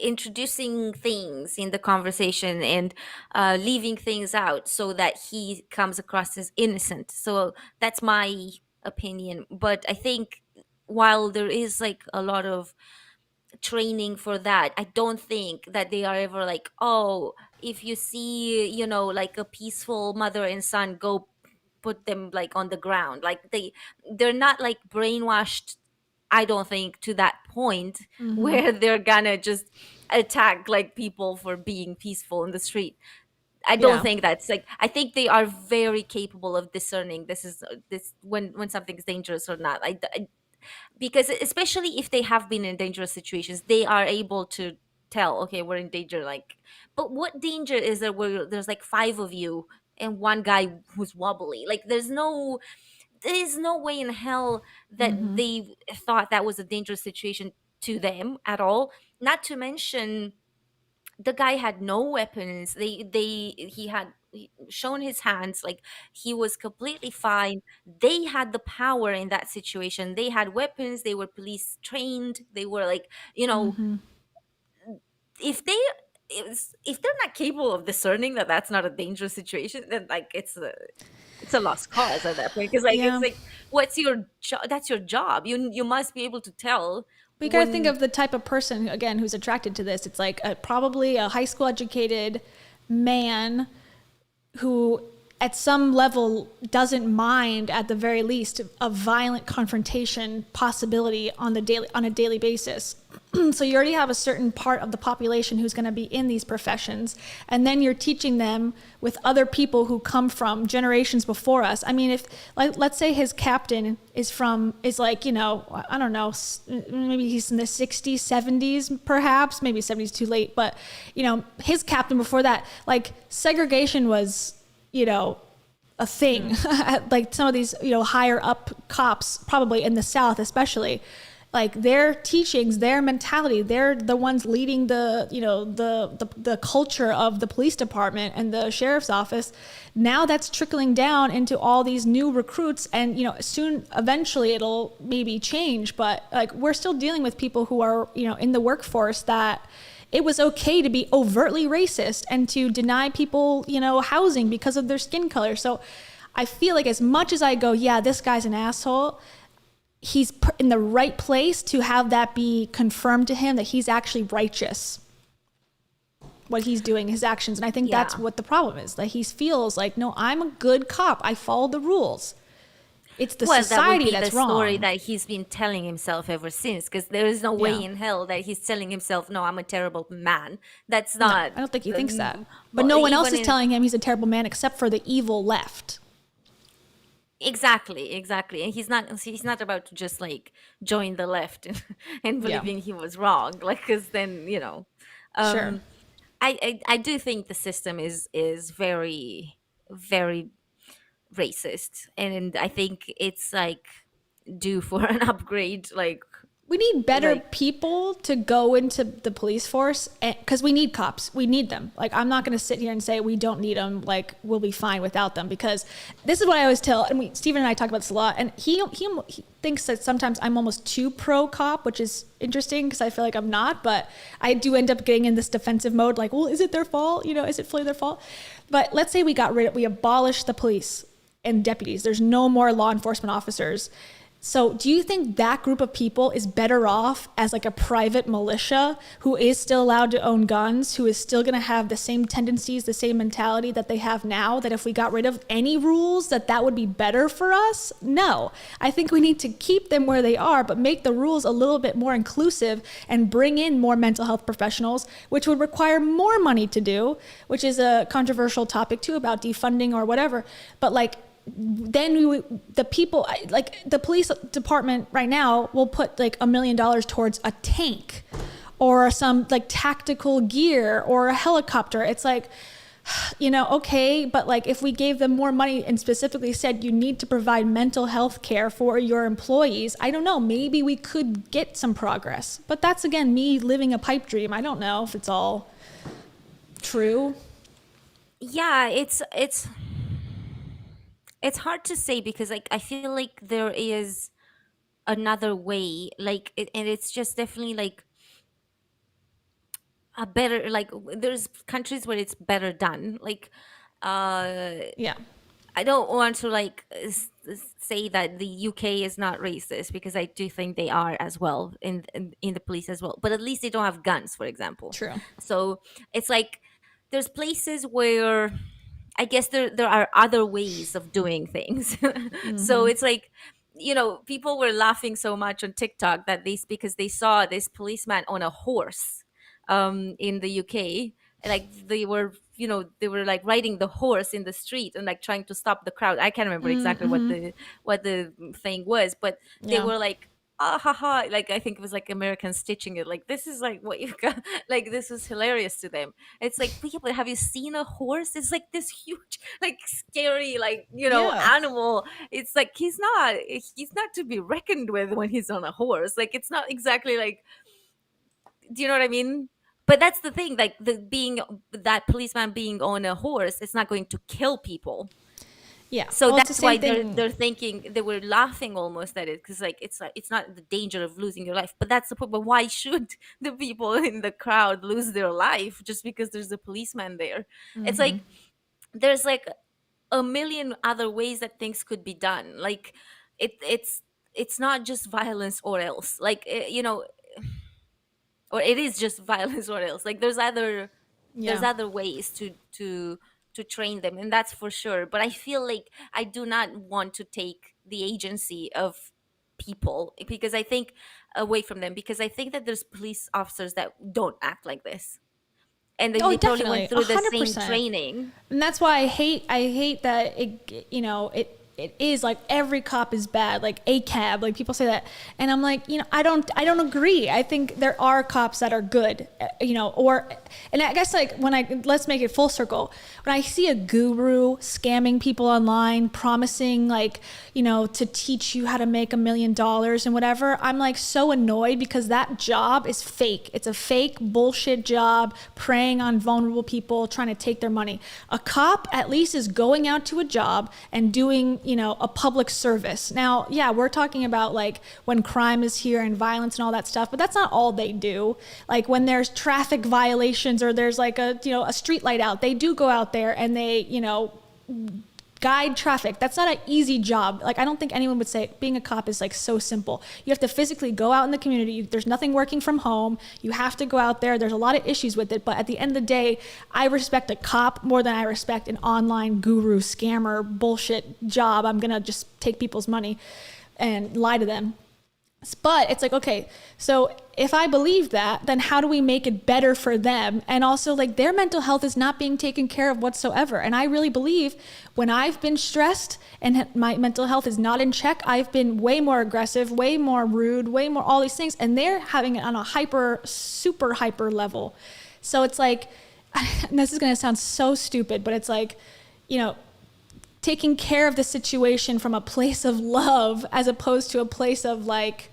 introducing things in the conversation and leaving things out so that he comes across as innocent. So that's my opinion. But I think while there is like a lot of training for that, I don't think that they are ever like, oh, if you see, like a peaceful mother and son, go put them like on the ground. Like they're not like brainwashed, I don't think, to that point where they're gonna just attack like people for being peaceful in the street. I don't think that's like, I think they are very capable of discerning this when something's dangerous or not. Because especially if they have been in dangerous situations, they are able to tell, okay, we're in danger. Like, but what danger is there where there's like 5 of you and one guy who's wobbly? Like, there's no, there's no way in hell that they thought that was a dangerous situation to them at all. Not to mention, the guy had no weapons. He had shown his hands, like he was completely fine. They had the power in that situation. They had weapons. They were police trained. They were like, if they if they're not capable of discerning that that's not a dangerous situation, then like it's a lost cause at that point. Because like it's like, what's your job? That's your job. You must be able to tell. We gotta think of the type of person, again, who's attracted to this. It's like probably a high school educated man who at some level doesn't mind, at the very least, a violent confrontation possibility on a daily basis. So you already have a certain part of the population who's going to be in these professions, and then you're teaching them with other people who come from generations before us. I mean, if like let's say his captain is like, I don't know, maybe he's in the 60s, 70s, perhaps, maybe 70s too late, but his captain before that, like segregation was, a thing. Like some of these, higher up cops, probably in the South especially, like their teachings, their mentality, they're the ones leading the culture of the police department and the sheriff's office. Now that's trickling down into all these new recruits, and soon, eventually, it'll maybe change. But like we're still dealing with people who are in the workforce that it was okay to be overtly racist and to deny people, housing because of their skin color. So I feel like as much as I go, yeah, this guy's an asshole, he's in the right place to have that be confirmed to him that he's actually righteous, what he's doing, his actions. And I think that's what the problem is, that he feels like, no, I'm a good cop. I follow the rules. It's the society that's wrong. The story that he's been telling himself ever since, because there is no way in hell that he's telling himself, no, I'm a terrible man. That's not. No, I don't think he thinks that. But no one else is telling him he's a terrible man except for the evil left. Exactly. And he's not about to just like join the left and believing he was wrong. Like, because then, Sure. I do think the system is very, very racist, and I think it's like due for an upgrade. Like, we need better people to go into the police force, because we need cops. We need them. Like, I'm not going to sit here and say we don't need them. Like, we'll be fine without them, because this is what I always tell. And Stephen and I talk about this a lot. And he thinks that sometimes I'm almost too pro cop, which is interesting because I feel like I'm not. But I do end up getting in this defensive mode. Like, well, is it their fault? Is it fully their fault? But let's say we abolished the police and deputies. There's no more law enforcement officers. So do you think that group of people is better off as like a private militia who is still allowed to own guns, who is still going to have the same tendencies, the same mentality that they have now, that if we got rid of any rules, that would be better for us? No. I think we need to keep them where they are, but make the rules a little bit more inclusive and bring in more mental health professionals, which would require more money to do, which is a controversial topic too, about defunding or whatever. But like, then the police department right now will put like $1 million towards a tank or some like tactical gear or a helicopter. It's like, okay, but like if we gave them more money and specifically said you need to provide mental health care for your employees, I don't know, maybe we could get some progress. But that's, again, me living a pipe dream. I don't know if it's all true. Yeah, it's hard to say, because like I feel like there is another way, like and it's just definitely like a better, like there's countries where it's better done. Like I don't want to like say that the UK is not racist, because I do think they are as well in the police as well, but at least they don't have guns, for example. True. So it's like there's places where I guess there are other ways of doing things. So it's like, people were laughing so much on TikTok because they saw this policeman on a horse in the UK. And like they were like riding the horse in the street and like trying to stop the crowd. I can't remember exactly what the thing was, but they were like ah ha ha, like I think it was like American stitching it, like this is like what you got, like this was hilarious to them. It's like, yeah, but have you seen a horse? It's like this huge, like scary, like, you know, Yeah. animal. It's like he's not to be reckoned with when he's on a horse. Like it's not exactly like, do you know what I mean? But that's the thing, like the being that policeman being on a horse, it's not going to kill people. Yeah. So Well, it's the that's why same thing. they're thinking, they were laughing almost at it, because like it's not the danger of losing your life, but that's the point. But why should the people in the crowd lose their life just because there's a policeman there? It's like there's like a million other ways that things could be done. Like it's not just violence or else. Like you know, or it is just violence or else. Like there's other Yeah. ways to train them, and that's for sure. But I feel like I do not want to take the agency of people, because I think away from them, because I think that there's police officers that don't act like this, and then Oh, they probably definitely. went through the same 100%. training. And that's why I hate that it, you know, it is like every cop is bad, like a cab, like people say that. And I'm like, you know, I don't agree. I think there are cops that are good, you know, and I guess like let's make it full circle. When I see a guru scamming people online, promising like, you know, to teach you how to make $1 million and whatever, I'm like so annoyed, because that job is fake. It's a fake bullshit job, preying on vulnerable people, trying to take their money. A cop at least is going out to a job and doing, you know, a public service. Now, yeah, we're talking about like when crime is here and violence and all that stuff, but that's not all they do. Like when there's traffic violations or there's like a, you know, a street light out, they do go out there and they, you know, guide traffic. That's not an easy job. Like I don't think anyone would say being a cop is like so simple. You have to physically go out in the community. There's nothing working from home. You have to go out there. There's a lot of issues with it, but at the end of the day, I respect a cop more than I respect an online guru scammer bullshit job. I'm gonna just take people's money and lie to them. But it's like, okay, so if I believe that, then how do we make it better for them? And also, like, their mental health is not being taken care of whatsoever. And I really believe when I've been stressed and my mental health is not in check, I've been way more aggressive, way more rude, way more all these things. And they're having it on a super hyper level. So it's like, and this is going to sound so stupid, but it's like, you know, taking care of the situation from a place of love as opposed to a place of like,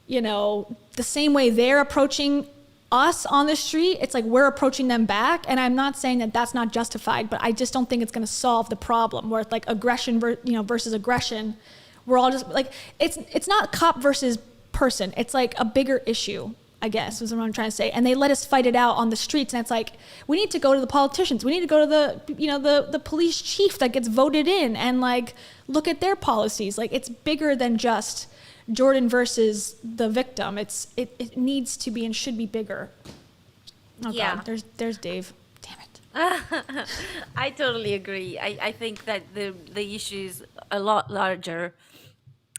you know, the same way they're approaching us on the street, it's like we're approaching them back. And I'm not saying that that's not justified, but I just don't think it's going to solve the problem where it's like aggression, versus aggression. We're all just like, it's not cop versus person. It's like a bigger issue, I guess, is what I'm trying to say. And they let us fight it out on the streets. And it's like, we need to go to the politicians. We need to go to the police chief that gets voted in and like look at their policies. Like it's bigger than just Jordan versus the victim. It needs to be and should be bigger. Oh Yeah. God, there's Dave. Damn it. I totally agree. I think that the issue is a lot larger,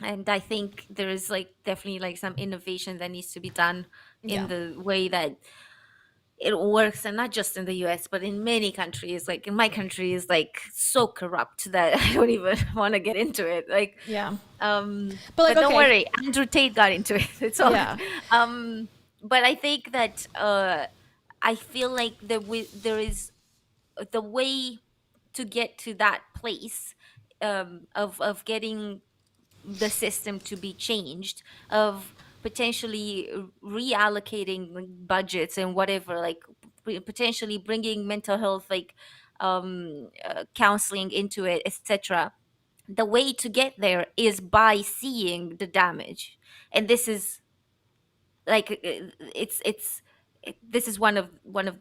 and I think there is like definitely like some innovation that needs to be done in the way that it works, and not just in the US, but in many countries. Like in my country is like so corrupt that I don't even want to get into it. Like Yeah. but like, don't okay. worry, Andrew Tate got into it. It's all Yeah. but I think that I feel like there is the way to get to that place of getting the system to be changed, of potentially reallocating budgets and whatever, like potentially bringing mental health, like counseling into it, etc. The way to get there is by seeing the damage, and this is like this is one of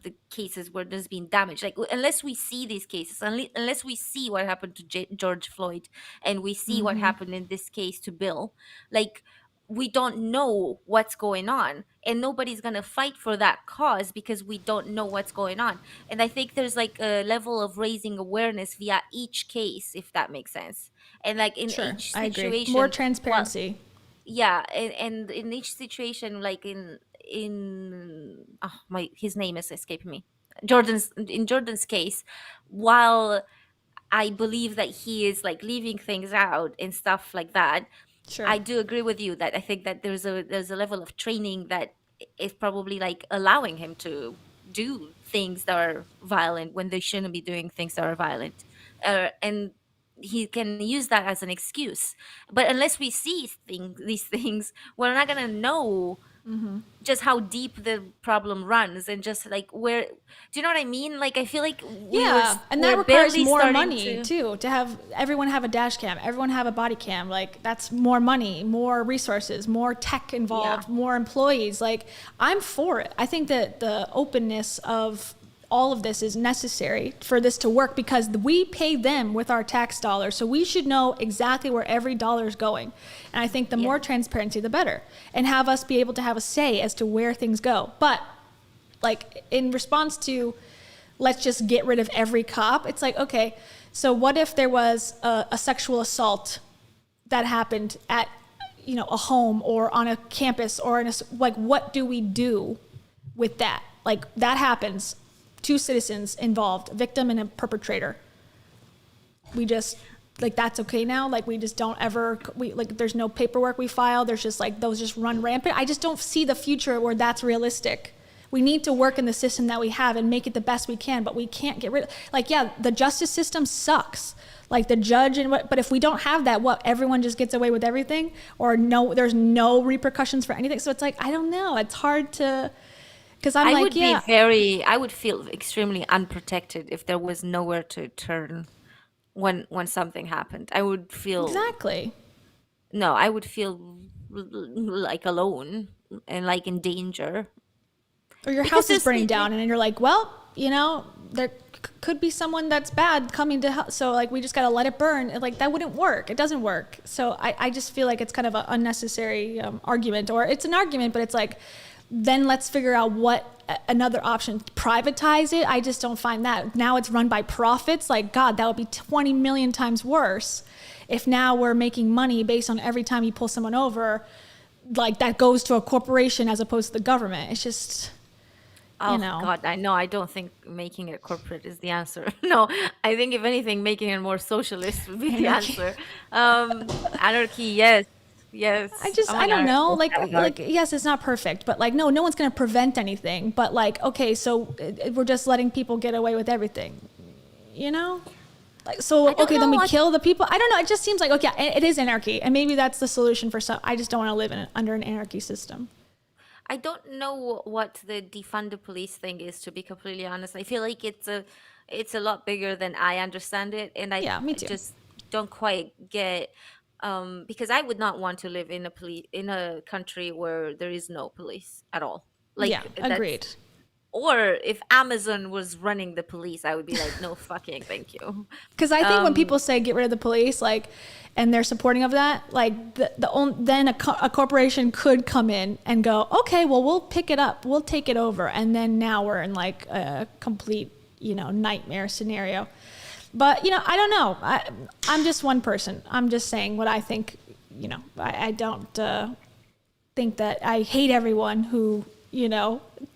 the cases where there's been damage. Like unless we see these cases, unless we see what happened to George Floyd, and we see what happened in this case to Bill, like we don't know what's going on, and nobody's gonna fight for that cause because we don't know what's going on. And I think there's like a level of raising awareness via each case, if that makes sense. And like in Sure, each I agree. situation, More transparency. yeah, and in each situation, like in his name is escaping me, Jordan's case, while I believe that he is like leaving things out and stuff like that, Sure. I do agree with you that I think that there's a level of training that is probably like allowing him to do things that are violent when they shouldn't be doing things that are violent, and he can use that as an excuse. But unless we see these things, we're not gonna know just how deep the problem runs, and just like where, do you know what I mean? Like I feel like and that requires barely more starting money too, to have everyone have a dash cam, everyone have a body cam. Like that's more money, more resources, more tech involved, more employees. Like I'm for it. I think that the openness of all of this is necessary for this to work, because we pay them with our tax dollars. So we should know exactly where every dollar is going. And I think the more transparency, the better. And have us be able to have a say as to where things go. But like in response to, let's just get rid of every cop. It's like, okay, so what if there was a sexual assault that happened at, a home or on a campus or like, what do we do with that? Like that happens. 2 citizens involved, a victim and a perpetrator. We just, like, that's okay now. Like, we just don't ever, there's no paperwork we file. There's just like, those just run rampant. I just don't see the future where that's realistic. We need to work in the system that we have and make it the best we can, but we can't get rid of, the justice system sucks. Like the judge but if we don't have that, everyone just gets away with everything, or there's no repercussions for anything. So it's like, I don't know. It's hard to, because I would feel extremely unprotected if there was nowhere to turn when something happened. I would feel I would feel like alone and like in danger. Or your house is burning down, and you're like, well, there could be someone that's bad coming to help. So like, we just got to let it burn. Like that wouldn't work. It doesn't work. So I just feel like it's kind of an unnecessary argument, or it's an argument, but it's like, then let's figure out what another option. Privatize it. I just don't find that. Now it's run by profits. Like, God, that would be 20 million times worse if now we're making money based on every time you pull someone over, like that goes to a corporation as opposed to the government. It's just, God, I don't think making it corporate is the answer. No, I think if anything, making it more socialist would be the answer. Anarchy, yes. Yes. I don't know. Like, yes, it's not perfect, but like, no one's going to prevent anything. But like, okay, so we're just letting people get away with everything, Like, so, okay, then we kill the people. I don't know. It just seems like, okay, it is anarchy. And maybe that's the solution for some. I just don't want to live under an anarchy system. I don't know what the defund the police thing is, to be completely honest. I feel like it's a lot bigger than I understand it. And me too. Just don't quite get... because I would not want to live in a country where there is no police at all. Like, agreed. Or if Amazon was running the police, I would be like, no fucking thank you. Because I think when people say get rid of the police, like, and they're supporting of that, like then a corporation could come in and go, okay, well, we'll pick it up, we'll take it over, and then now we're in like a complete nightmare scenario. But, I don't know. I'm just one person. I'm just saying what I think. I don't think that I hate everyone who,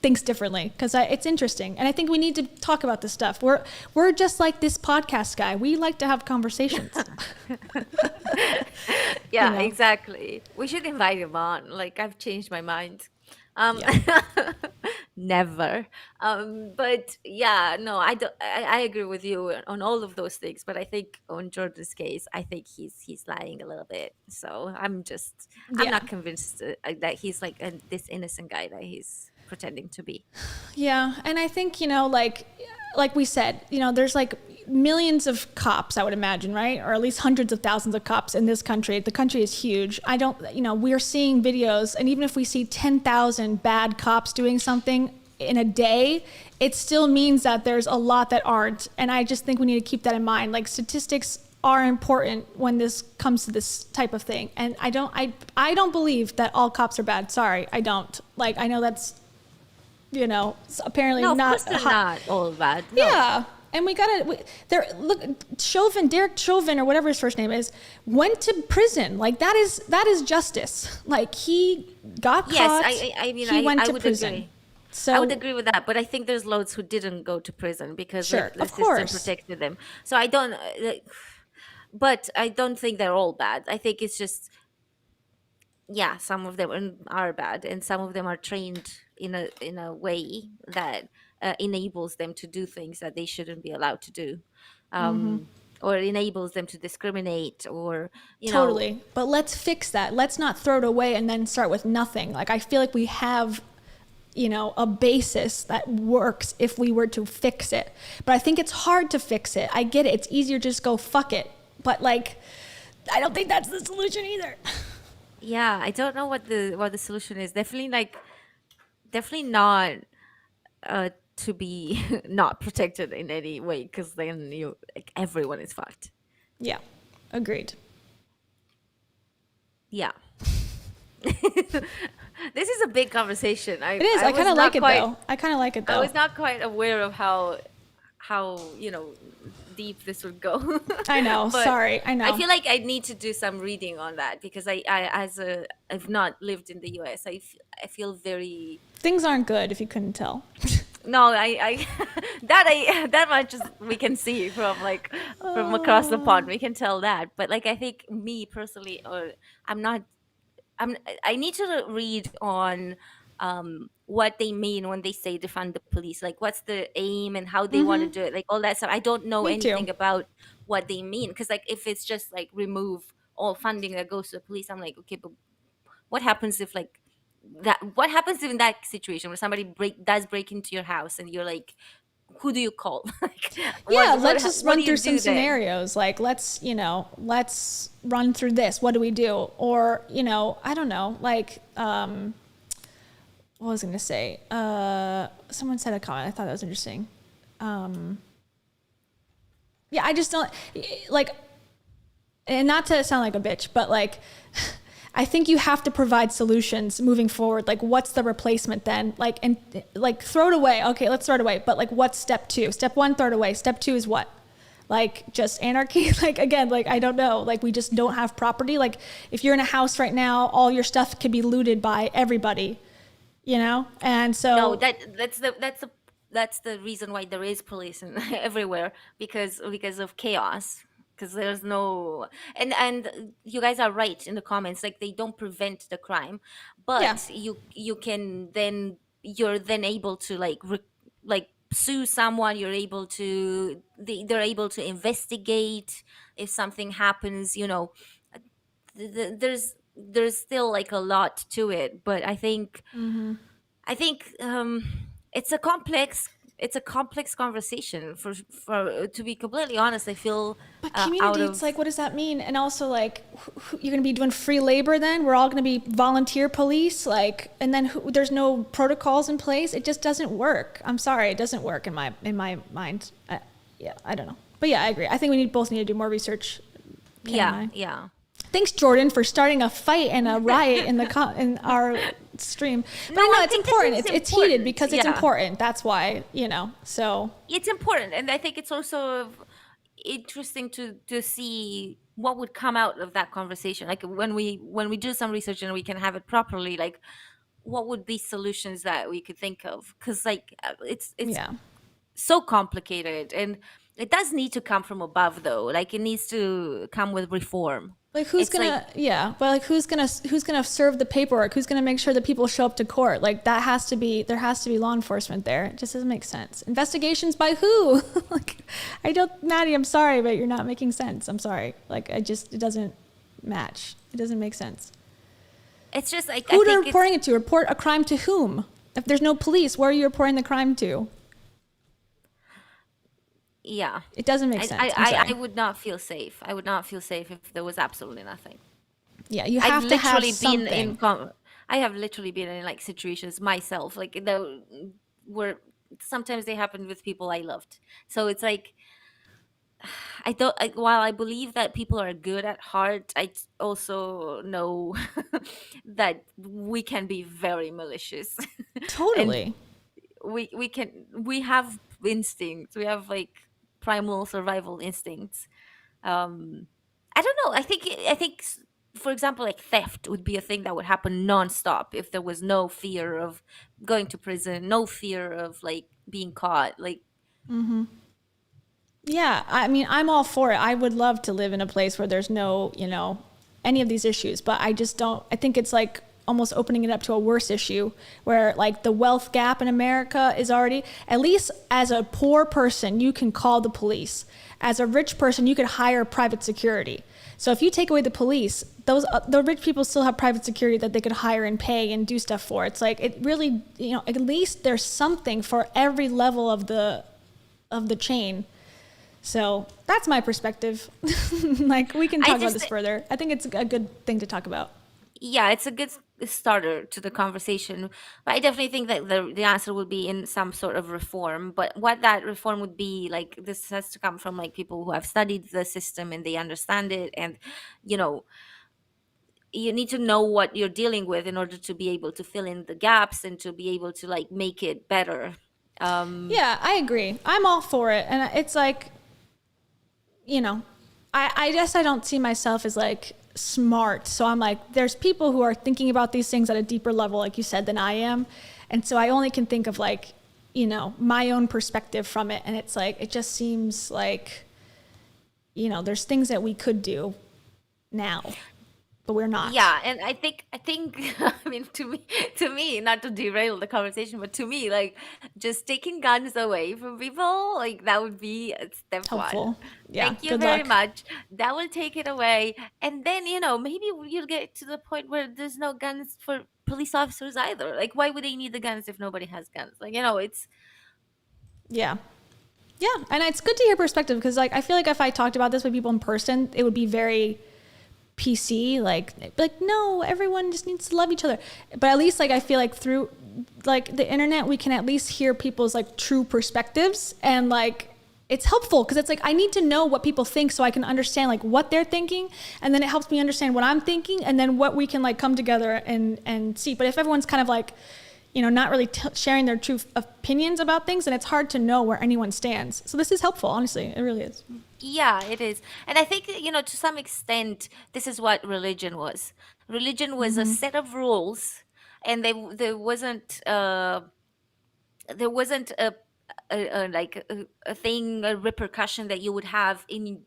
thinks differently, because it's interesting. And I think we need to talk about this stuff. We're just like this podcast guy. We like to have conversations. Yeah, exactly. We should invite him on. Like, I've changed my mind. Never. But yeah, no, I agree with you on all of those things. But I think on Jordan's case, I think he's lying a little bit. So I'm not convinced that he's like this innocent guy that he's pretending to be. Yeah, and I think like we said, there's like millions of cops, I would imagine, right? Or at least hundreds of thousands of cops in this country. The country is huge. We're seeing videos, and even if we see 10,000 bad cops doing something in a day, it still means that there's a lot that aren't. And I just think we need to keep that in mind. Like, statistics are important when this comes to this type of thing. And I don't believe that all cops are bad. Sorry, I don't. Like, I know that's, apparently not. No, of course they're not all bad. No. Yeah. And Derek Chauvin, or whatever his first name is, went to prison. Like, that is justice. Like, he got caught. Yes, I mean, he went to prison. Agree. So I would agree with that, but I think there's loads who didn't go to prison because the system protected them. So I don't, but I don't think they're all bad. I think it's just yeah, some of them are bad, and some of them are trained in a way that enables them to do things that they shouldn't be allowed to do, or enables them to discriminate, or Totally. But let's fix that. Let's not throw it away and then start with nothing. Like, I feel like we have, a basis that works if we were to fix it. But I think it's hard to fix it. I get it. It's easier to just go fuck it. But like, I don't think that's the solution either. Yeah, I don't know what the solution is. Definitely not to be not protected in any way, because then everyone is fucked. Yeah, agreed. Yeah. This is a big conversation. It is. I kind of like it though. I was not quite aware of how deep this would go. I know. Sorry. I know. I feel like I need to do some reading on that, because I've not lived in the US. I feel very... Things aren't good, if you couldn't tell. No, that much we can see from across the pond. We can tell that. But I think me personally, I need to read on what they mean when they say defund the police. Like, what's the aim and how they want to do it, like all that stuff. I don't know anything about what they mean, because if it's just remove all funding that goes to the police, I'm like, okay, but what happens if what happens in that situation where somebody break into your house and you're like, who do you call? Let's just run through some scenarios. Like, let's run through this. What do we do? Or, I don't know. Like, what was I going to say? Someone said a comment. I thought that was interesting. Yeah, I just don't, and not to sound like a bitch, but I think you have to provide solutions moving forward. Like, what's the replacement then? Throw it away. Okay, let's throw it away. But what's step 2? Step 1, throw it away. Step 2 is what? Just anarchy? Again, I don't know. We just don't have property. If you're in a house right now, all your stuff could be looted by everybody, And so... No, that's the reason why there is police everywhere, because of chaos. Because there's no, and you guys are right in the comments. They don't prevent the crime, but you can then, you're then able to sue someone. You're able to, they're able to investigate if something happens. There's still a lot to it, but I think it's a complex conversation. For to be completely honest, I feel. But community, it's what does that mean? And also, you're going to be doing free labor then? We're all going to be volunteer police? And then there's no protocols in place? It just doesn't work. I'm sorry, it doesn't work in my mind. I don't know. But yeah, I agree. I think we both need to do more research. Yeah. Thanks, Jordan, for starting a fight and a riot in our stream. But no, it's important. It's heated because it's important. That's why, so. It's important. And I think it's also interesting to see what would come out of that conversation. When we do some research and we can have it properly, what would be solutions that we could think of? Because it's so complicated, and it does need to come from above, though. It needs to come with reform. Who's gonna serve the paperwork? Who's gonna make sure that people show up to court? There has to be law enforcement there. It just doesn't make sense. Investigations by who? Maddie, I'm sorry, but you're not making sense. I'm sorry. It doesn't match. It doesn't make sense. It's just who are you reporting it to? Report a crime to whom? If there's no police, where are you reporting the crime to? Yeah, it doesn't make sense. I would not feel safe. I would not feel safe if there was absolutely nothing. Yeah, you have to have something. I have literally been in situations myself, where sometimes they happen with people I loved. So it's I don't. While I believe that people are good at heart, I also know that we can be very malicious. Totally. We have instincts. We have primal survival instincts. I don't know. I think, for example, theft would be a thing that would happen nonstop if there was no fear of going to prison, no fear of being caught. Yeah, I mean, I'm all for it. I would love to live in a place where there's no, any of these issues, but I just don't, I think it's like almost opening it up to a worse issue where like the wealth gap in America is already, at least as a poor person, you can call the police. As a rich person, you could hire private security. So if you take away the police, the rich people still have private security that they could hire and pay and do stuff for. It's like, it really, you know, at least there's something for every level of the chain. So that's my perspective. Like, we can talk about this further. I think it's a good thing to talk about. Yeah, it's a good starter to the conversation. But I definitely think that the answer would be in some sort of reform. But what that reform would be, like, this has to come from like people who have studied the system and they understand it. And, you know, you need to know what you're dealing with in order to be able to fill in the gaps and to be able to like make it better. Yeah, I agree. I'm all for it. And it's like, you know, I guess I don't see myself as like smart. So I'm like, there's people who are thinking about these things at a deeper level, like you said, than I am. And so I only can think of like, you know, my own perspective from it. And it's like, it just seems like, you know, there's things that we could do now, but we're not. Yeah, and I think I mean, to me, not to derail the conversation, but to me, like, just taking guns away from people, like, that would be step Helpful. one. Yeah, Thank you good very luck. much. That will take it away, and then, you know, maybe you'll get to the point where there's no guns for police officers either. Like, why would they need the guns if nobody has guns? Like, you know, it's Yeah. Yeah, and it's good to hear perspective because, like, I feel like if I talked about this with people in person, it would be very PC, like no, everyone just needs to love each other. But at least, like, I feel like through like the internet, we can at least hear people's like true perspectives, and like it's helpful because it's like I need to know what people think so I can understand like what they're thinking, and then it helps me understand what I'm thinking, and then what we can like come together and see. But if everyone's kind of like, you know, not really sharing their true opinions about things, then it's hard to know where anyone stands. So this is helpful, honestly. It really is. Yeah, it is. And I think, you know, to some extent, this is what religion was. Religion was a set of rules, and there wasn't a thing, a repercussion that you would have in,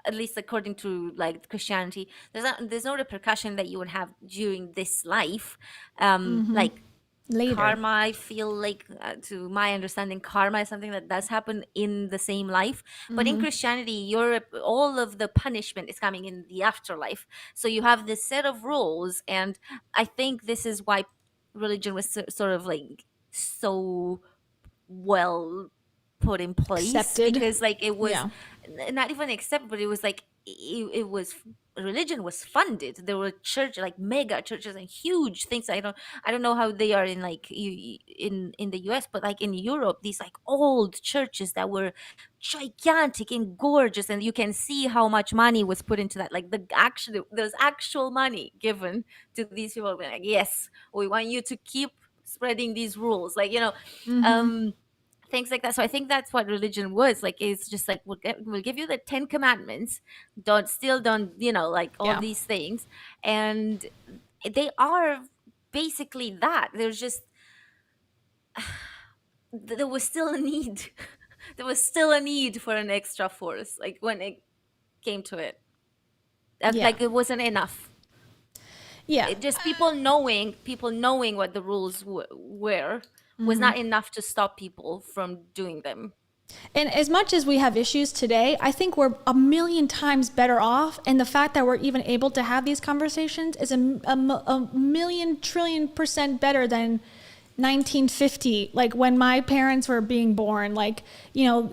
at least according to like Christianity. There's no repercussion that you would have during this life, like Later. karma. I feel like, to my understanding, karma is something that does happen in the same life. But in Christianity, all of the punishment is coming in the afterlife. So you have this set of rules, and I think this is why religion was sort of like so well put in place. Accepted. Because like it was not even accepted, but it was like it was, religion was funded. There were churches, like mega churches and huge things. I don't know how they are in like in the US, but like in Europe, these like old churches that were gigantic and gorgeous, and you can see how much money was put into that. Like there's actual money given to these people. Like, yes, we want you to keep spreading these rules, like, you know, things like that. So I think that's what religion was like. It's just like, we'll give you the 10 commandments, don't steal, don't, you know, like all these things, and they are basically that. There's just there was still a need there was still a need for an extra force, like when it came to it. Like it wasn't enough. Just people knowing what the rules were was not enough to stop people from doing them. And as much as we have issues today, I think we're a million times better off. And the fact that we're even able to have these conversations is a million trillion % better than 1950, like when my parents were being born. Like, you know,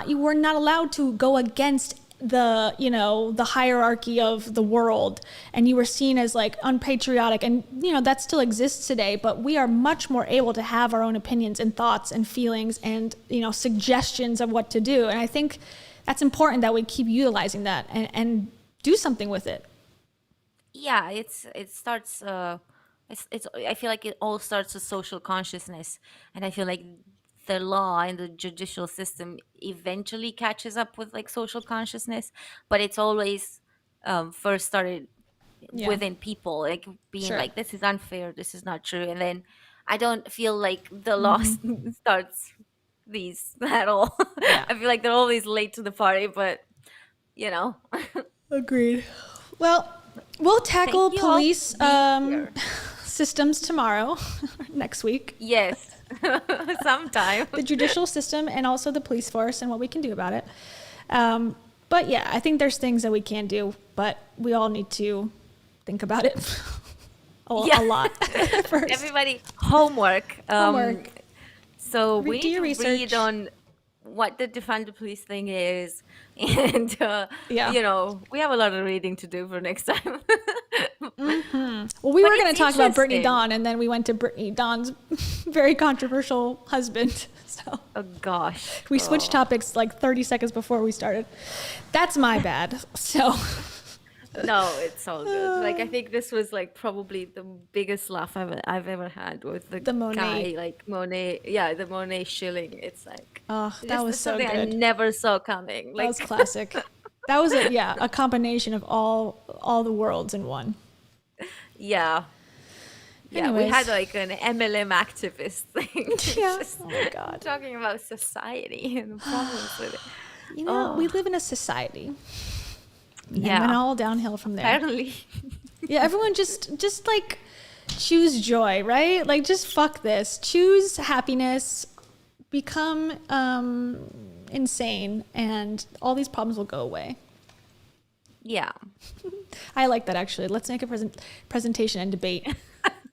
you were not allowed to go against the, you know, the hierarchy of the world, and you were seen as like unpatriotic, and you know that still exists today, but we are much more able to have our own opinions and thoughts and feelings and, you know, suggestions of what to do. And I think that's important that we keep utilizing that and do something with it. Yeah, it starts I feel like it all starts with social consciousness, and I feel like the law and the judicial system eventually catches up with like social consciousness, but it's always first started within people, like being like, this is unfair, this is not true, and then I don't feel like the law starts these at all. I feel like they're always late to the party, but you know. Agreed. Well, We'll tackle Thank you all police for being here. systems tomorrow, next week. Yes, sometime. The judicial system and also the police force and what we can do about it. But yeah, I think there's things that we can do, but we all need to think about it a lot first. Everybody, homework. So we Do need your to read research. on what the defund the police thing is, and you know, we have a lot of reading to do for next time. Well, we were going to talk about Brittany interesting. Dawn, and then we went to Brittany Dawn's very controversial husband. So Oh gosh, we switched topics like 30 seconds before we started. That's my bad. So No, it's all good. Like, I think this was like probably the biggest laugh I've ever had with the Monet. guy, like Monet. Yeah, the Monet shilling. It's like, that this was is so something good. I never saw coming. That Like, was classic. That was a combination of all the worlds in one. yeah. Yeah, we Anyways. had like an MLM activist thing. Yeah. Just Oh my God. talking about society and the problems with it. You know, we live in a society. And Yeah. went all downhill from there. Apparently. Yeah, everyone just like choose joy, right? Like just fuck this. Choose happiness. Become insane, and all these problems will go away. Yeah. I like that actually. Let's make a presentation and debate.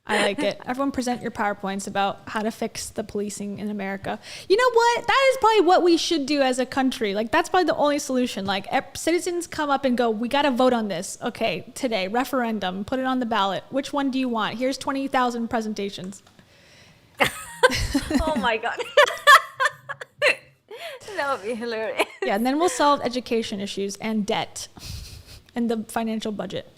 I like it. Everyone present your PowerPoints about how to fix the policing in America. You know what? That is probably what we should do as a country. Like, that's probably the only solution. Like, citizens come up and go, we got to vote on this. Okay, today, referendum, put it on the ballot. Which one do you want? Here's 20,000 presentations. Oh my God. That would be hilarious. Yeah, and then we'll solve education issues and debt and the financial budget.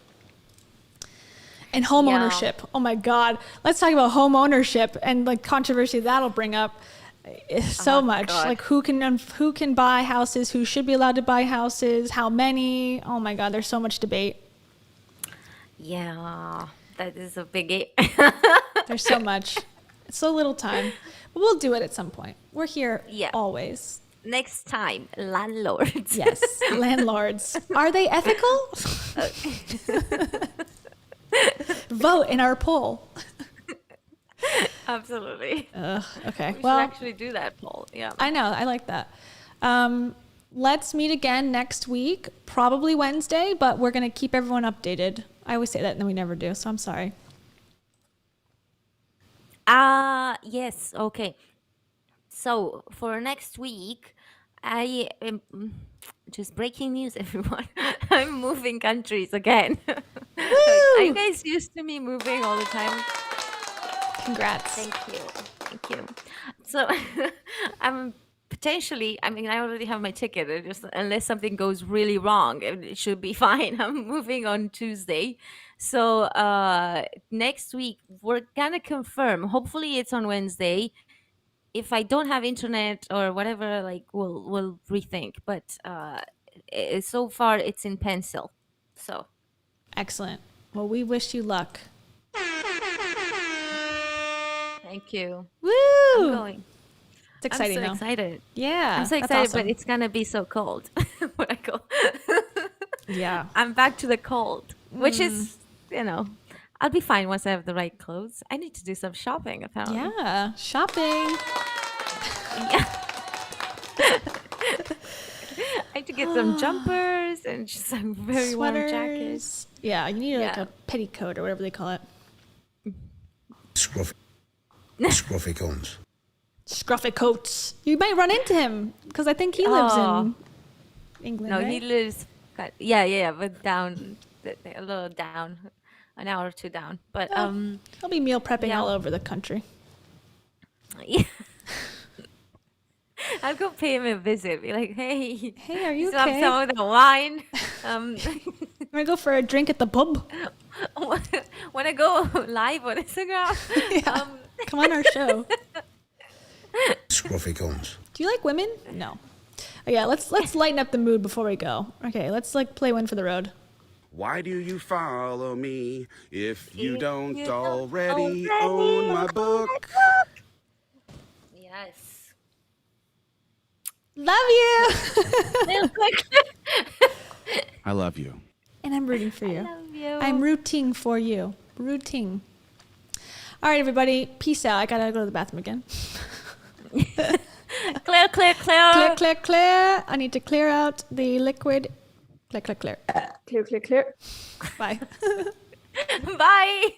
And home ownership. Oh my God. Let's talk about home ownership and like controversy that'll bring up. So much. God. Like who can buy houses, who should be allowed to buy houses, how many. Oh my God, there's so much debate. Yeah, that is a biggie. There's so much. It's so little time. But we'll do it at some point. We're here always. Next time, landlords. Yes, landlords. Are they ethical? Vote in our poll. Absolutely. Okay. We Well, should actually do that poll. Yeah. I know. I like that. Let's meet again next week, probably Wednesday, but we're going to keep everyone updated. I always say that and then we never do, so I'm sorry. Yes. Okay. So for next week, I am just breaking news, everyone. I'm moving countries again. Are you guys used to me moving all the time? Congrats. Thank you. Thank you. So I'm potentially, I mean, I already have my ticket. Just unless something goes really wrong, it should be fine. I'm moving on Tuesday. So next week, we're going to confirm. Hopefully it's on Wednesday. If I don't have internet or whatever, like we'll rethink. But so far it's in pencil. So Excellent. Well, we wish you luck. thank you. Woo! I'm going. It's exciting, I'm so though. excited. Yeah. I'm so that's excited, awesome. but it's gonna be so cold when I go. Yeah. I'm back to the cold, which is, you know, I'll be fine once I have the right clothes. I need to do some shopping, apparently. Yeah. Shopping. Yeah. I need to get some jumpers and just some very warm jackets. Sweaters. Yeah, you need like Yeah. a petticoat or whatever they call it. Scruffy cones. Scruffy coats. You might run into him because I think he lives in England. No, right? he lives. Yeah, but down a little down, an hour or two down. But He'll be meal prepping yeah. all over the country. yeah. I'll go pay him a visit. Be like, hey, are you still have okay? some of the wine? Want to go for a drink at the pub? Want to go live on Instagram? Yeah. Come on our show. Scruffy cones. Do you like women? No. Oh, yeah, let's lighten up the mood before we go. Okay, let's like play one for the road. Why do you follow me if you don't already own my book? Yes. Love you. Real quick. I love you. And I'm rooting for you. Love you. I'm rooting for you. Rooting. All right, everybody. Peace out. I gotta go to the bathroom again. Clear. Clear. I need to clear out the liquid. Clear. Clear. Bye. Bye.